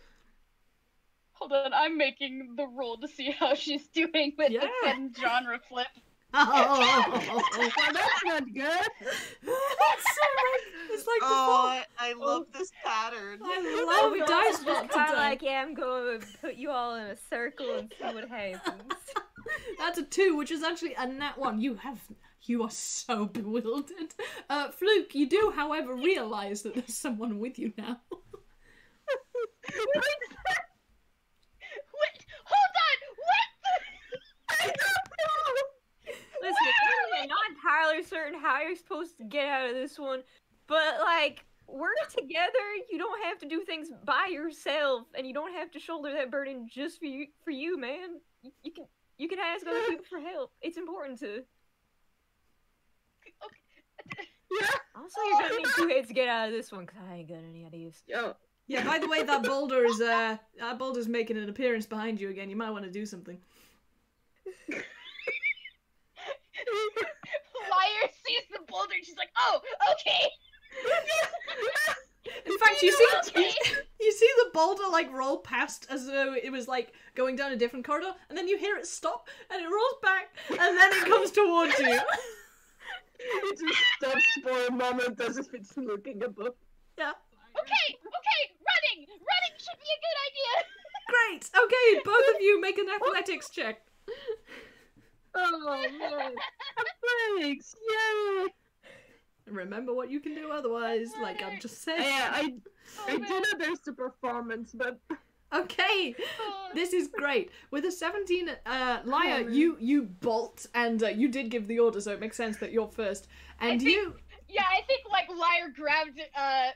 Hold on, I'm making the roll to see how she's doing with the sudden genre flip. Oh, Well, that's not good. it's like Oh, I love this pattern. I love dice roll Kind of today. like, yeah, I'm going to put you all in a circle and see what happens. That's a 2, which is actually a nat 1. You are so bewildered. Fluke, you do, however, realise that there's someone with you now. What? Hold on! What? I don't know! Listen, I'm not entirely certain how you're supposed to get out of this one, but, like, work together. You don't have to do things by yourself, and you don't have to shoulder that burden just for you, man. You can ask other people for help. It's important to. Yeah. Also, you're gonna need 2 hits to get out of this one, because I ain't got any ideas. Yo. Yeah, by the way, that boulder's making an appearance behind you again. You might want to do something. Liar sees the boulder and she's like, oh, okay. In fact, you see Okay. you see the boulder like roll past as though it was like going down a different corridor, and then you hear it stop, and it rolls back, and then it comes towards you. It just stops for a moment as if it's looking above. Yeah. Okay, running! Running should be a good idea! Great. Okay, both of you make an athletics check. Oh man. Thanks. Yay. Remember what you can do otherwise, like I'm just saying. Yeah, I do know there's the performance, but Okay, this is great. With a 17, Liar, man. you bolt, and you did give the order, so it makes sense that you're first. And Yeah, I think, like, Liar grabbed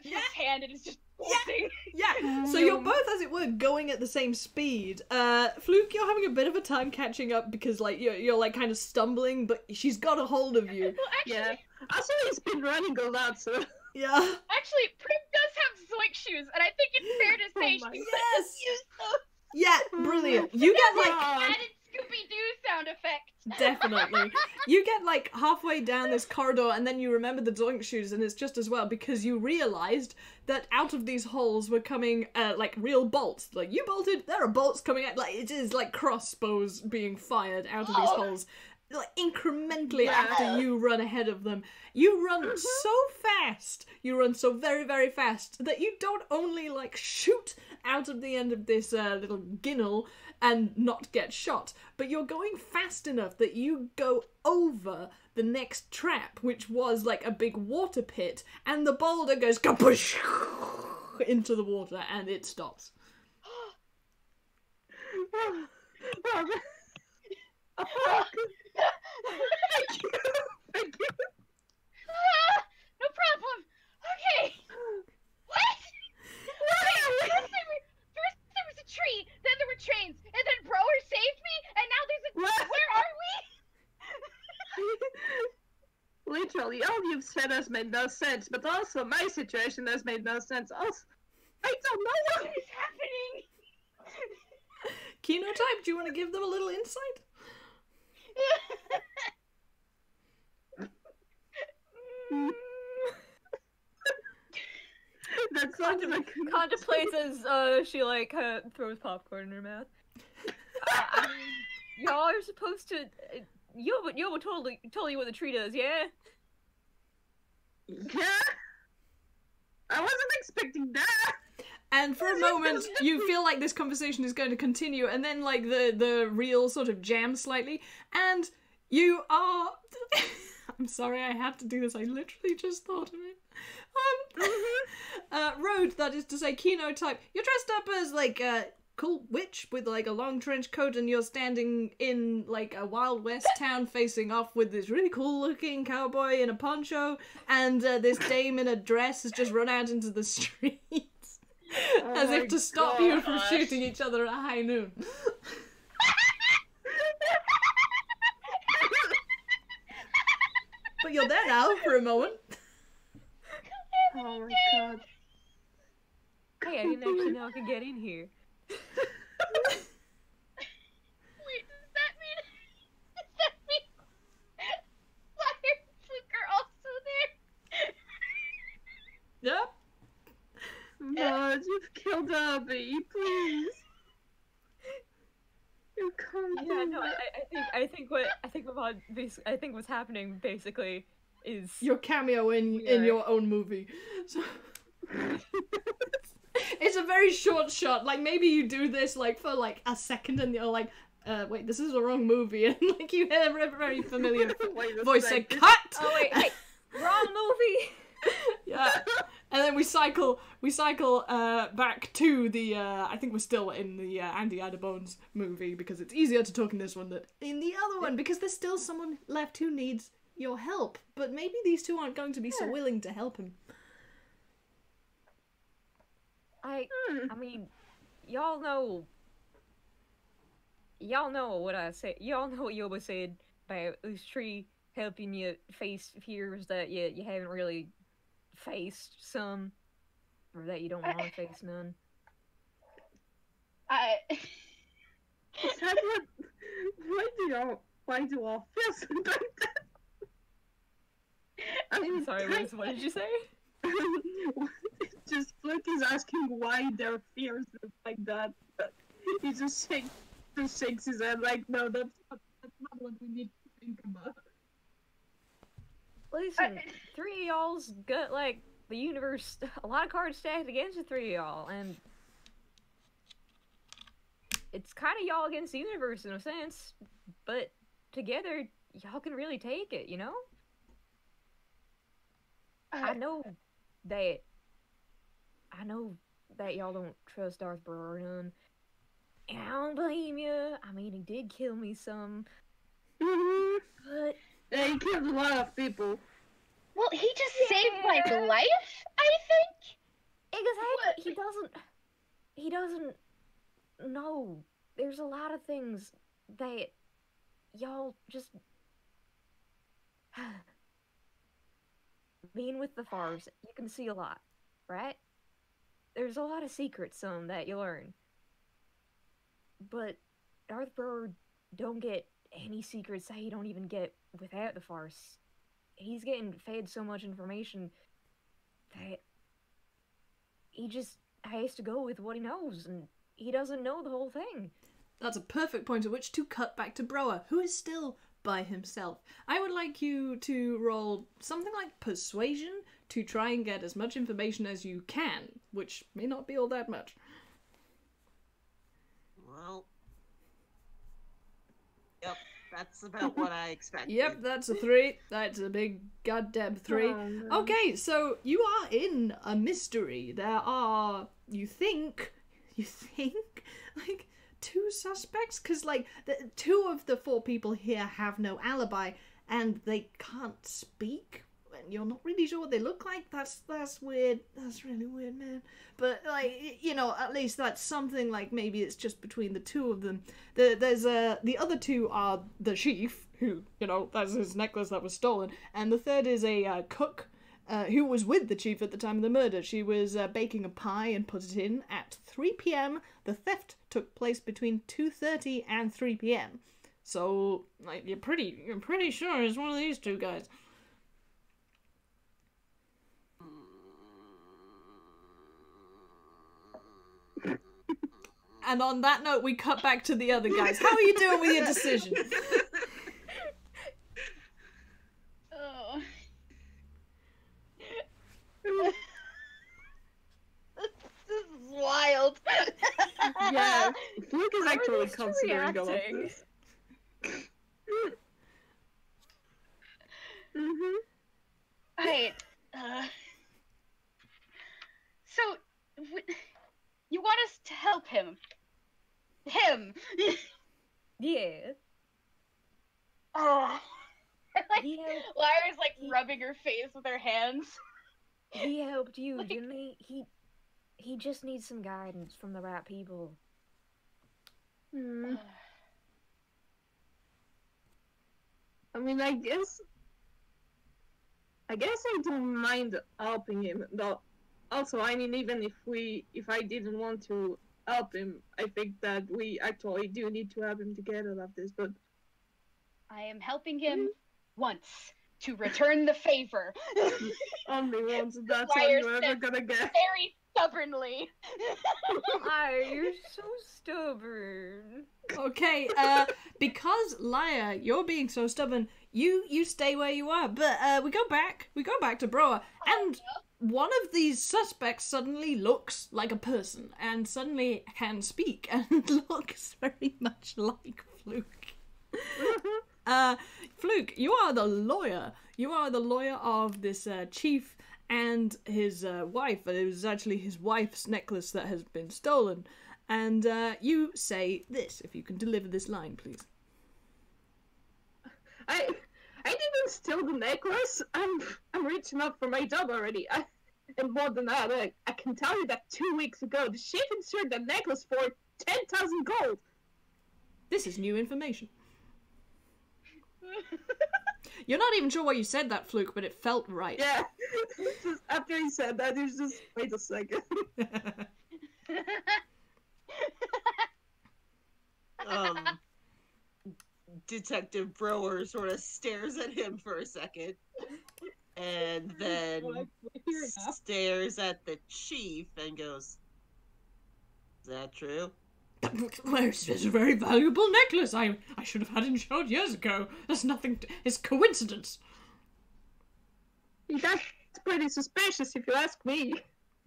his hand and is just bolting. yeah, so you're both, as it were, going at the same speed. Fluke, you're having a bit of a time catching up because, like, you're like, kind of stumbling, but she's got a hold of you. Well, actually, yeah. Also, he's been running a lot, so Yeah. actually, Prim does have Zoink shoes, and I think it's fair to say my- she Yes! used those. Yeah, brilliant. You get, like, Added Scooby-Doo sound effect. definitely. You get like halfway down this corridor and then you remember the Zoink shoes, and it's just as well because you realised that out of these holes were coming like real bolts. Like you bolted, there are bolts coming out, like it is like crossbows being fired out of these holes. like incrementally Yeah. after you run ahead of them. You run so fast, you run so very, very fast that you don't only like shoot out of the end of this little ginnel and not get shot, but you're going fast enough that you go over the next trap, which was like a big water pit, and the boulder goes kapoosh into the water and it stops. Thank you. No problem. Okay. What? First there was a tree, then there were trains, and then Brower saved me, and now there's a. What? Where are we? Literally, all you've said has made no sense, but also my situation has made no sense. Also, I don't know What is happening? Kenotype, do you want to give them a little insight? That sounds like Contemplates as she like throws popcorn in her mouth. I mean, y'all are supposed to. Yo would totally tell you what the tree does, yeah? Yeah, I wasn't expecting that. And for a moment, you feel like this conversation is going to continue, and then like the reel sort of jams slightly, and you are. I'm sorry, I had to do this. I literally just thought of it. Road, that is to say, Kenotype. You're dressed up as like a cool witch with like a long trench coat, and you're standing in like a Wild West town facing off with this really cool looking cowboy in a poncho, and this dame in a dress has just run out into the streets as if to stop you from shooting each other at high noon. But you're there now for a moment. Oh my god. Hey, I didn't actually know I could get in here. Wait, does that mean Liar and Fluke are also there? Yep. No, you've killed Obby, please. You can't Yeah, do no, that. I think what's happening basically is Your cameo in your own movie. So... It's a very short shot. Like maybe you do this like for like a second, and you're like, "Wait, this is the wrong movie," and like you hear a very familiar Wait a voice say, second. "Cut!" Oh wait, hey, wrong movie. Yeah, and then we cycle back to the. I think we're still in the Andy Adebones movie because it's easier to talk in this one than in the other one because there's still someone left who needs your help, but maybe these two aren't going to be so willing to help him. I mean, y'all know what I said. Y'all know what Yoba said about this tree helping you face fears that you haven't really faced some, or that you don't want to face none. Is that why do all feel so like that? I mean, Sorry, Liz, what did you say? Just Fluke is asking why their fears look like that. But he just shakes his head like, no, that's not what we need to think about. Listen, three of y'all's got like the universe, a lot of cards stacked against the three of y'all, and it's kind of y'all against the universe in a sense, but together y'all can really take it, you know? I know that y'all don't trust Darth Brewer none, and I don't blame you. I mean, he did kill me some, but Yeah, he killed a lot of people. Well, he just saved my life, I think. exactly, he doesn't know. There's a lot of things that y'all just being with the Favres, you can see a lot, right? There's a lot of secrets, some that you learn. But Darth Brewer don't get any secrets that he don't even get without the farce. He's getting fed so much information that he just has to go with what he knows, and he doesn't know the whole thing. That's a perfect point at which to cut back to Brower, who is still by himself. I would like you to roll something like persuasion to try and get as much information as you can, which may not be all that much. Well, yep, that's about what I expected. Yep, that's a 3. That's a big goddamn 3. Oh, no. Okay, so you are in a mystery. There are, you think, like, 2 suspects? Because, like, 2 of the 4 people here have no alibi, and they can't speak, and you're not really sure what they look like. That's weird. That's really weird, man. But, like, you know, at least that's something, like, maybe it's just between the 2 of them. The other 2 are the chief, who, you know, that's his necklace that was stolen, and the third is a cook, who was with the chief at the time of the murder. She was baking a pie and put it in at 3 p.m. The theft took place between 2:30 and 3 p.m. So, like, you're pretty sure it's one of these 2 guys. And on that note, we cut back to the other guys. How are you doing with your decision? Oh. This is wild. Yeah, Fluke is How are actually these two considering all of reacting? this. Mm-hmm. Alright, so, you want us to help him? Him! Yeah. Oh. Like, He helped, Lyra's like rubbing her face with her hands. he helped you, Like- didn't he? He just needs some guidance from the right people. Hmm. I mean, I guess I don't mind helping him, though. Also, I mean, even if I didn't want to help him, I think that we actually do need to help him to get out of this, but I am helping him once to return the favor. only once, that's all Liar you're ever said gonna get. very stubbornly. You're so stubborn. Okay, because Leia, you're being so stubborn, you stay where you are. But we go back to Broa, and one of these suspects suddenly looks like a person, and suddenly can speak, and looks very much like Fluke. Fluke, you are the lawyer. You are the lawyer of this chief and his wife. It was actually his wife's necklace that has been stolen. And you say this, if you can deliver this line, please. I didn't steal the necklace. I'm rich enough for my job already. And more than that, I can tell you that 2 weeks ago, the chief insured the necklace for 10,000 gold. This is new information. You're not even sure why you said that, Fluke, but it felt right. Yeah. Just after he said that, he was just, wait a second. Detective Brower sort of stares at him for a second, and then stares at the chief and goes, "Is that true?" Well, it's a very valuable necklace. I should have had insured years ago. There's nothing. It's coincidence. That's pretty suspicious if you ask me.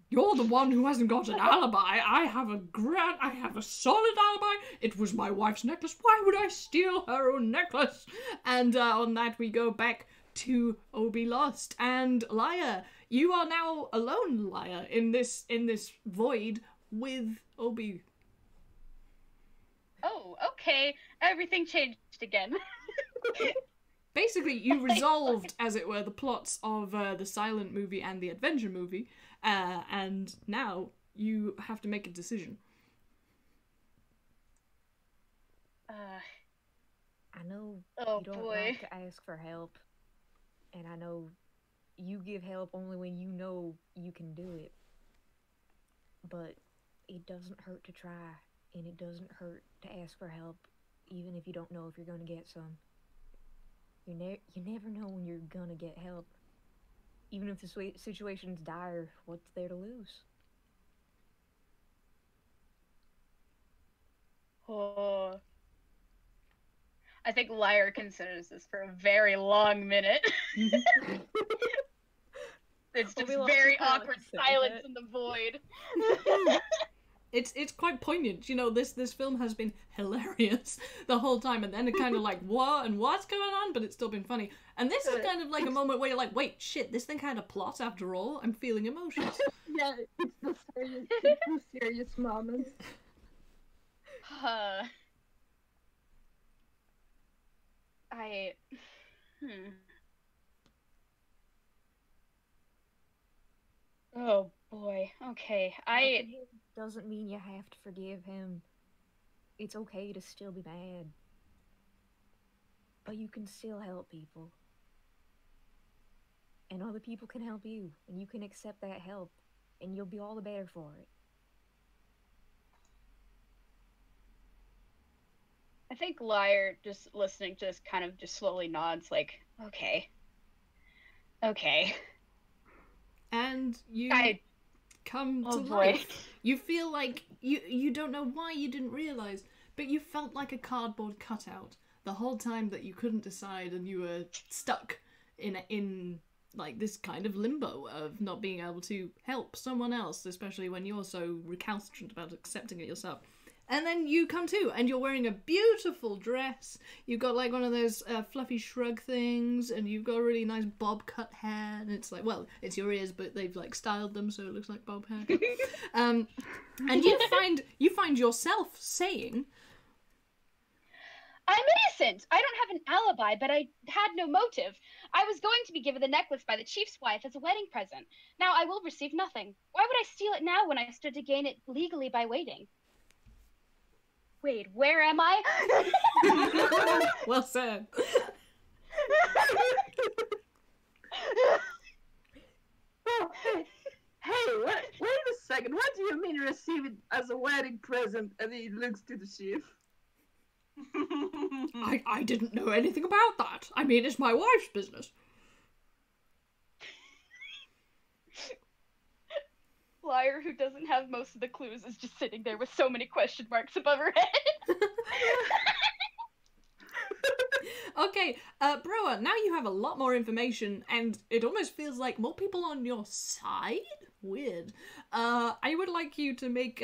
You're the one who hasn't got an alibi. I have a solid alibi. It was my wife's necklace. Why would I steal her own necklace? And on that, we go back to Obby Lost. And Leia, you are now alone, Leia, in this void with Obby. Oh, okay. Everything changed again. Basically, you resolved, as it were, the plots of the silent movie and the adventure movie, and now you have to make a decision. I know Oh, you don't boy. like to ask for help, and I know you give help only when you know you can do it. But it doesn't hurt to try, and it doesn't hurt to ask for help, even if you don't know if you're going to get some. You never know when you're going to get help. Even if the situation's dire, what's there to lose? Oh. I think Liar considers this for a very long minute. There's just very awkward silence in the void. It's quite poignant, you know. This film has been hilarious the whole time, and then it kind of like what and what's going on, but it's still been funny. And this is kind of like a moment where you're like, wait, shit, this thing had a plot after all. I'm feeling emotions. Yeah, it's the serious moments. Oh boy. Okay. Doesn't mean you have to forgive him. It's okay to still be mad. But you can still help people. And other people can help you. And you can accept that help. And you'll be all the better for it. I think Liar, just listening, just kind of just slowly nods like, okay. And you come to boy. life. You feel like you don't know why you didn't realize, but you felt like a cardboard cutout the whole time that you couldn't decide, and you were stuck in like this kind of limbo of not being able to help someone else, especially when you're so recalcitrant about accepting it yourself. And then you come to, and you're wearing a beautiful dress. You've got like one of those fluffy shrug things, and you've got a really nice bob cut hair. And it's like, well, it's your ears, but they've like styled them so it looks like bob hair. And you find yourself saying, I'm innocent! I don't have an alibi, but I had no motive. I was going to be given the necklace by the chief's wife as a wedding present. Now I will receive nothing. Why would I steal it now when I stood to gain it legally by waiting? Wait, where am I? well said. Oh, hey, wait a second. What do you mean receive it as a wedding present? And he looks to the chief. I didn't know anything about that. I mean, it's my wife's business. Liar, who doesn't have most of the clues, is just sitting there with so many question marks above her head. Okay, Brewer, now you have a lot more information, and it almost feels like more people on your side? Weird. I would like you to make,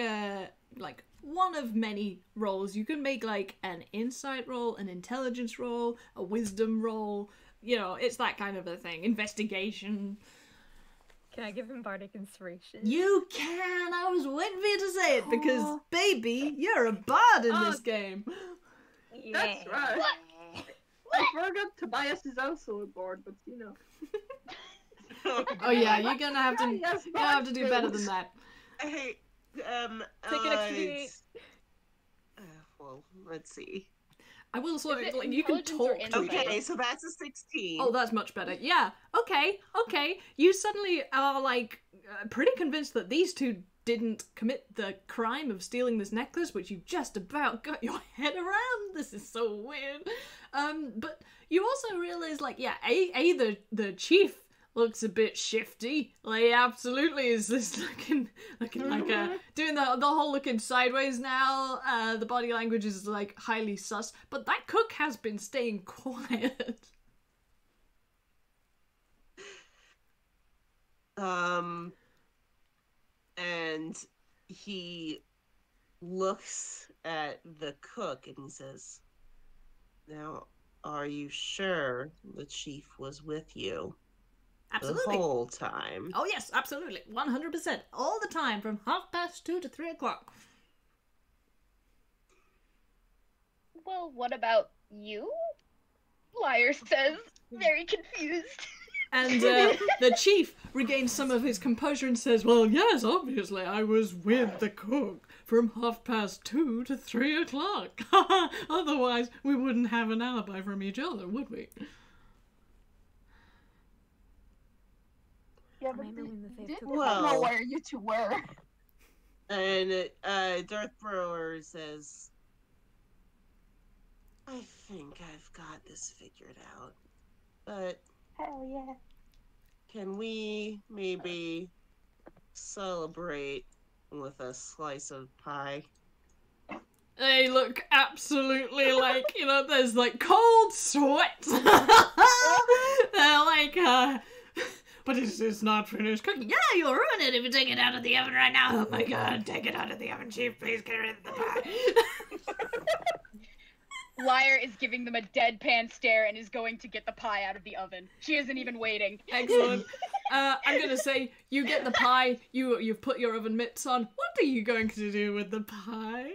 like, one of many roles. You can make, like, an insight roll, an intelligence roll, a wisdom roll. You know, it's that kind of a thing. Investigation. Can I give him bardic inspiration? You can! I was waiting for you to say it, because, baby, you're a bard in this game. Yeah. That's right. I forgot Tobias is also a board, but you know. Oh yeah, you're gonna have to do better than that. Hey, Take an extra D8. Well, let's see. I will sort Is of, it like, you can intelligence or talk to insight? each Okay, other. so that's a 16. Oh, that's much better. Yeah, okay. You suddenly are, like, pretty convinced that these two didn't commit the crime of stealing this necklace, which you just about got your head around. This is so weird. But you also realize, like, yeah, the chief looks a bit shifty. Like, he absolutely is this looking like doing the whole looking sideways now. The body language is like highly sus. But that cook has been staying quiet. And he looks at the cook and he says, "Now, are you sure the chief was with you Absolutely. the whole time?" Oh yes, absolutely. 100%. All the time from 2:30 to 3:00. Well, what about you? Liar says, very confused. And the chief regains some of his composure and says, well, yes, obviously, I was with the cook from 2:30 to 3:00. Otherwise, we wouldn't have an alibi from each other, would we? Yeah, I but know in the fifth didn't cook- know where you two were. And Darth Brewer says, "I think I've got this figured out. But Hell yeah. can we maybe celebrate with a slice of pie?" They look absolutely like, you know, there's like cold sweat. They're like, but it's not finished cooking. Yeah, you'll ruin it if you take it out of the oven right now. Oh my god, take it out of the oven, Chief. Please get rid of the pie. Liar is giving them a deadpan stare and is going to get the pie out of the oven. She isn't even waiting. Excellent. I'm gonna say, you get the pie, you've put your oven mitts on. What are you going to do with the pie?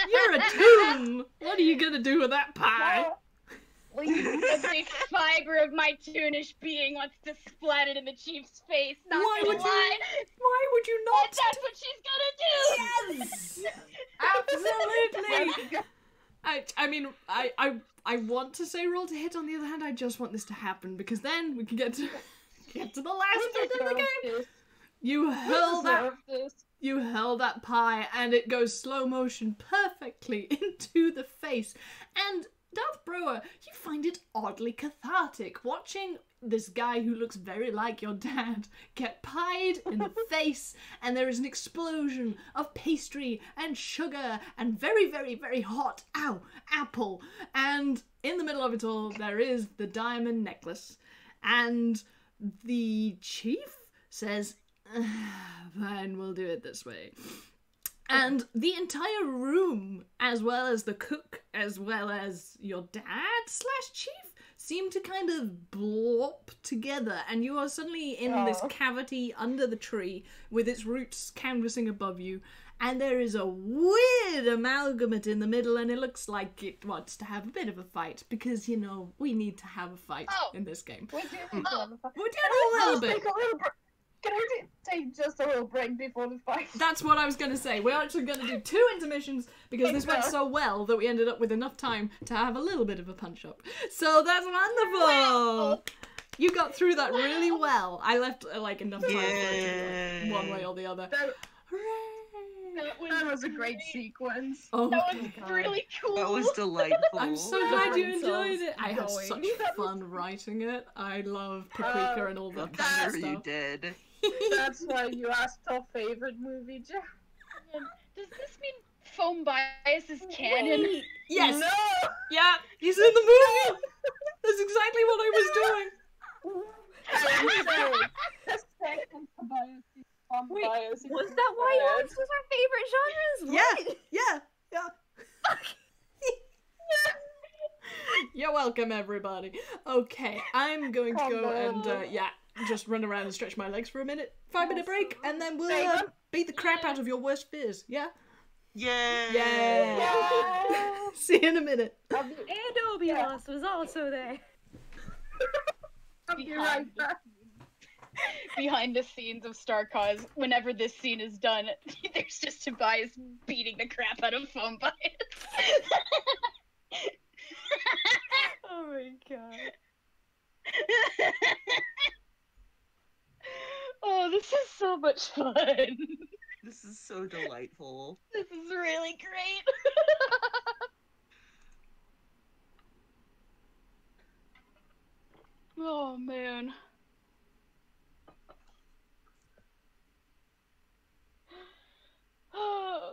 You're a toon! What are you gonna do with that pie? Every fiber of my toonish being wants to splat it in the chief's face. Not Why gonna would lie. Why would you not? But that's what she's gonna do. Yes! Absolutely! I mean, I want to say roll to hit. On the other hand, I just want this to happen because then we can get to the last bit of the game. You hurl that pie, and it goes slow motion perfectly into the face. And Darth Brewer, you find it oddly cathartic watching this guy who looks very like your dad get pied in the face, and there is an explosion of pastry and sugar and very, very, very hot, apple. And in the middle of it all, there is the diamond necklace. And the chief says, fine, we'll do it this way. And the entire room, as well as the cook, as well as your dad/chief, seem to kind of blop together, and you are suddenly in this cavity under the tree with its roots canvassing above you, and there is a weird amalgamate in the middle, and it looks like it wants to have a bit of a fight, because, you know, we need to have a fight in this game. We do need to have a fight. We did a little bit. Can I take just a little break before the fight? That's what I was going to say. We're actually going to do 2 intermissions because this went so well that we ended up with enough time to have a little bit of a punch-up. So that's wonderful! Wow. You got through that really well. I left like enough time for it to go one way or the other. That was a great sequence. Oh, that was really cool. That was delightful. I'm so glad you enjoyed it. I had such fun writing it. I love Paprika and all that kind of stuff. You did. That's why you asked our favorite movie, Jack. Does this mean foam bias is canon? Wait. Yes. No. Yeah, he's in the movie. That's exactly what I was doing. Was that why yours was our favorite genres? What? Yeah. You're welcome, everybody. Okay, I'm going to go and, just run around and stretch my legs for a minute. 5-minute break, and then we'll beat the crap out of your worst fears, yeah? Yay! Yeah! See you in a minute. And Obi-Wan was also there. I'll be right back. Behind the scenes of Star CAWS, whenever this scene is done, there's just Tobias beating the crap out of foam bias. Oh my god. Oh, this is so much fun. This is so delightful. This is really great. Oh, man. Oh.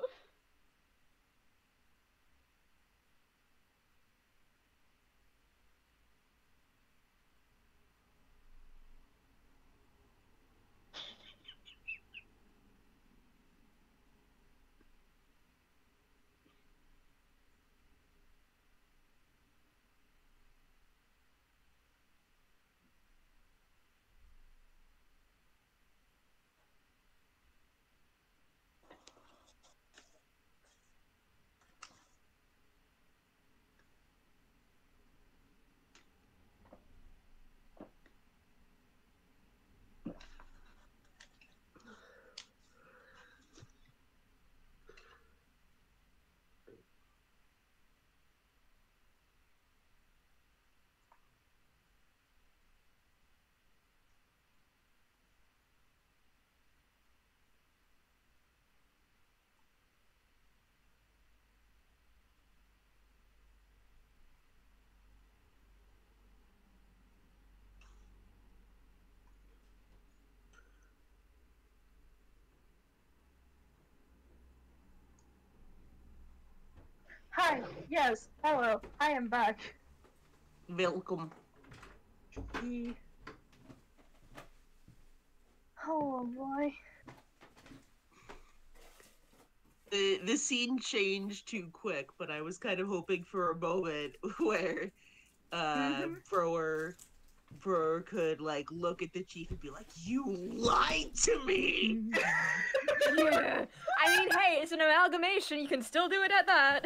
Hi. Yes. Hello. I am back. Welcome. Oh boy. The scene changed too quick, but I was kind of hoping for a moment where Brower could like look at the chief and be like, "You lied to me." Yeah. I mean, hey, it's an amalgamation. You can still do it at that.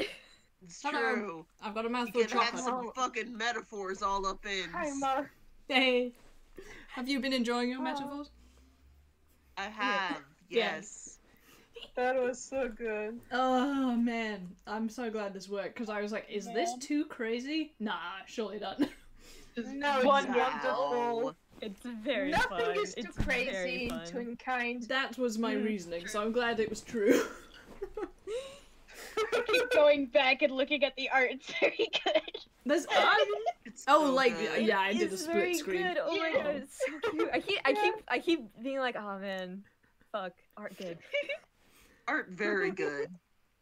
It's Hello. true. I've got a mouthful You of can have chocolate. some fucking metaphors all up in. Hi, Ma. Hey. Have you been enjoying your metaphors? I have, Yeah. yes. That was so good. Oh man, I'm so glad this worked because I was like, is this Man. too crazy? Nah, surely not. No, it's Wonderful. wonderful. It's very Nothing fun. is too It's very crazy in fun. Toonkind. That was my reasoning, so I'm glad it was true. I keep going back and looking at the art. It's very good. There's It's oh, so like good. yeah, I did a It's split very screen. good. Oh my Yeah. god, it's so cute. I keep being like, oh man, fuck, art good. Art very good.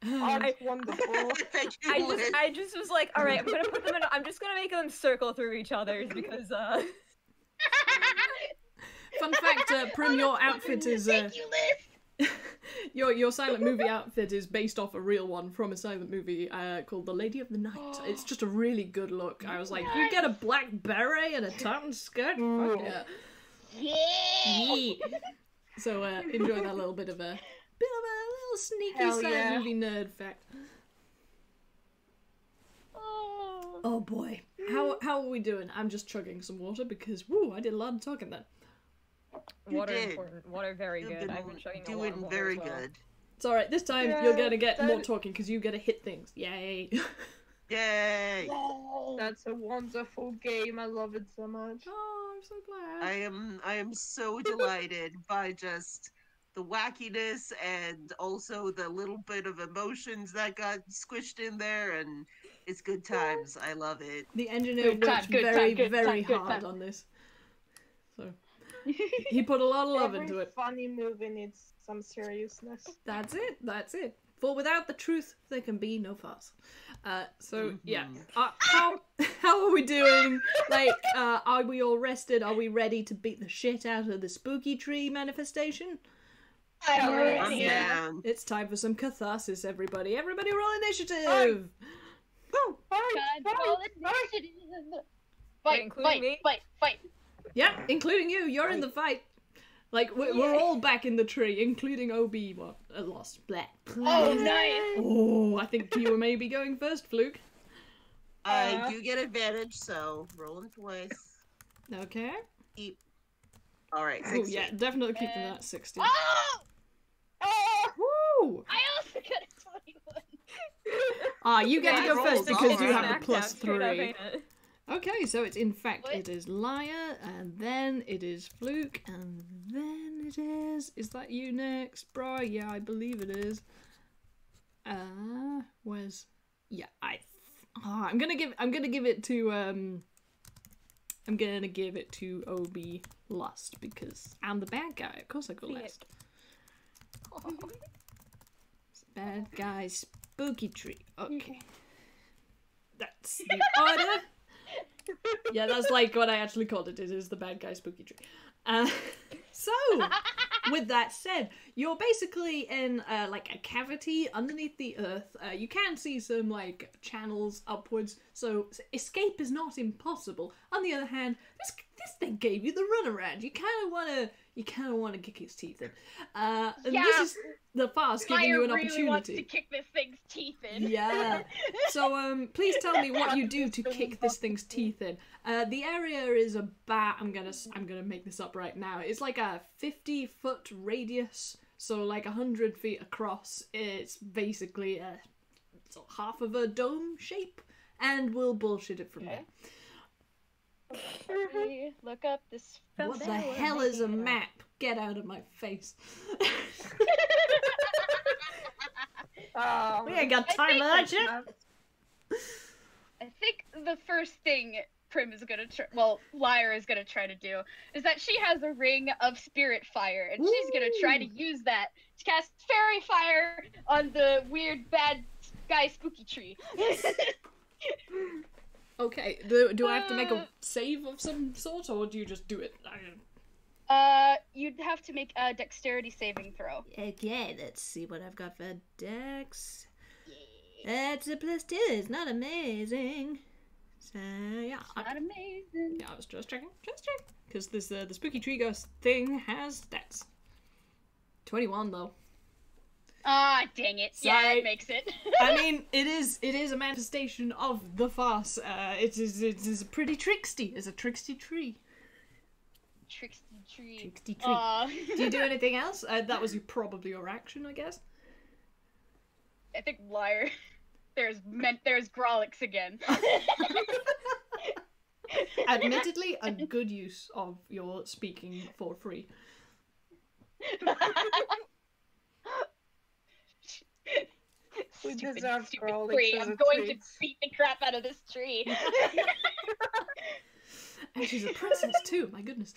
Art's wonderful. Thank you, Liz. I just was like, all right, I'm gonna put them in. I'm just gonna make them circle through each other because Fun fact, Prim, your outfit is Thank you, Liz. your silent movie outfit is based off a real one from a silent movie called The Lady of the Night. It's just a really good look. I was like, you get a black beret and a tartan skirt? Fuck yeah. Yeah. Yeah. So enjoy that little bit of a little sneaky Hell silent yeah. movie nerd fact. Oh. Oh boy, how are we doing? I'm just chugging some water because woo, I did a lot of talking then. You water did. important, water very You've good. been I've been chugging a lot of doing water very as well. good. It's alright, this time Yeah, you're gonna get more that- talking because you get to hit things. Yay. Yay! That's a wonderful game. I love it so much. Oh, I'm so glad. I am so delighted by just the wackiness and also the little bit of emotions that got squished in there, and it's good times. I love it. The engineer Good time, worked good time, very, good very time, good hard time. on this. So he put a lot of love into Every it. funny movie needs some seriousness. That's it. That's it. For without the truth, there can be no farce. So yeah, how are we doing? Like, are we all rested? Are we ready to beat the shit out of the spooky tree manifestation? I'm Yeah. ready. I'm down. It's time for some catharsis, everybody. Everybody, roll initiative. Woo! Control initiative. Fight, including fight, me? fight, fight. Yeah, including you. You're in the fight. Like we're all back in the tree, including Obby. What? Lost. Blah. Oh, nice. Oh, I think you may be going first, Fluke. I do get advantage, so rolling twice. Okay. Keep. All right, Oh 16. yeah, definitely keep them at 60. Oh! Woo! I also got a 21. Ah, you get to Yeah, go rolls first because you all have right. a plus Straight up, 3. ain't it? Okay, so it's in fact What? it is Leia, and then it is Fluke, and then it is. Is that you next, bro? Yeah, I believe it is. Where's? Yeah, I'm gonna give it to I'm gonna give it to Obby last because I'm the bad guy. Of course I go last. Bad guy, spooky tree. Okay, that's the order. Yeah, that's like what I actually called it. It is the bad guy spooky tree. So, with that said, you're basically in like a cavity underneath the earth. You can see some like channels upwards, so escape is not impossible. On the other hand, this thing gave you the runaround. You kind of wanna kick its teeth in. And Yeah. this is the fast giving you an Fire really wants to opportunity. kick this thing's teeth in. Yeah. So please tell me what you do to kick this thing's teeth in. The area is about I'm gonna make this up right now. It's like a 50-foot radius, so like 100 feet across. It's basically it's half of a dome shape, and we'll bullshit it from there. We look up this. What the hell is a map? Get out of my face. We ain't got time for that shit. I think the first thing Prim is gonna Lyra is gonna try to do is that she has a ring of spirit fire, and she's gonna try to use that to cast fairy fire on the weird bad Guy, spooky tree. Okay, do I have to make a save of some sort, or do you just do it? You'd have to make a dexterity saving throw. Okay, let's see what I've got for dex. That's a +2. It's not amazing. So yeah, Not amazing. yeah, I was just checking, because this the spooky tree ghost thing has stats. 21 though. Ah, dang it. Yeah, Sorry. it makes it. I mean, it is a manifestation of the farce. It is pretty tricksty. It's a tricksty tree. Tricksty tree. Tricksty tree. Do you do anything else? That was probably your action, I guess. I think liar. There's Grolix again. Admittedly, a good use of your speaking for free. We Stupid deserve Grolix tree. as I'm a going treat. to beat the crap out of this tree. And she's a princess too, my goodness.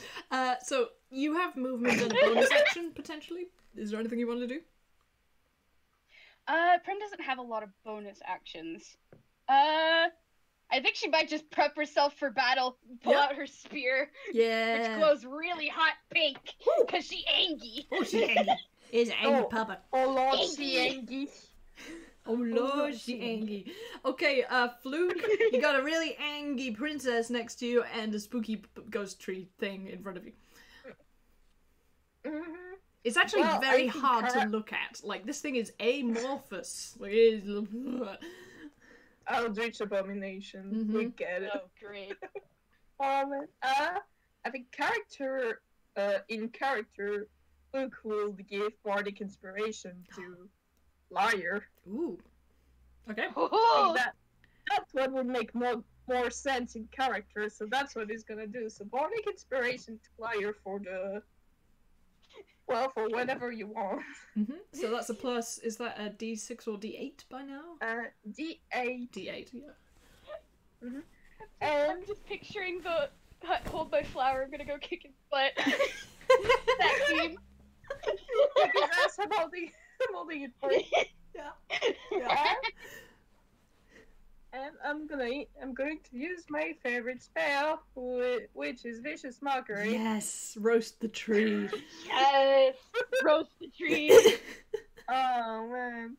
So you have movement and a bonus action, potentially. Is there anything you want to do? Prim doesn't have a lot of bonus actions. I think she might just prep herself for battle, pull Yeah. out her spear, Yeah. which glows really hot pink, because she angry. Oh, she angry. Is angry Oh. papa. Oh Lord, Angie. she Angie. Oh lord, she angry. Okay, Fluke, you got a really angry princess next to you and a spooky ghost tree thing in front of you. Mm-hmm. It's actually Well, very I think hard to her- look at. Like, this thing is amorphous. Like, it is... Eldritch Abomination. We Mhm. get it. Oh, great. I think in character, Luke will give bardic inspiration to Liar. Ooh. Okay. I Oh, think that's what would make more sense in character, so that's what he's gonna do. So bardic inspiration to Liar for for whatever you want. So that's a plus. Is that a D6 or D8 by now? D8. D8, yeah. I'm just picturing the hold my flower, I'm gonna go kick his butt. That meme. Because I'm holding it for you. Yeah. Yeah. And I'm going to use my favorite spell, which is Vicious Mockery. Yes, roast the tree. Yes! Roast the tree! Oh man.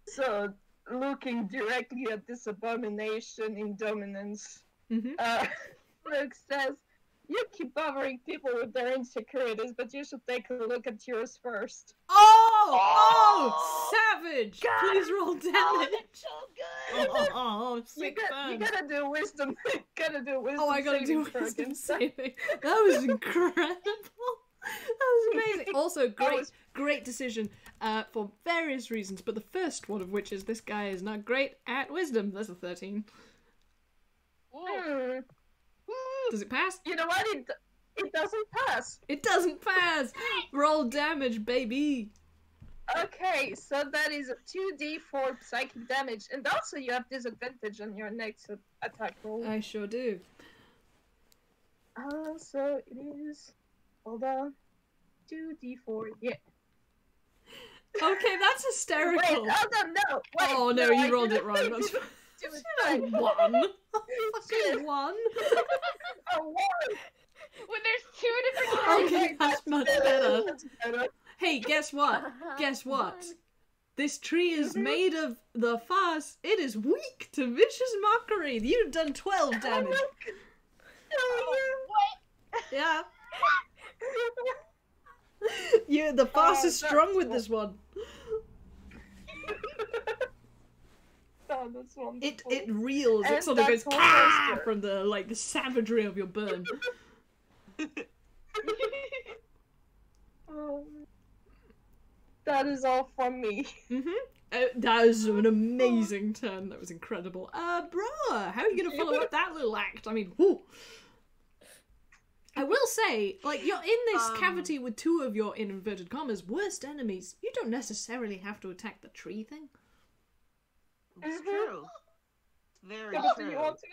So looking directly at this abomination in dominance, Luke says, "You keep bothering people with their insecurities, but you should take a look at yours first." Oh, savage! Please roll damage. Oh, that's so good! Oh, sick You burn. gotta do wisdom. Gotta do wisdom. Oh, I gotta do saving throw wisdom against that. saving. That was incredible. That was amazing. Also, great decision for various reasons, but the first one of which is this guy is not great at wisdom. That's a 13. Hmm. Does it pass? You know what? It doesn't pass. It doesn't pass. Roll damage, baby. Okay, so that is a 2d4 psychic damage, and also you have disadvantage on your next attack roll. I sure do. So it is. Hold on. 2d4. Yeah. Okay, that's Wait, hysterical. hold on, no. Wait, Oh no, you I rolled it didn't- wrong. That's do it a right. 1. Fucking 1. A 1. When there's two different Okay, that's much better. That's better. Hey, guess what? Guess what? This tree is made of the farce. It is weak to vicious mockery. You've done 12 damage. Yeah. Yeah, the farce is strong that's with this one. Oh, that's wonderful. It reels. It And sort of goes that's "Kah!" monster. from the savagery of your burn. That is all from me. That was an amazing turn. That was incredible. Bruh, how are you gonna follow up that little act? I mean, whoo. I will say, like, you're in this cavity with two of your, in inverted commas, worst enemies. You don't necessarily have to attack the tree thing. It's true. It's very Do true. you want to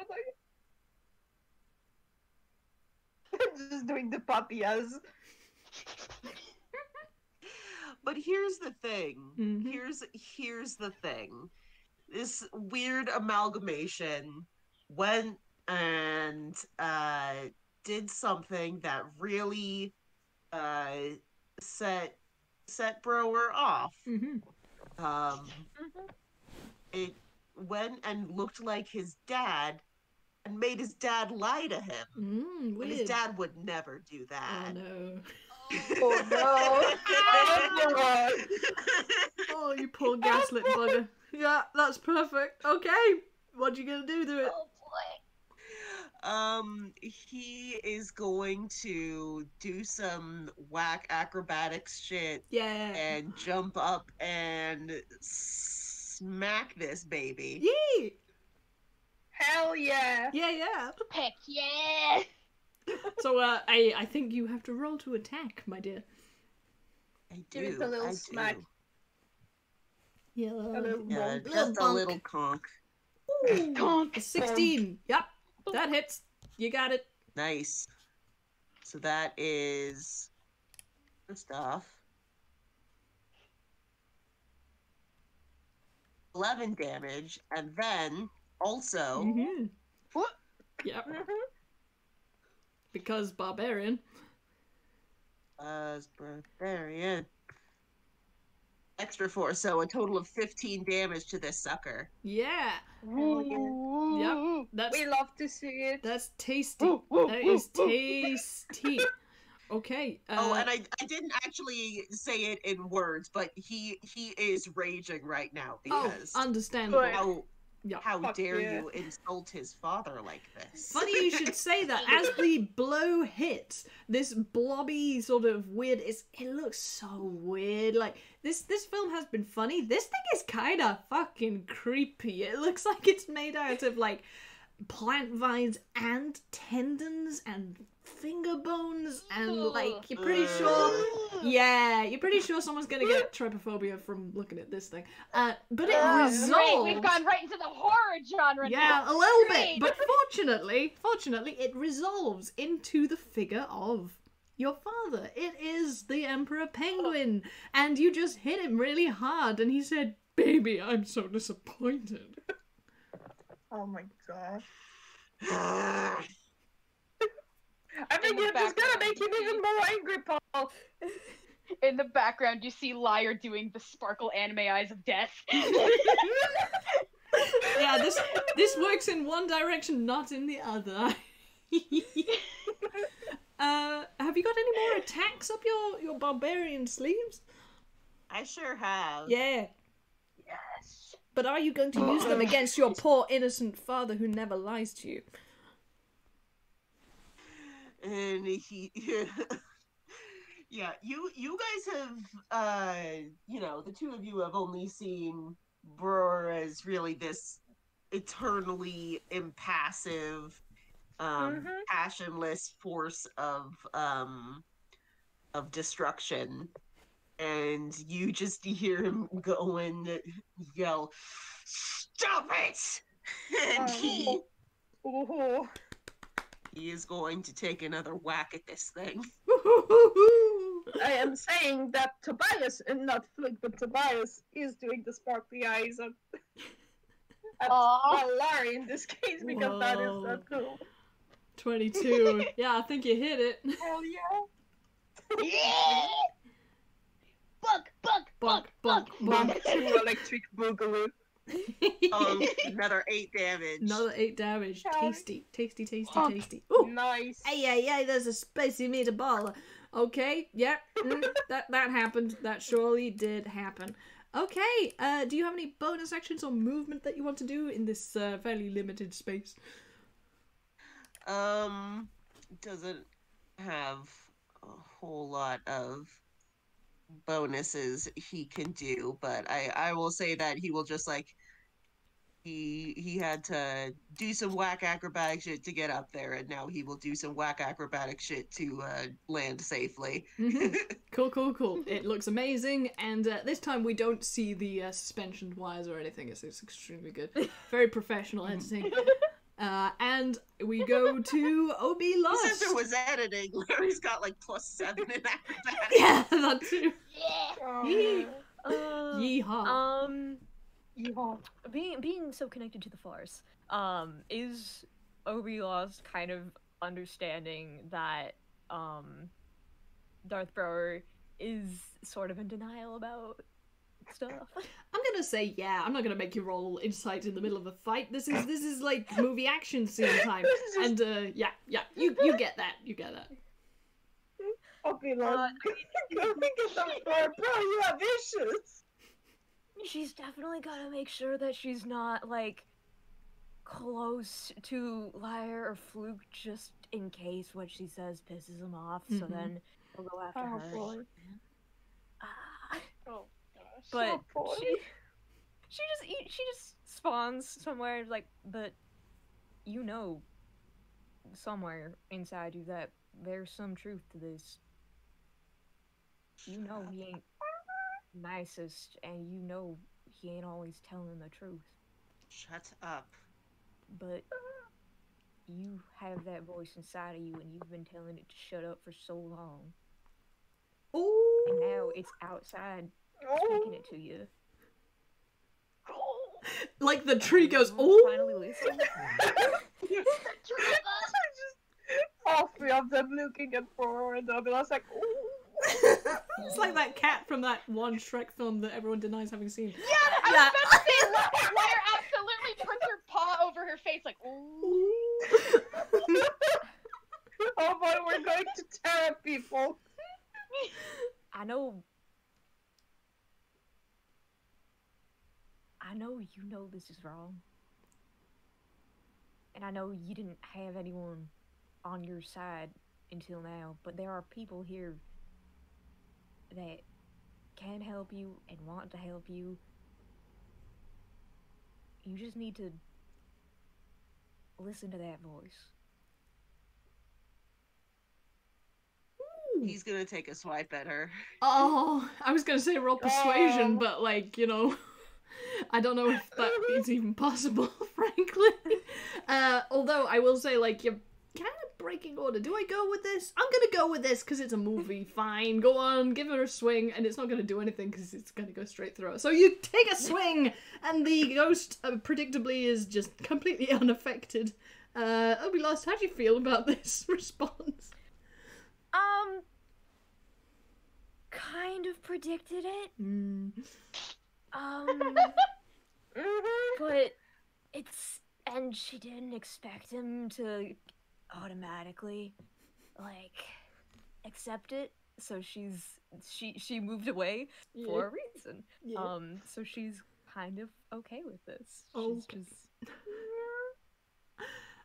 I'm just doing the puppy as. But here's the thing. Mhm. Here's the thing. this weird amalgamation went and did something that really set Brower off. It went and looked like his dad and made his dad lie to him. Weird. And his dad would never do that. Oh no. Oh no. Oh, God. Oh, you poor gaslit bugger. Yeah, that's perfect. Okay. What you gonna do to it? Oh boy. He is going to do some whack acrobatics shit. Yeah. And jump up and smack this baby. Yee! Hell yeah. Yeah. Heck yeah! So, I think you have to roll to attack, my dear. I Give it do. a little I smack. do. Yeah. A little Yeah, bonk. just a bonk. little conk. Ooh, Donk. a 16. Yep, that hits. You got it. Nice. So that is first off 11 damage, and then also Mm-hmm. What? Yep. Because barbarian. barbarian extra 4, so a total of 15 damage to this sucker. Yeah. Hell Yep. That's We love to see it. that's tasty. That is tasty. Okay. Oh, and I didn't actually say it in words, but he is raging right now because understandable. how Yeah. how Fuck dare yeah. you insult his father like this? Funny you should say that. As the blow hits, this blobby sort of weird. It looks so weird. Like this film has been funny. This thing is kind of fucking creepy. It looks like it's made out of like plant vines and tendons and finger bones and like you're pretty sure. Yeah, you're pretty sure someone's gonna get trypophobia from looking at this thing. But it Great, resolves. we've gone right into the horror genre Yeah, now. a little Great. bit. But fortunately, it resolves into the figure of your father. It is the Emperor Penguin. And you just hit him really hard and he said, "Baby, I'm so disappointed." Oh my gosh. Ugh. I think In the you're just gonna background, make him you even see- more angry, Paul. In the background, you see Liar doing the sparkle anime eyes of death. Yeah, this works in one direction, not in the other. Have you got any more attacks up your barbarian sleeves? I sure have. Yeah. Yes. But are you going to use them against your poor innocent father who never lies to you? And he yeah, you guys have the two of you have only seen Brewer as really this eternally impassive passionless force of destruction, and you just hear him go and yell, "Stop it!" And Ooh. he is going to take another whack at this thing. I am saying that Tobias, and not Flick, but Tobias is doing the sparkly eyes at Aw. Larry in this case because that is Whoa. cool. 22. Yeah, I think you hit it. Hell yeah. Yeah! Bunk. Bonk. True electric boogaloo. Another 8 damage. Another 8 damage. Hell. Tasty. Honk. Tasty. Ooh. Nice. Hey, there's a spicy meatball. Okay, yep, that happened. That surely did happen. Okay, do you have any bonus actions or movement that you want to do in this fairly limited space? Doesn't have a whole lot of bonuses he can do, but I will say that he will just like he had to do some whack acrobatic shit to get up there, and now he will do some whack acrobatic shit to land safely. Cool. It looks amazing, and this time we don't see the suspension wires or anything. It's extremely good. Very professional editing. And we go to Obby Since there Lost. was editing, Larry's got like +7 in acrobatics. Yeah, that too. Yeah. Oh, Yeehaw. Yeah. being so connected to the Force, is Obi Lost kind of understanding that Darth Brower is sort of in denial about stuff? I'm gonna say yeah. I'm not gonna make you roll insight in the middle of a fight. This is like movie action scene time. And yeah, you get that. You get that. Okay, Lost. Don't think it's not fair, bro. You have issues. She's definitely gotta make sure that she's not like close to Liar or Fluke, just in case what she says pisses him off. So then he'll go after her. Boy. Oh gosh. But boy. she just spawns somewhere like, but you know, somewhere inside you that there's some truth to this. You know he ain't nicest, and you know he ain't always telling the truth. Shut up. But you have that voice inside of you, and you've been telling it to shut up for so long. Ooh. And now it's outside speaking it to you. Like the tree goes, ooh. Finally listen. All three of them looking at Brower and Obi. I was like, ooh. It's like that cat from that one Shrek film that everyone denies having seen. Yeah, I was about to say, Liar absolutely puts her paw over her face, like, ooh. Oh boy, we're going to terror people. I know you know this is wrong. And I know you didn't have anyone on your side until now, but there are people here that can help you and want to help you. You just need to listen to that voice. He's gonna take a swipe at her. Oh, I was gonna say roll persuasion, but like, you know, I don't know if that is even possible, frankly. Although I will say, like, you're kind of breaking order. Do I go with this? I'm gonna go with this because it's a movie. Fine, go on, give her a swing, and it's not gonna do anything because it's gonna go straight through her. So you take a swing, and the ghost predictably is just completely unaffected. Obi Lost, how do you feel about this response? Kind of predicted it. But it's, and she didn't expect him to automatically, like, accept it. So she moved away for a reason. Yeah. So she's kind of okay with this. She's just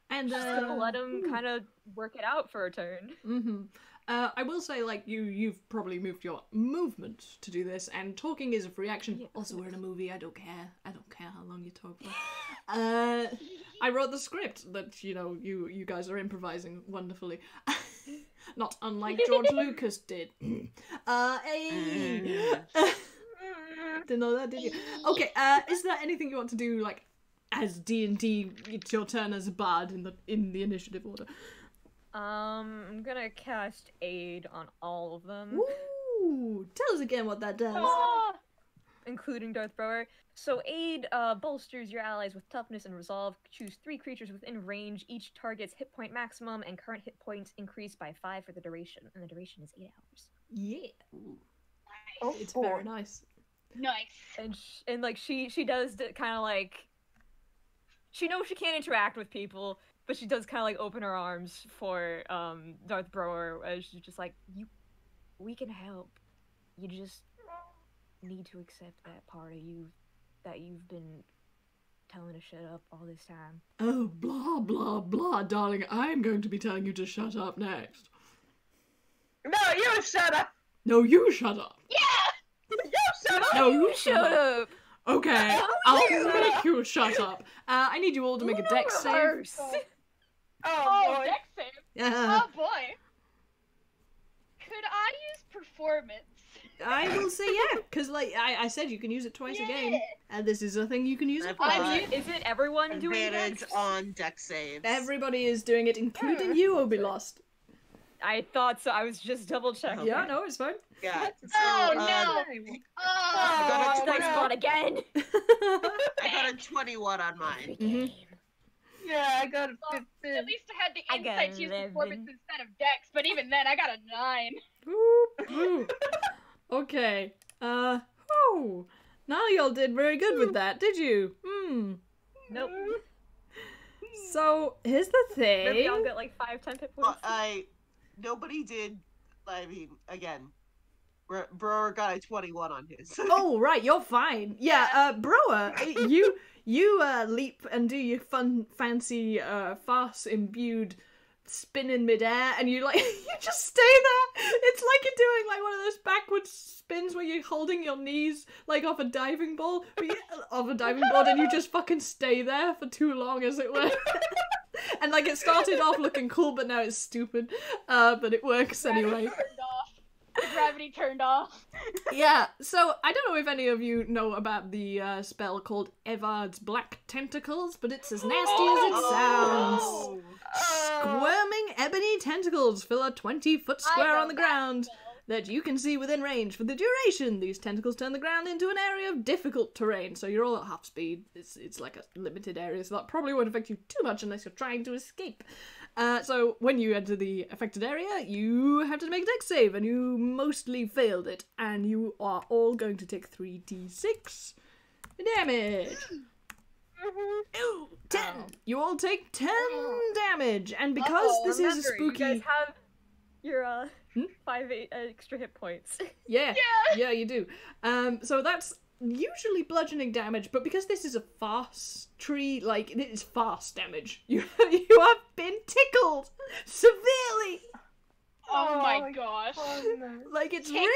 And gonna let him kind of work it out for a turn. I will say, like, you've probably moved your movement to do this, and talking is a free action. Yeah, also, we're in a movie. I don't care how long you talk for. I wrote the script that, you know, you guys are improvising wonderfully. Not unlike George Lucas did. Didn't know that, did you? Okay, is there anything you want to do, like, as D&D, it's your turn as a bard in the initiative order? I'm gonna cast Aid on all of them. Ooh, tell us again what that does. Including Darth Brower. So Aid bolsters your allies with toughness and resolve. Choose 3 creatures within range. Each target's hit point maximum and current hit points increase by 5 for the duration. And the duration is 8 hours. Yeah. Oh, It's boy. very nice. Nice. And like she does kind of like, she knows she can't interact with people, but she does kind of like open her arms for Darth Brower, as she's just like, we can help. You just need to accept that part of you that you've been telling to shut up all this time. Oh, blah, blah, blah, darling. I'm going to be telling you to shut up next. No, you shut up. No, you shut up. Yeah! You shut up. No, you Shut up! Okay, I'll make you shut up. I need you all to make a dex save. First. Oh boy. Dex save. Yeah. Oh boy. Could I use performance? I will say yeah, because like I said, you can use it twice a game, and this is a thing you can use it for. Is it everyone doing Advantage dex? on dex saves. Everybody is doing it, including you, Obi Lost. I thought so. I was just double checking. Yeah, no, it's fine. Yeah. Oh So, no! I got a Did high spot again. I got a 21 on mine. Mhm. Yeah, I got a 15. At least I had the I got insight to use 11. performance instead of dex, but even then, I got a 9. Whoop, whoop. Okay. Whew. Now y'all did very good with that, did you? Nope. So, here's the Maybe thing. I'll get like 5-10 hit Well, points. nobody did. I mean, again, Brewer got a 21 on his. Oh, right, you're fine. Yeah, Broa, you leap and do your fancy, farce-imbued spin in midair, and you just stay there. It's like you're doing like one of those backwards spins where you're holding your knees like off a diving board, and you just fucking stay there for too long, as it were. And like it started off looking cool, but now it's stupid. But it works anyway. Gravity turned off. Yeah, so I don't know if any of you know about the spell called Evard's Black Tentacles, but it's as nasty as it sounds. Oh. Squirming ebony tentacles fill a 20-foot square on the ground that you can see within range. For the duration, these tentacles turn the ground into an area of difficult terrain, so you're all at half speed. It's like a limited area, so that probably won't affect you too much unless you're trying to escape. So when you enter the affected area, you have to make a dex save, and you mostly failed it, and you are all going to take 3d6 damage. Ooh, 10! You all take 10 damage, and because this is a Remember, spooky... you guys have your 5 extra hit points. Yeah, you do. So that's usually bludgeoning damage, but because this is a farce tree, like, it is farce damage. You have been tickled severely. Oh my gosh. Like, it's Tickled?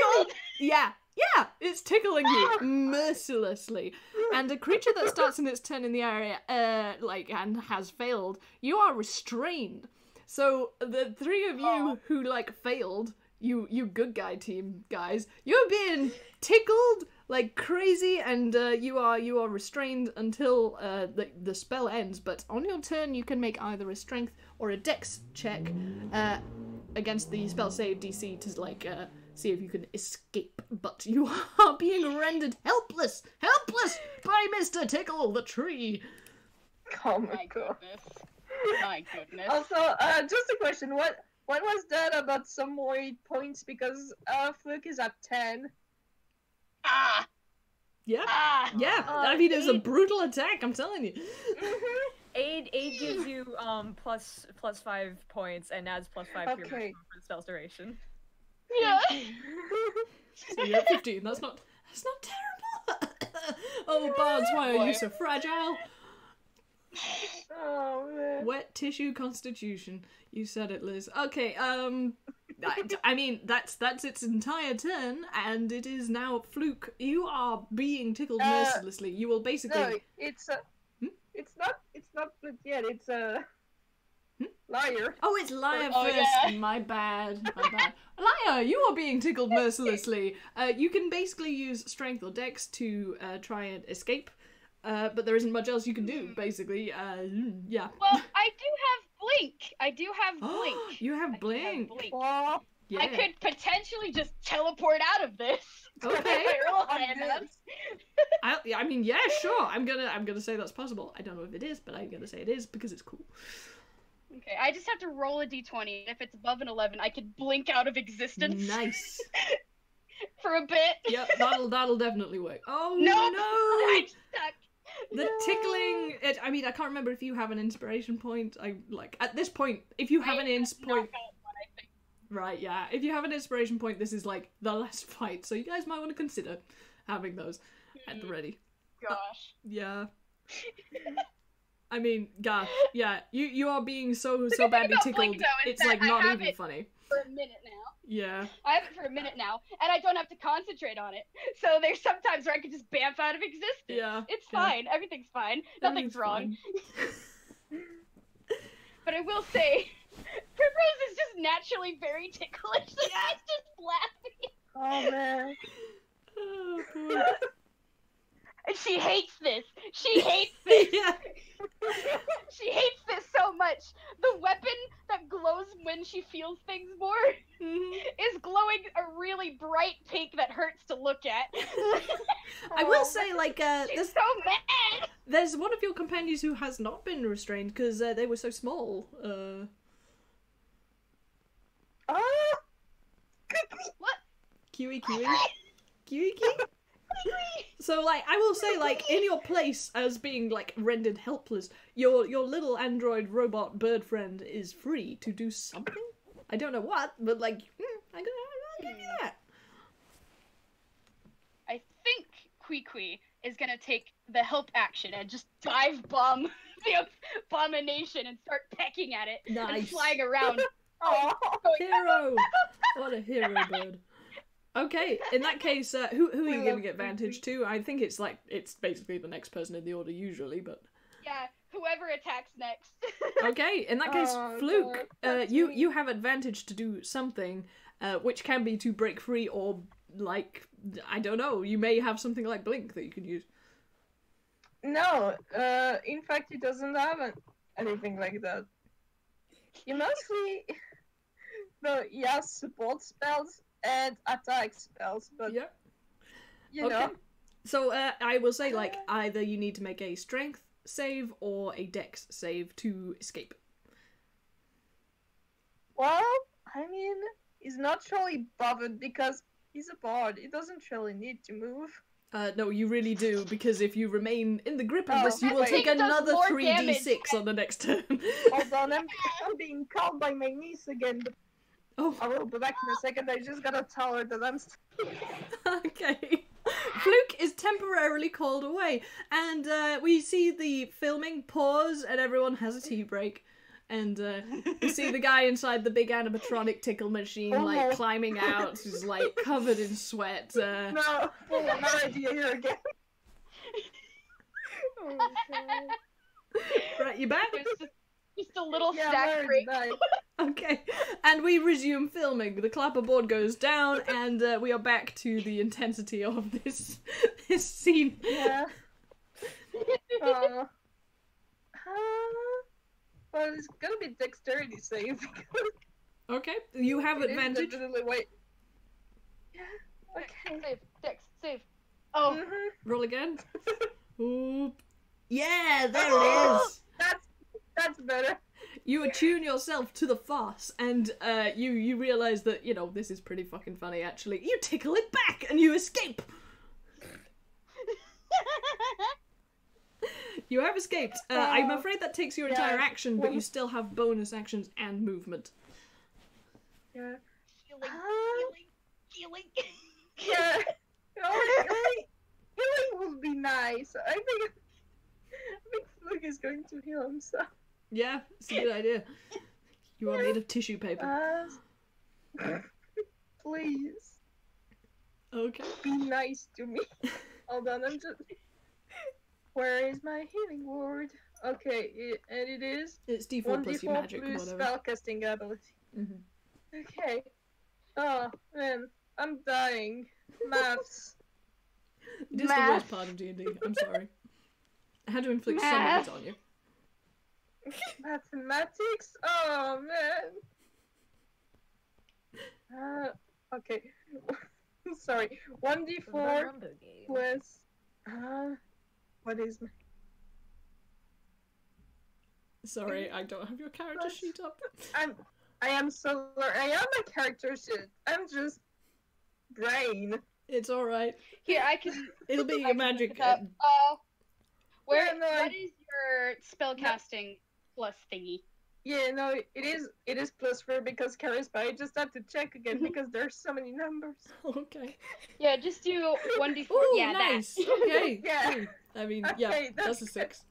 really... Yeah, it's tickling you mercilessly. And a creature that starts in its turn in the area, and has failed, you are restrained. So the three of you who, failed, you good guy team guys, you're being tickled like crazy, and you are restrained until the spell ends. But on your turn, you can make either a strength or a dex check against the spell save DC to see if you can escape. But you are being rendered helpless by Mr. Tickle the tree. Oh my god. My goodness. Also, just a question. What was that about some more points? Because Fluke is at 10. Ah! Yeah. Ah! Yeah, I mean, it was a brutal attack, I'm telling you. Aid gives you plus 5 points and adds plus 5 to your maximum for the spell's duration. Yeah. So you're at 15. That's not terrible. Oh, Bards, why are you so fragile? Oh man. Wet tissue constitution. You said it, Liz. Okay, I mean, that's its entire turn, and it is now Fluke. You are being tickled mercilessly. You will basically... No, it's not Fluke yet. It's Liar. Oh, it's Liar Oh, first. yeah. My bad. Liar, you are being tickled mercilessly. You can basically use strength or dex to try and escape, but there isn't much else you can do, basically. Yeah. Well, I do have Blink. You have Blink. Oh, Yeah. I could potentially just teleport out of this. Okay. I'm I mean, yeah, sure. I'm gonna say that's possible. I don't know if it is, but I'm gonna say it is because it's cool. Okay, I just have to roll a d20. If it's above an 11, I could blink out of existence. Nice. For a bit. Yep, that'll definitely work. Oh Nope. no! I'm stuck. The tickling. I mean, I can't remember if you have an inspiration point. At this point, if you have an ins point. Right, yeah. If you have an inspiration point, this is like the last fight, so you guys might want to consider having those at the ready. Gosh. Yeah. I mean, gosh, yeah. You are being so badly about tickled. Blink, though, is It's that like I not have even it funny. For a minute now. Yeah. I have it for a minute now, and I don't have to concentrate on it. So there's sometimes where I can just bamf out of existence. Yeah. It's yeah. fine. Everything's fine. Nothing's wrong. Fine. But I will say, Primrose is just naturally very ticklish. So she's just laughing. Oh man. Oh boy. And she hates this. She hates this. Yeah. She hates this so much. The weapon that glows when she feels things more Mhm. is glowing a really bright pink that hurts to look at. I will say, like, She's so mad. there's one of your companions who has not been restrained because they were so small. What? Kiwi. So, like, I will say, like, in your place as being, like, rendered helpless, your little android robot bird friend is free to do something? I don't know what, but, like, I'll give you that. I think Kwee is gonna take the help action and just dive bomb the abomination and start pecking at it and Nice. flying around. Oh, Hero! What a hero bird. Okay, in that case, who are you giving advantage to? I think it's basically the next person in the order usually, but... Yeah, whoever attacks next. Okay, in that case, Oh, Fluke, God. you have advantage to do something, which can be to break free or, like, I don't know, you may have something like Blink that you can use. no, in fact, he doesn't have anything like that. He mostly... No, he has support spells and attack spells, but, Yeah. you Okay. know... So, I will say, like, either you need to make a strength save or a dex save to escape. Well, I mean, he's not really bothered because he's a bard. He doesn't really need to move. No, you really do, because if you remain in the grip of this, you Oh, will wait. take It does another more 3d6 on the next turn. Hold on, I'm being called by my niece again, but Oh, I will be back in a second. I just gotta tell her that I'm okay. Fluke is temporarily called away, and we see the filming pause, and everyone has a tea break. And we see the guy inside the big animatronic tickle machine, like, Oh. climbing out, he's, like, covered in sweat. No, no idea here again. Oh, God. Right, you back? There's just a little Yeah, snack Mary's break. back. Okay, and we resume filming. The clapperboard goes down, and we are back to the intensity of this scene. Yeah. Well, it's gonna be dexterity save. Okay, you have It is advantage. definitely wait. Yeah. Okay. Save, Dex, save. Oh, Mhm. Roll again. Oop. Yeah, there it is. That's better. You attune yourself to the farce, and you realize that, you know, this is pretty fucking funny, actually. You tickle it back, and you escape. You have escaped. I'm afraid that takes your entire Yeah. action, but you still have bonus actions and movement. Yeah. healing. Yeah. Healing would be nice. I think Fluke is going to heal himself. Yeah, it's a good idea. You are made of tissue paper. Please Okay. be nice to me. Hold on, I'm just. Where is my healing word? Okay, and it is It's D4 plus your 1d4 magic, plus whatever. spellcasting ability. Mm-hmm. Okay. Oh man, I'm dying. Maths. It is the worst part of D&D. I'm sorry. I had to inflict some of it on you. Mathematics? Oh man. Okay. Sorry. 1d4 Rumbo game. plus. What is my. Sorry, I don't have your character sheet up. I am a character sheet. I'm just brain. It's alright. Here, I can. It'll be I your can magic. look it up. Where? Yeah, no, What is your spellcasting plus thingy? Yeah, no, it is plus 4 because charisma. I just have to check again because there's so many numbers. Okay. Yeah, just do 1d4. Ooh, Yeah, nice. that. Okay. Yeah. Cool. I mean, Okay, yeah, that's that's a good. 6.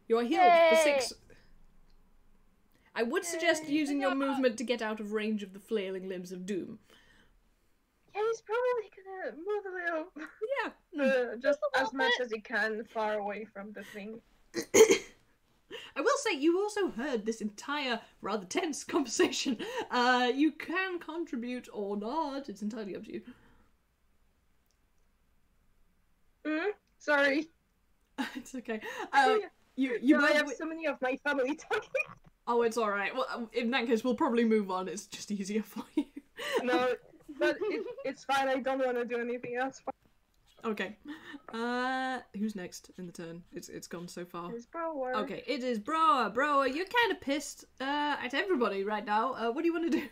You are healed for Yay. 6. I would suggest Yay. using your movement to get out of range of the flailing limbs of doom. Yeah, he's probably gonna move a little. Yeah. Just a as little much bit. as he can, far away from the thing. I will say, you also heard this entire rather tense conversation. You can contribute or not. It's entirely up to you. Sorry. It's okay. Yeah. You No, I both have so many of my family talking. Oh, it's alright. Well, in that case, we'll probably move on. It's just easier for you. No, but it's fine. I don't want to do anything else. Okay. Who's next in the turn? It's gone so far. His bro. Okay, it is Broa. Broa, you're kind of pissed at everybody right now. What do you want to do?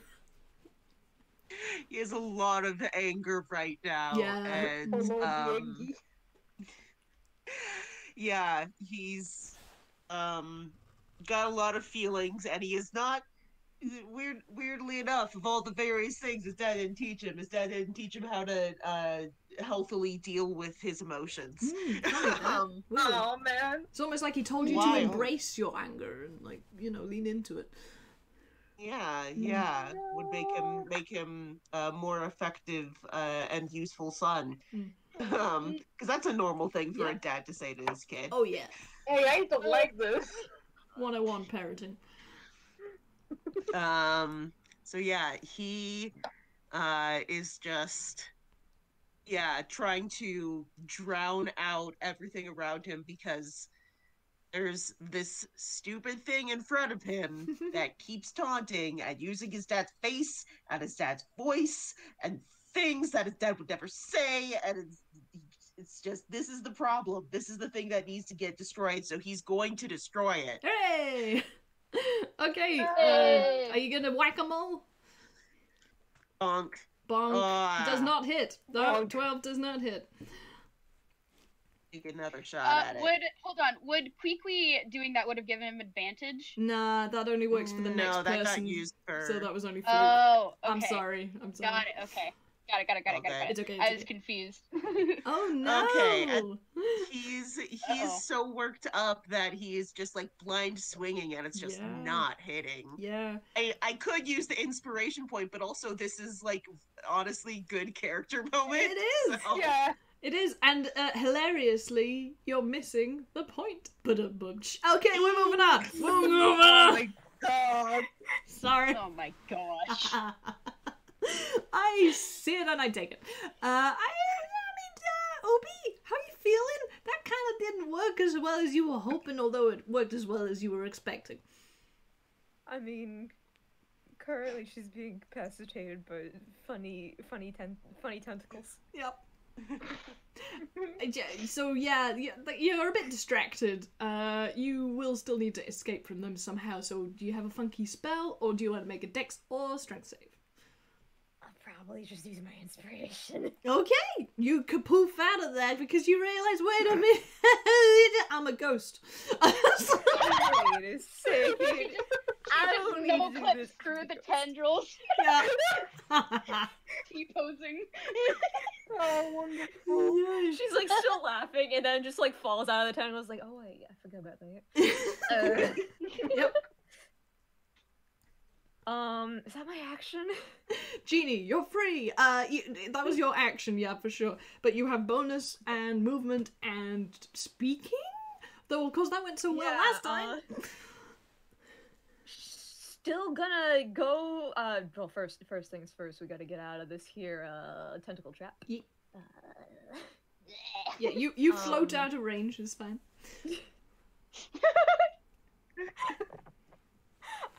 He has a lot of anger right now. Yeah. And yeah, he's got a lot of feelings, and he is not weirdly enough, of all the various things his dad didn't teach him how to healthily deal with his emotions. Weird. Oh man. It's almost like he told you to embrace your anger and, like, you know, lean into it. Yeah, would make him a more effective and useful son. Because that's a normal thing for a dad to say to his kid. Oh yeah. Hey, I don't like this. 101 parenting. So yeah, he is just trying to drown out everything around him because there's this stupid thing in front of him that keeps taunting and using his dad's face and his dad's voice and things that his dad would never say, and it's just, this is the problem. This is the thing that needs to get destroyed, so he's going to destroy it. Hey! Okay, Hey! are you gonna whack 'em all? Bonk. Bonk. Does not hit. No, Bonk. 12 does not hit. Take another shot at it. Would Quiqui doing that would have given him advantage? Nah, that only works for the next No, that person. got used for... So that was only Fluke. Oh, okay. I'm sorry. Got it, okay. Got it. It's okay. I was confused. Oh no! Okay, he's Uh-oh. so worked up that he is just like blind swinging and it's just not hitting. Yeah. I could use the inspiration point, but also this is like honestly good character moment. It is! So... Yeah. It is, and hilariously, you're missing the point. But okay, we're moving on. We're moving on. Oh my god. Sorry. Oh my gosh. I see it and I take it. I mean, Obby, how you feeling? That kind of didn't work as well as you were hoping, although it worked as well as you were expecting. I mean, currently she's being incapacitated by funny tentacles. Yep. So yeah, you're a bit distracted. You will still need to escape from them somehow. So do you have a funky spell, or do you want to make a dex or strength save? I'll probably just use my inspiration. Okay, you kapoof out of that because you realize, wait a minute, I'm a ghost. Wait a second. I don't no need to do clips this. through the tendrils. Yeah. T-posing. Oh, wonderful. Yeah. She's like still laughing and then just like falls out of the tentacles like, oh wait, I forgot about that. Yep. Is that my action? Genie, you're free. That was your action, yeah, for sure. But you have bonus and movement and speaking? Though, of course, that went so well last time. Still gonna go, well, first things first, we gotta get out of this here, tentacle trap. Yeah, you float out of range, it's fine.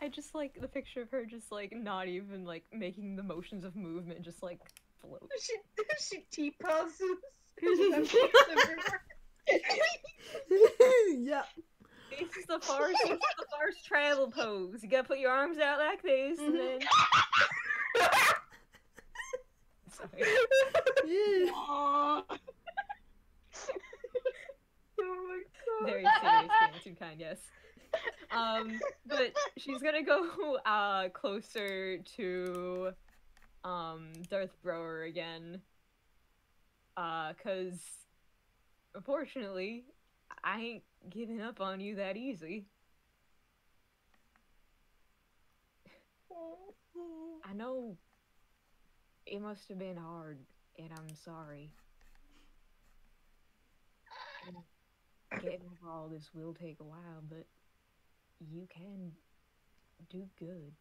I just like the picture of her just like not even like making the motions of movement, just like float. She T-poses. Yeah. This is the farce travel pose. You gotta put your arms out like this, and then. Sorry. Yeah. Oh my god. Very serious game, Toonkind, yes. But she's gonna go closer to Darth Brower again. 'Cause unfortunately, I ain't giving up on you that easy. I know it must have been hard, and I'm sorry. And getting over all this will take a while, but you can do good.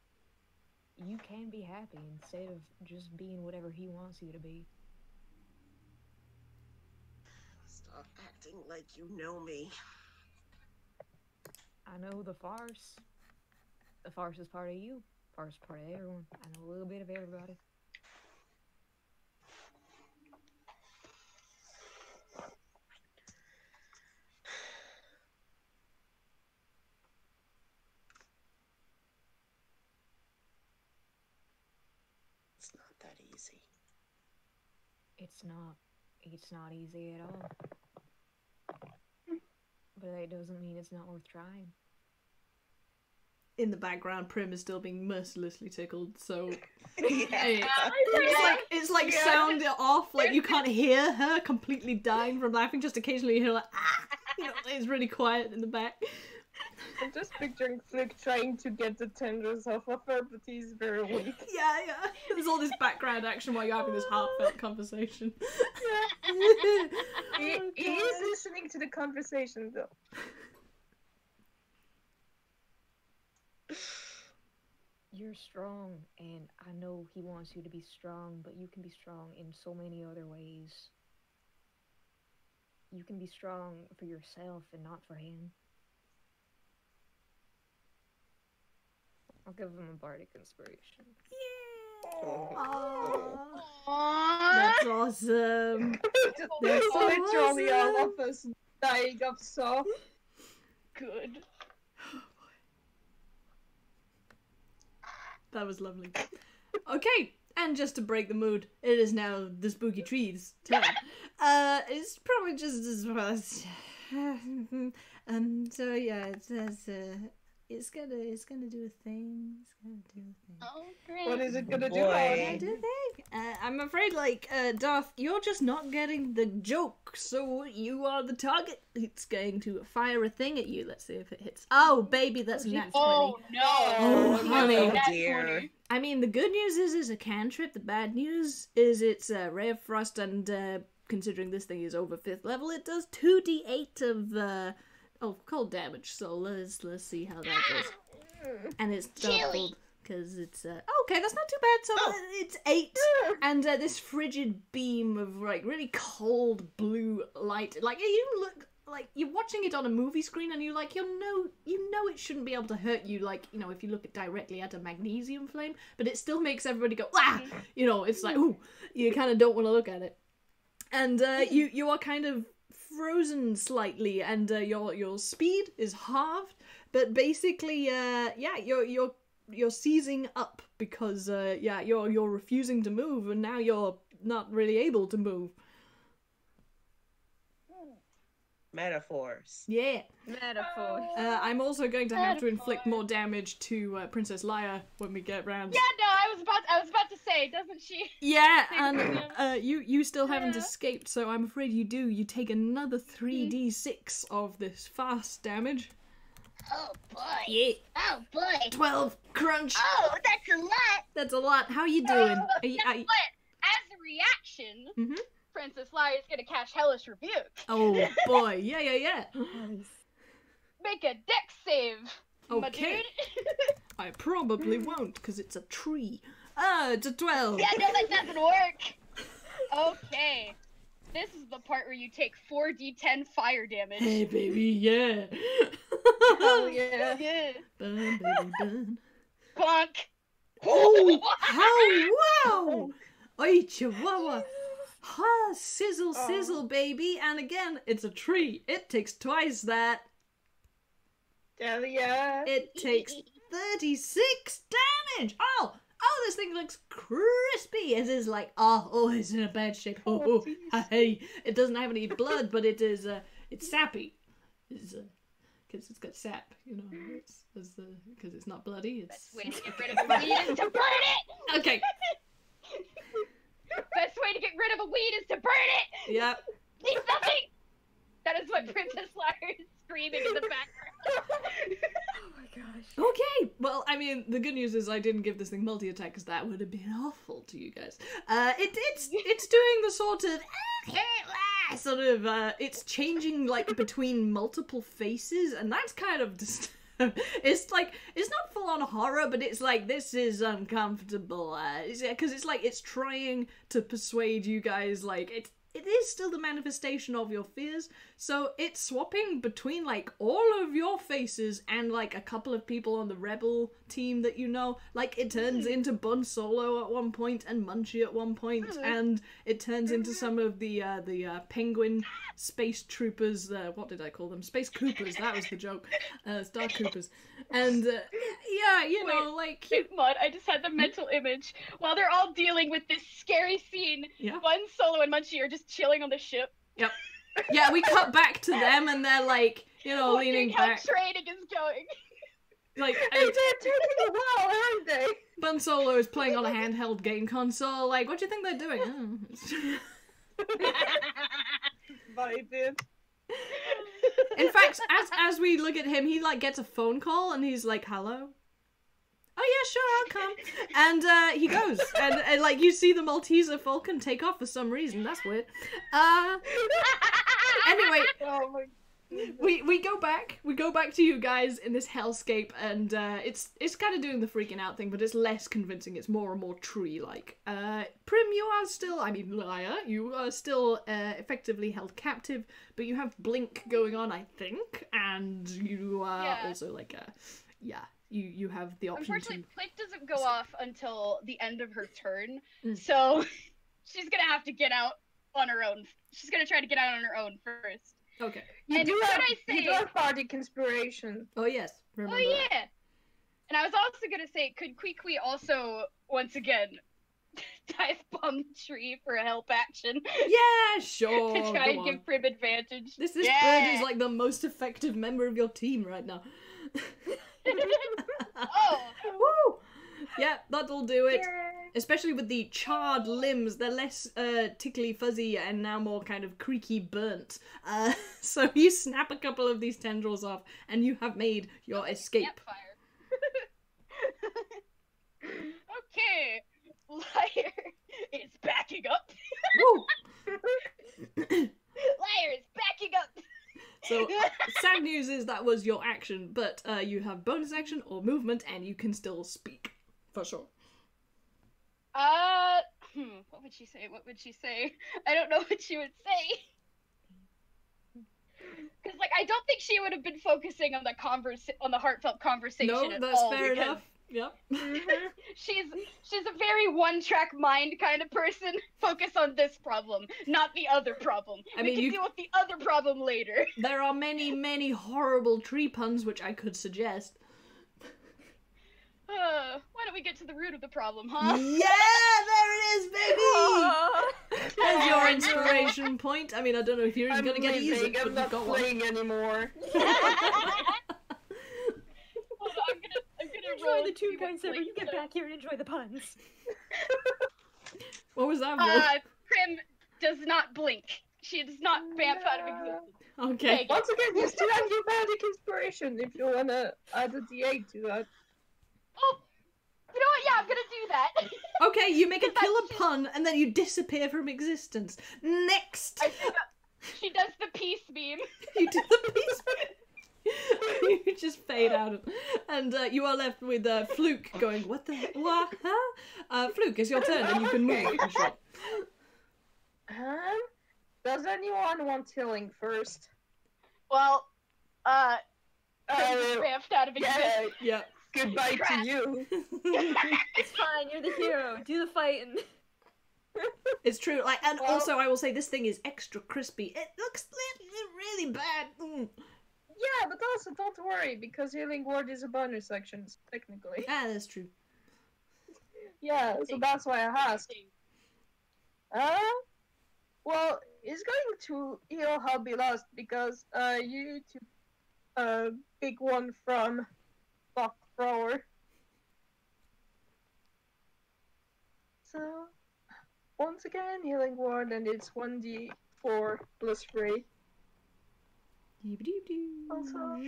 You can be happy instead of just being whatever he wants you to be. Stop acting like you know me. I know the farce. The farce is part of you. Farce is part of everyone. I know a little bit of everybody. easy. It's not. It's not easy at all. But that doesn't mean it's not worth trying. In the background, Prim is still being mercilessly tickled, so Yeah. it's like sound off, like you can't hear her completely dying from laughing, just occasionally you hear like it's really quiet in the back. I'm just picturing Flick trying to get the tendrils off of her, but he's very weak. Yeah. There's all this background action while you're having this heartfelt conversation. He is listening to the conversation, though. You're strong, and I know he wants you to be strong, but you can be strong in so many other ways. You can be strong for yourself and not for him. I'll give him a bardic inspiration. That's awesome. That's so Literally all awesome. of us dying of soul. Good. That was lovely. Okay, and just to break the mood, it is now the spooky trees turn. It's probably just as fast. So yeah, it's gonna do a thing. It's gonna do a thing. Oh, great. What is it gonna do? Boy. Gonna do a thing. I'm afraid, Darth, you're just not getting the joke. So you are the target. It's going to fire a thing at you. Let's see if it hits. Oh, baby, that's a nat 20. Oh, no. Oh, honey. Oh That's dear. funny. I mean, the good news is it's a cantrip. The bad news is it's a ray of frost, and considering this thing is over 5th level, it does 2d8 of cold damage. So let's see how that goes. And it's doubled because it's okay. That's not too bad. So it's 8, and this frigid beam of like really cold blue light. Like you look like you're watching it on a movie screen, and you know it shouldn't be able to hurt you. Like if you look at directly at a magnesium flame, but it still makes everybody go ah. It's like ooh, you kind of don't want to look at it, and you are kind of frozen slightly, and your speed is halved, but basically you're seizing up because you're refusing to move, and now you're not really able to move. Metaphors. Yeah. Metaphor. I'm also going to have to inflict more damage to Princess Leia when we get round. Yeah, no, I was about to say, doesn't she? Yeah, Thank and you still haven't Yeah. escaped, so I'm afraid you do. You take another 3d6 of this fast damage. Oh boy. Yeah. Oh boy. 12 crunch. Oh, that's a lot. That's a lot. How are you doing? But as a reaction, Mhm. Princess Leia is gonna cast Hellish Rebuke. Oh boy, yeah. Make a dex save, my Okay. dude. I probably won't, because it's a tree. It's a 12. Yeah, no, that doesn't work. Okay. This is the part where you take 4d10 fire damage. Hey, baby, yeah. Hell yeah. Yeah. Burn, baby, burn. Clunk. Oh, how wow! Oi, chihuahua. Ha, sizzle, sizzle, baby. And again, it's a tree. It takes twice that. Hell yeah. It takes 36 damage. Oh, this thing looks crispy. It is like, it's in a bad shape. Oh, hey. It doesn't have any blood, but it is, it's sappy. It's, because it's got sap, because it's not bloody. It's Best way to get rid of a weed is to burn it. okay. Best way to get rid of a weed is to burn it. Yep. Need nothing. That is what Princess Leia is screaming in the background. Oh my gosh. Okay. Well, I mean, the good news is I didn't give this thing multi-attack because that would have been awful to you guys. It's doing the sort of it's changing like between multiple faces, and that's kind of it's like it's not full on horror, but it's like this is uncomfortable because it's like it's trying to persuade you guys like it is still the manifestation of your fears, so it's swapping between, like, all of your faces and, like, a couple of people on the rebel team that you know. Like, it turns into Bun Solo at one point and Munchie at one point, and it turns into some of the penguin space troopers, what did I call them? Space Coopers, that was the joke. Star Coopers. And, yeah, you know, like... Wait, Mud, I just had the mental image. While they're all dealing with this scary scene, Bun Solo and Munchie are just chilling on the ship. Yep. Yeah, we cut back to them and they're like, you know, leaning back. How training is going. Like, They're taking a while, aren't they? Bun Solo is playing on a handheld game console. Like, what do you think they're doing? Vibing. In fact, as we look at him, he like gets a phone call and he's like, "Hello." Oh yeah, sure, I'll come. And he goes, and like you see the Malteser Falcon take off for some reason. That's weird. Anyway, Oh my. we go back to you guys in this hellscape, and it's kind of doing the freaking out thing, but it's less convincing. It's more and more tree-like. Prim, you are still, Leia, you are still effectively held captive, but you have blink going on, I think, and you are also like you have the option. Unfortunately, Blink doesn't go off until the end of her turn, so she's gonna have to get out on her own. She's gonna try to get out on her own first. Okay. You do have party conspiration. Oh yes. Remember yeah. that. And I was also gonna say, could Kwee also once again dive bomb the tree for a help action? Yeah, sure. To try and give Prim advantage. This bird is like the most effective member of your team right now. Oh. Woo! Yeah, that'll do it. Yay. Especially with the charred limbs, they're less tickly fuzzy and now more kind of creaky burnt. So you snap a couple of these tendrils off and you have made your escape. Campfire. Okay, Liar is backing up. Woo! Liar is backing up. So, sad news is that was your action, but you have bonus action or movement and you can still speak. For sure. What would she say? What would she say? I don't know what she would say. Because, like, I don't think she would have been focusing on the heartfelt conversation No, at that's all. fair enough. Yep. She's a very one-track mind kind of person. Focus on this problem, not the other problem. We can deal with the other problem later. There are many, many horrible tree puns which I could suggest. Why don't we get to the root of the problem, huh? Yeah, there it is, baby! There's your inspiration point. I mean, I don't know if you're even going to get to use it, but I'm you've not got playing anymore. Well, I'm gonna Enjoy roll the and see what Toonkind server. Blink You get does. back here and enjoy the puns. What was that roll? Prim does not blink. She does not vamp out of existence. Okay. Once again, you still have your magic inspiration if you wanna add a D8 to that. Oh, you know what? Yeah, I'm gonna do that. Okay, you make a killer pun and then you disappear from existence. Next! I think she does the peace beam. You do the piece. You just fade out. And you are left with Fluke going, what the what? Huh? Fluke, it's your turn and you can move. Sure. Does anyone want healing first? Well, vamped out of existence. Yeah. Goodbye to you. It's fine. You're the hero. Do the fighting. It's true. Like, and also I will say this thing is extra crispy. It looks really bad. Yeah, but also don't worry because healing word is a bonus action technically. Ah, that's true. Yeah, so that's why I asked. Well, it's going to heal Hobby Lost because you took a big one from Buck Thrower. So once again, healing word, and it's 1d4 plus 3. Also,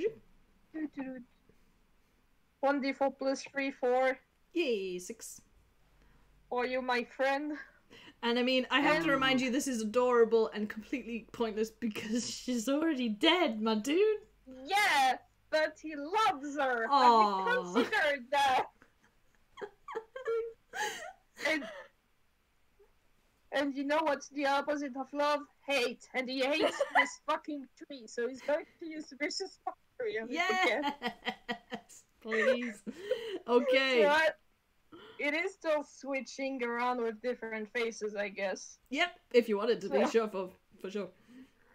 1d4 plus 3 for Yay, 6. for you, my friend. And I mean, I have to remind you, this is adorable and completely pointless because she's already dead, my dude. Yeah, but he loves her. Aww. Have you considered that? And you know what's the opposite of love? Hate. And he hates this fucking tree, so he's going to use vicious fuckery on it again. Yes, please. Okay. So it is still switching around with different faces, I guess. Yep, if you wanted to be sure for sure.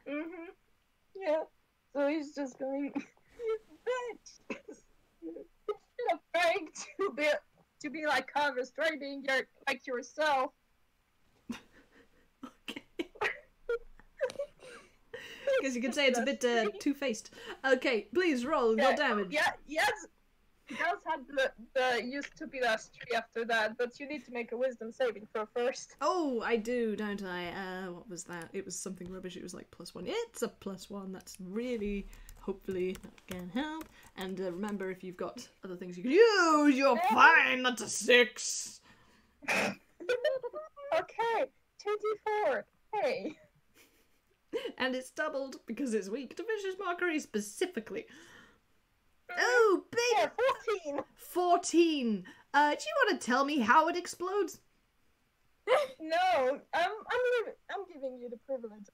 Mhm. Yeah. So he's just going, bitch. Instead of trying to be like Harvest, try being like yourself. Okay. Guess you could say it's a bit two-faced. Okay, please roll your damage. Yeah, yes. He does have the used to be last tree after that, but you need to make a wisdom saving throw first. Oh, I do, don't I? What was that? It was something rubbish. It was like +1. It's a +1. That's really, hopefully, not gonna help. And remember, if you've got other things you can use, you're fine. That's a 6. Okay, 2d4. Hey. And it's doubled because it's weak to vicious mockery specifically. Oh, big! Yeah, 14. 14. Do you want to tell me how it explodes? No, I'm giving you the privilege.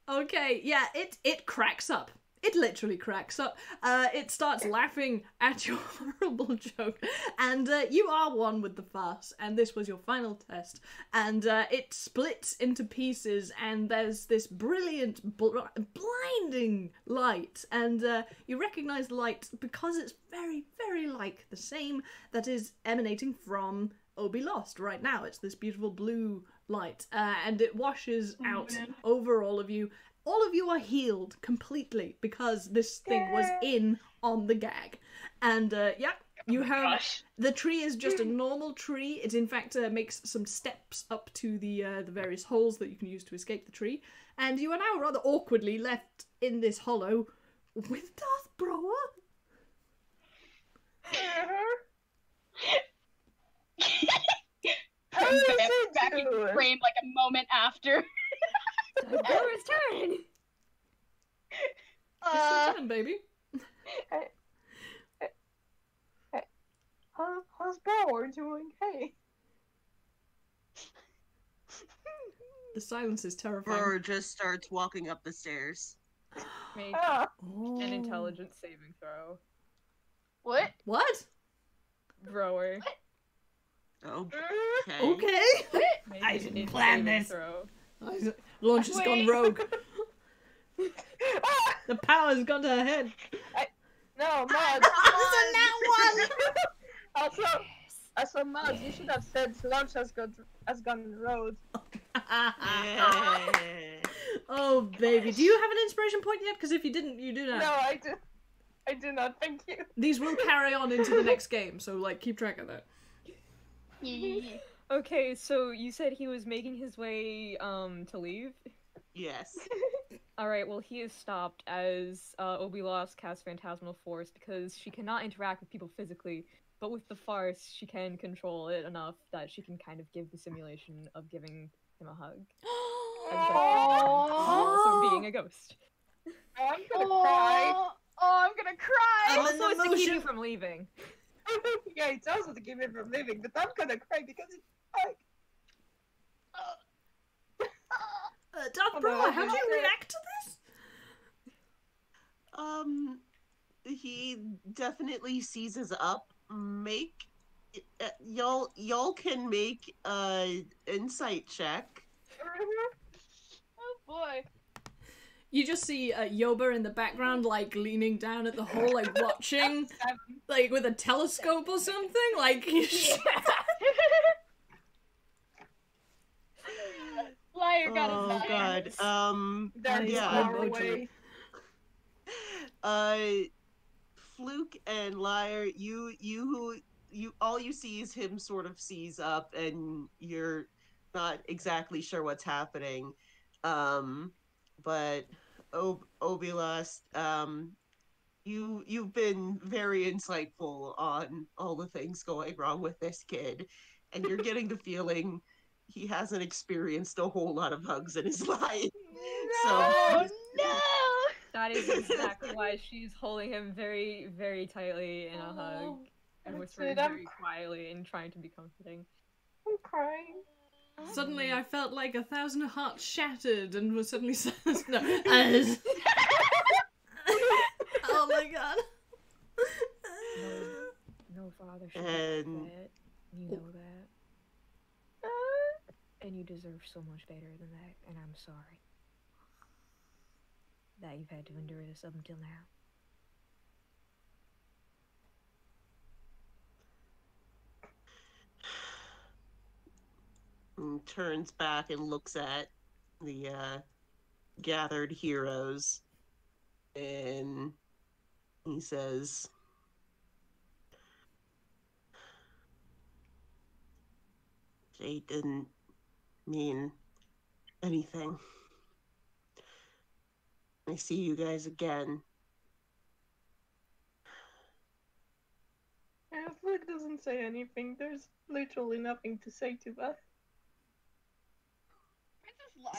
Okay, yeah, it cracks up. It literally cracks up. It starts laughing at your horrible joke, and you are one with the farce, and this was your final test, and it splits into pieces, and there's this brilliant, blinding light, and you recognize the light because it's very, very like the same that is emanating from Obby Lost right now. It's this beautiful blue light, and it washes out over all of you. All of you are healed completely because this thing was in on the gag. And yeah, you have... The tree is just a normal tree. It in fact makes some steps up to the various holes that you can use to escape the tree. And you are now rather awkwardly left in this hollow with Darth Brower. Back in frame like a moment after. Brower's turn! It's your turn, baby. How's Brower doing? Hey. The silence is terrifying. Brewer just starts walking up the stairs. Make Oh. an intelligence saving throw. What? What? Brower. Okay. Okay. Make I an didn't int plan saving this. Throw. Launch has gone rogue. The power's gone to her head. No, Mud. Also, Mud, you should have said Launch has gone rogue. Oh, baby. Do you have an inspiration point yet? Because if you didn't, you do now. No, I do not, thank you. These will carry on into the next game, so, like, keep track of that. Okay, so you said he was making his way, to leave? Yes. Alright, well he is stopped as, Obby Lost casts Phantasmal Force because she cannot interact with people physically, but with the farce, she can control it enough that she can kind of give the simulation of giving him a hug. Also being a ghost. I'm gonna cry. Oh, I'm gonna cry! Also, it's to keep you from leaving. Yeah, it's also to keep me from leaving, but I'm gonna cry because it's like... Darth Brower, how do you react to this? He definitely seizes up. Y'all can make insight check. Oh boy. You just see Yoba in the background, like, leaning down at the hole, like, watching, like, with a telescope or something, like... Liar got his Oh god. That's yeah. far away. Fluke and Liar, you all you see is him sort of seize up, and you're not exactly sure what's happening. But Obilast, you've been very insightful on all the things going wrong with this kid, and you're getting the feeling he hasn't experienced a whole lot of hugs in his life. Oh no! That is exactly why she's holding him very, very tightly in a hug and whispering very quietly and trying to be comforting. I'm crying. Suddenly I felt like 1,000 hearts shattered and was suddenly no. Oh my god. No father should be like that. You know that. And you deserve so much better than that, and I'm sorry that you've had to endure this up until now. And turns back and looks at the gathered heroes, and he says, "They didn't mean anything. I see you guys again." Flick doesn't say anything. There's literally nothing to say to that.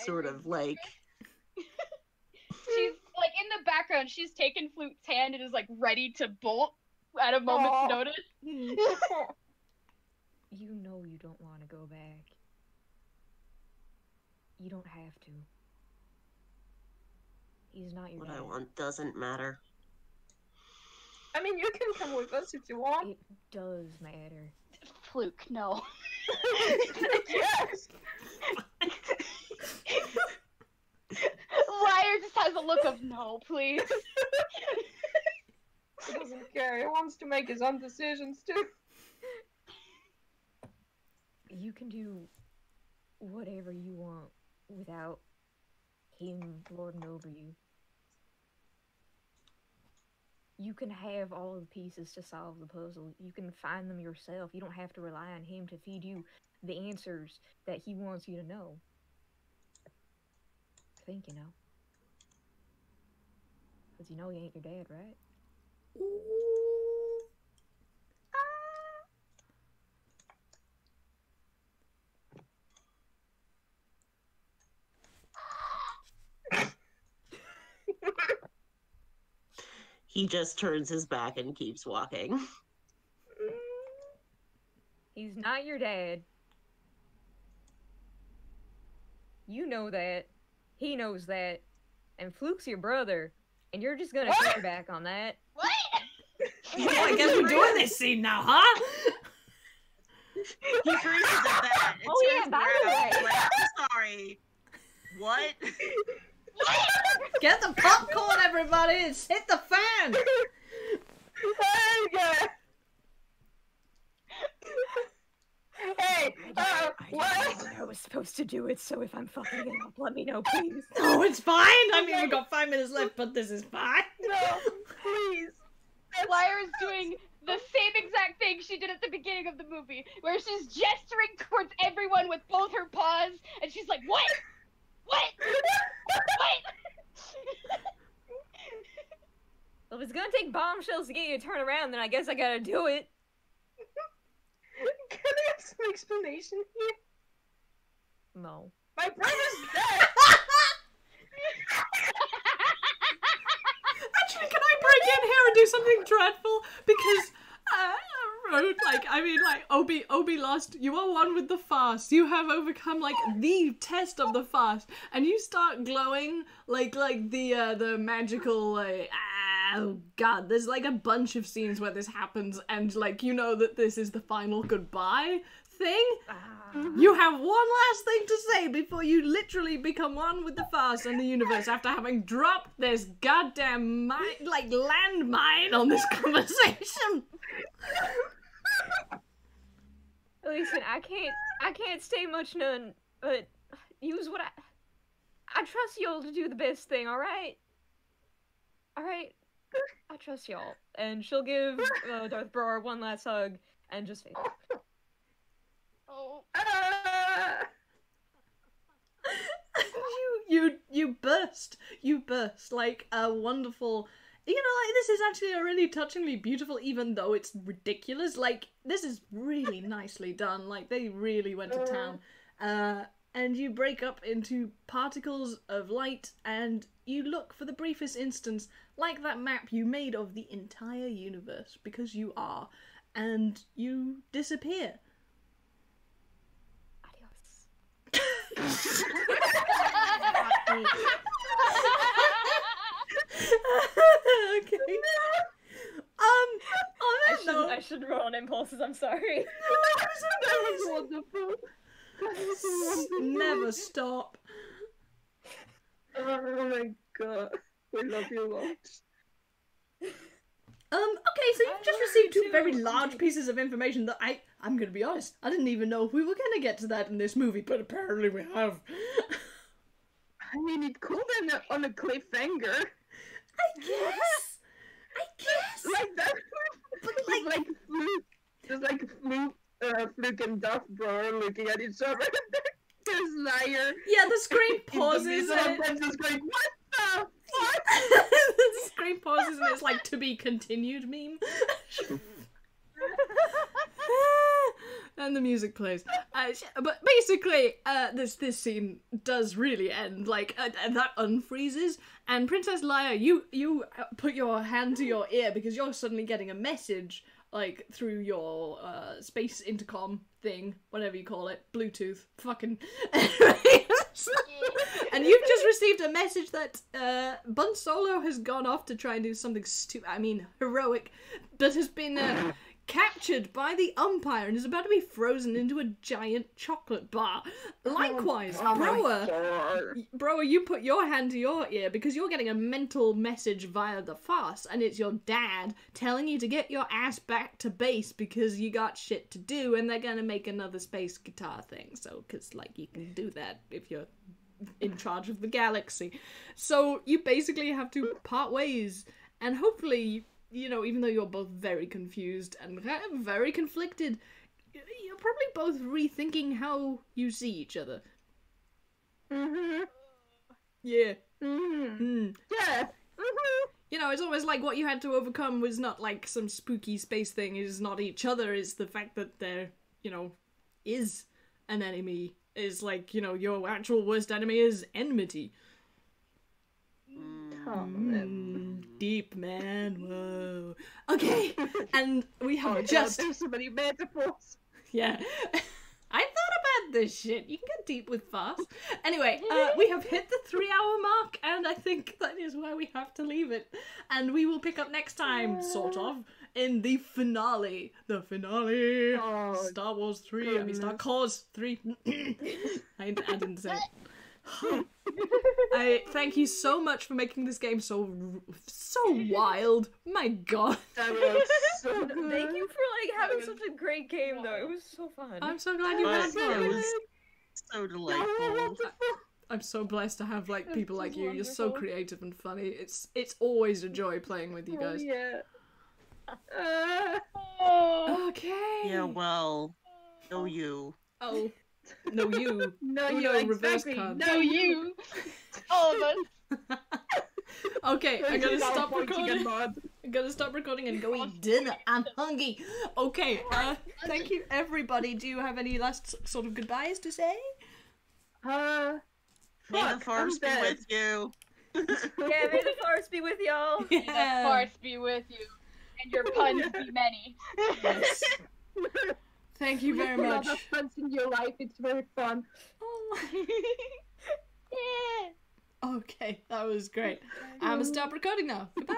Sort of like... She's like in the background, she's taken Flute's hand and is like ready to bolt at a moment's notice. You know you don't want to go back. You don't have to. He's not your dad. What I want doesn't matter. I mean, you can come with us if you want. It does matter. Fluke, no. Yes! Liar just has a look of no, please. He doesn't care. He wants to make his own decisions, too. You can do whatever you want without him lording over you. You can have all the pieces to solve the puzzle. You can find them yourself. You don't have to rely on him to feed you the answers that he wants you to know. I think you know. Because you know he ain't your dad, right? He just turns his back and keeps walking. He's not your dad. You know that. He knows that. And Fluke's your brother. And you're just gonna turn back on that. What? Well, I guess we're doing this scene now, huh? He freezes at that. And Oh, yeah, turns by the around, way. like, I'm sorry. What? Get the popcorn, everybody! It's hit the fan! Hey, what? I was supposed to do it, so if I'm fucking it up, let me know, please. Oh, it's fine! I mean, we've got 5 minutes left, but this is fine. No, please. Liar is doing the same exact thing she did at the beginning of the movie, where she's gesturing towards everyone with both her paws, and she's like, what? What? What? Well, if it's gonna take bombshells to get you to turn around, then I guess I gotta do it. Can I have some explanation here? No. My brother's dead! Actually, can I break in here and do something dreadful? Because, Obby lost. You are one with the fast. You have overcome, like, the test of the fast. And you start glowing like the magical, oh god, there's like a bunch of scenes where this happens and, like, you know that this is the final goodbye thing. You have one last thing to say before you literally become one with the fast and the universe after having dropped this goddamn landmine on this conversation. Listen, I can't say much none, but use what I trust y'all to do the best thing, alright? Alright? I trust y'all. And she'll give Darth Brower one last hug and just fade. Oh. You burst like a wonderful, you know, like, this is actually a really touchingly beautiful, even though it's ridiculous, like, this is really nicely done, like, they really went to town, and you break up into particles of light, and you look for the briefest instance like that map you made of the entire universe, because you are, and you disappear. Adios. Okay. On that note, I should roll on impulses, I'm sorry. That was wonderful. That was wonderful. never stop. Oh my god. We love you lots. Okay, so you've just received two very large pieces of information that I'm gonna be honest, I didn't even know if we were gonna get to that in this movie, but apparently we have. I mean, it could end on a cliffhanger. I guess. Like that. But It's like Fluke. It's like Fluke and Duff Bro are looking at each other. There's Liar. Yeah, the screen In the pauses middle and of them just going, what the fuck? the screen pauses and it's like to be continued meme. And the music plays. But basically, this scene does really end, like, that unfreezes, and Princess Leia, you put your hand to your ear because you're suddenly getting a message, like, through your space intercom thing, whatever you call it, Bluetooth, fucking... And you've just received a message that Bun Solo has gone off to try and do something heroic, but has been... captured by the Umpire and is about to be frozen into a giant chocolate bar. Likewise, Broa, you put your hand to your ear because you're getting a mental message via the Farce, and it's your dad telling you to get your ass back to base because you got shit to do, and they're gonna make another space guitar thing. So, because, like, you can do that if you're in charge of the galaxy. So, you basically have to part ways, and hopefully... You know, even though you're both very confused and very conflicted, you're probably both rethinking how you see each other. Mm-hmm. Yeah. Mm-hmm. Mm. Yeah. Mm-hmm. You know, it's always like what you had to overcome was not like some spooky space thing, it's not each other, it's the fact that there, you know, is an enemy. Is like, you know, your actual worst enemy is enmity. Deep, man. Whoa. Okay, and we have just... God, there's so many metaphors. Yeah. I thought about this shit. You can get deep with fast. Anyway, we have hit the 3-hour mark, and I think that is where we have to leave it. And we will pick up next time, sort of, in the finale. The finale. Oh, Star Wars 3. I mean, Star CAWS 3. I didn't say it. I thank you so much for making this game so wild. My god. that was so good. Thank you for like having such a great game though. It was so fun. I'm so glad you had It fun. was so delightful. I'm so blessed to have like people like you. You're so wonderful. creative and funny. It's always a joy playing with you Oh, guys. yeah. Okay. Yeah, well, no you. Oh. No you. No, Oh, you no, reverse exactly. card. No, you. All of us. Okay, I gotta She's all stop pointing recording. and nod. I gotta stop recording and go eat dinner. I'm hungry. Okay, thank you everybody. Do you have any last sort of goodbyes to say? May the Fuck, force be I'm dead. with you. Yeah, may the force be with y'all. May the force be with you, and your puns be many. Yes. Thank you very A lot much. of fun in your life. It's very fun. Yeah. Okay, that was great. I'm gonna stop recording now. Goodbye.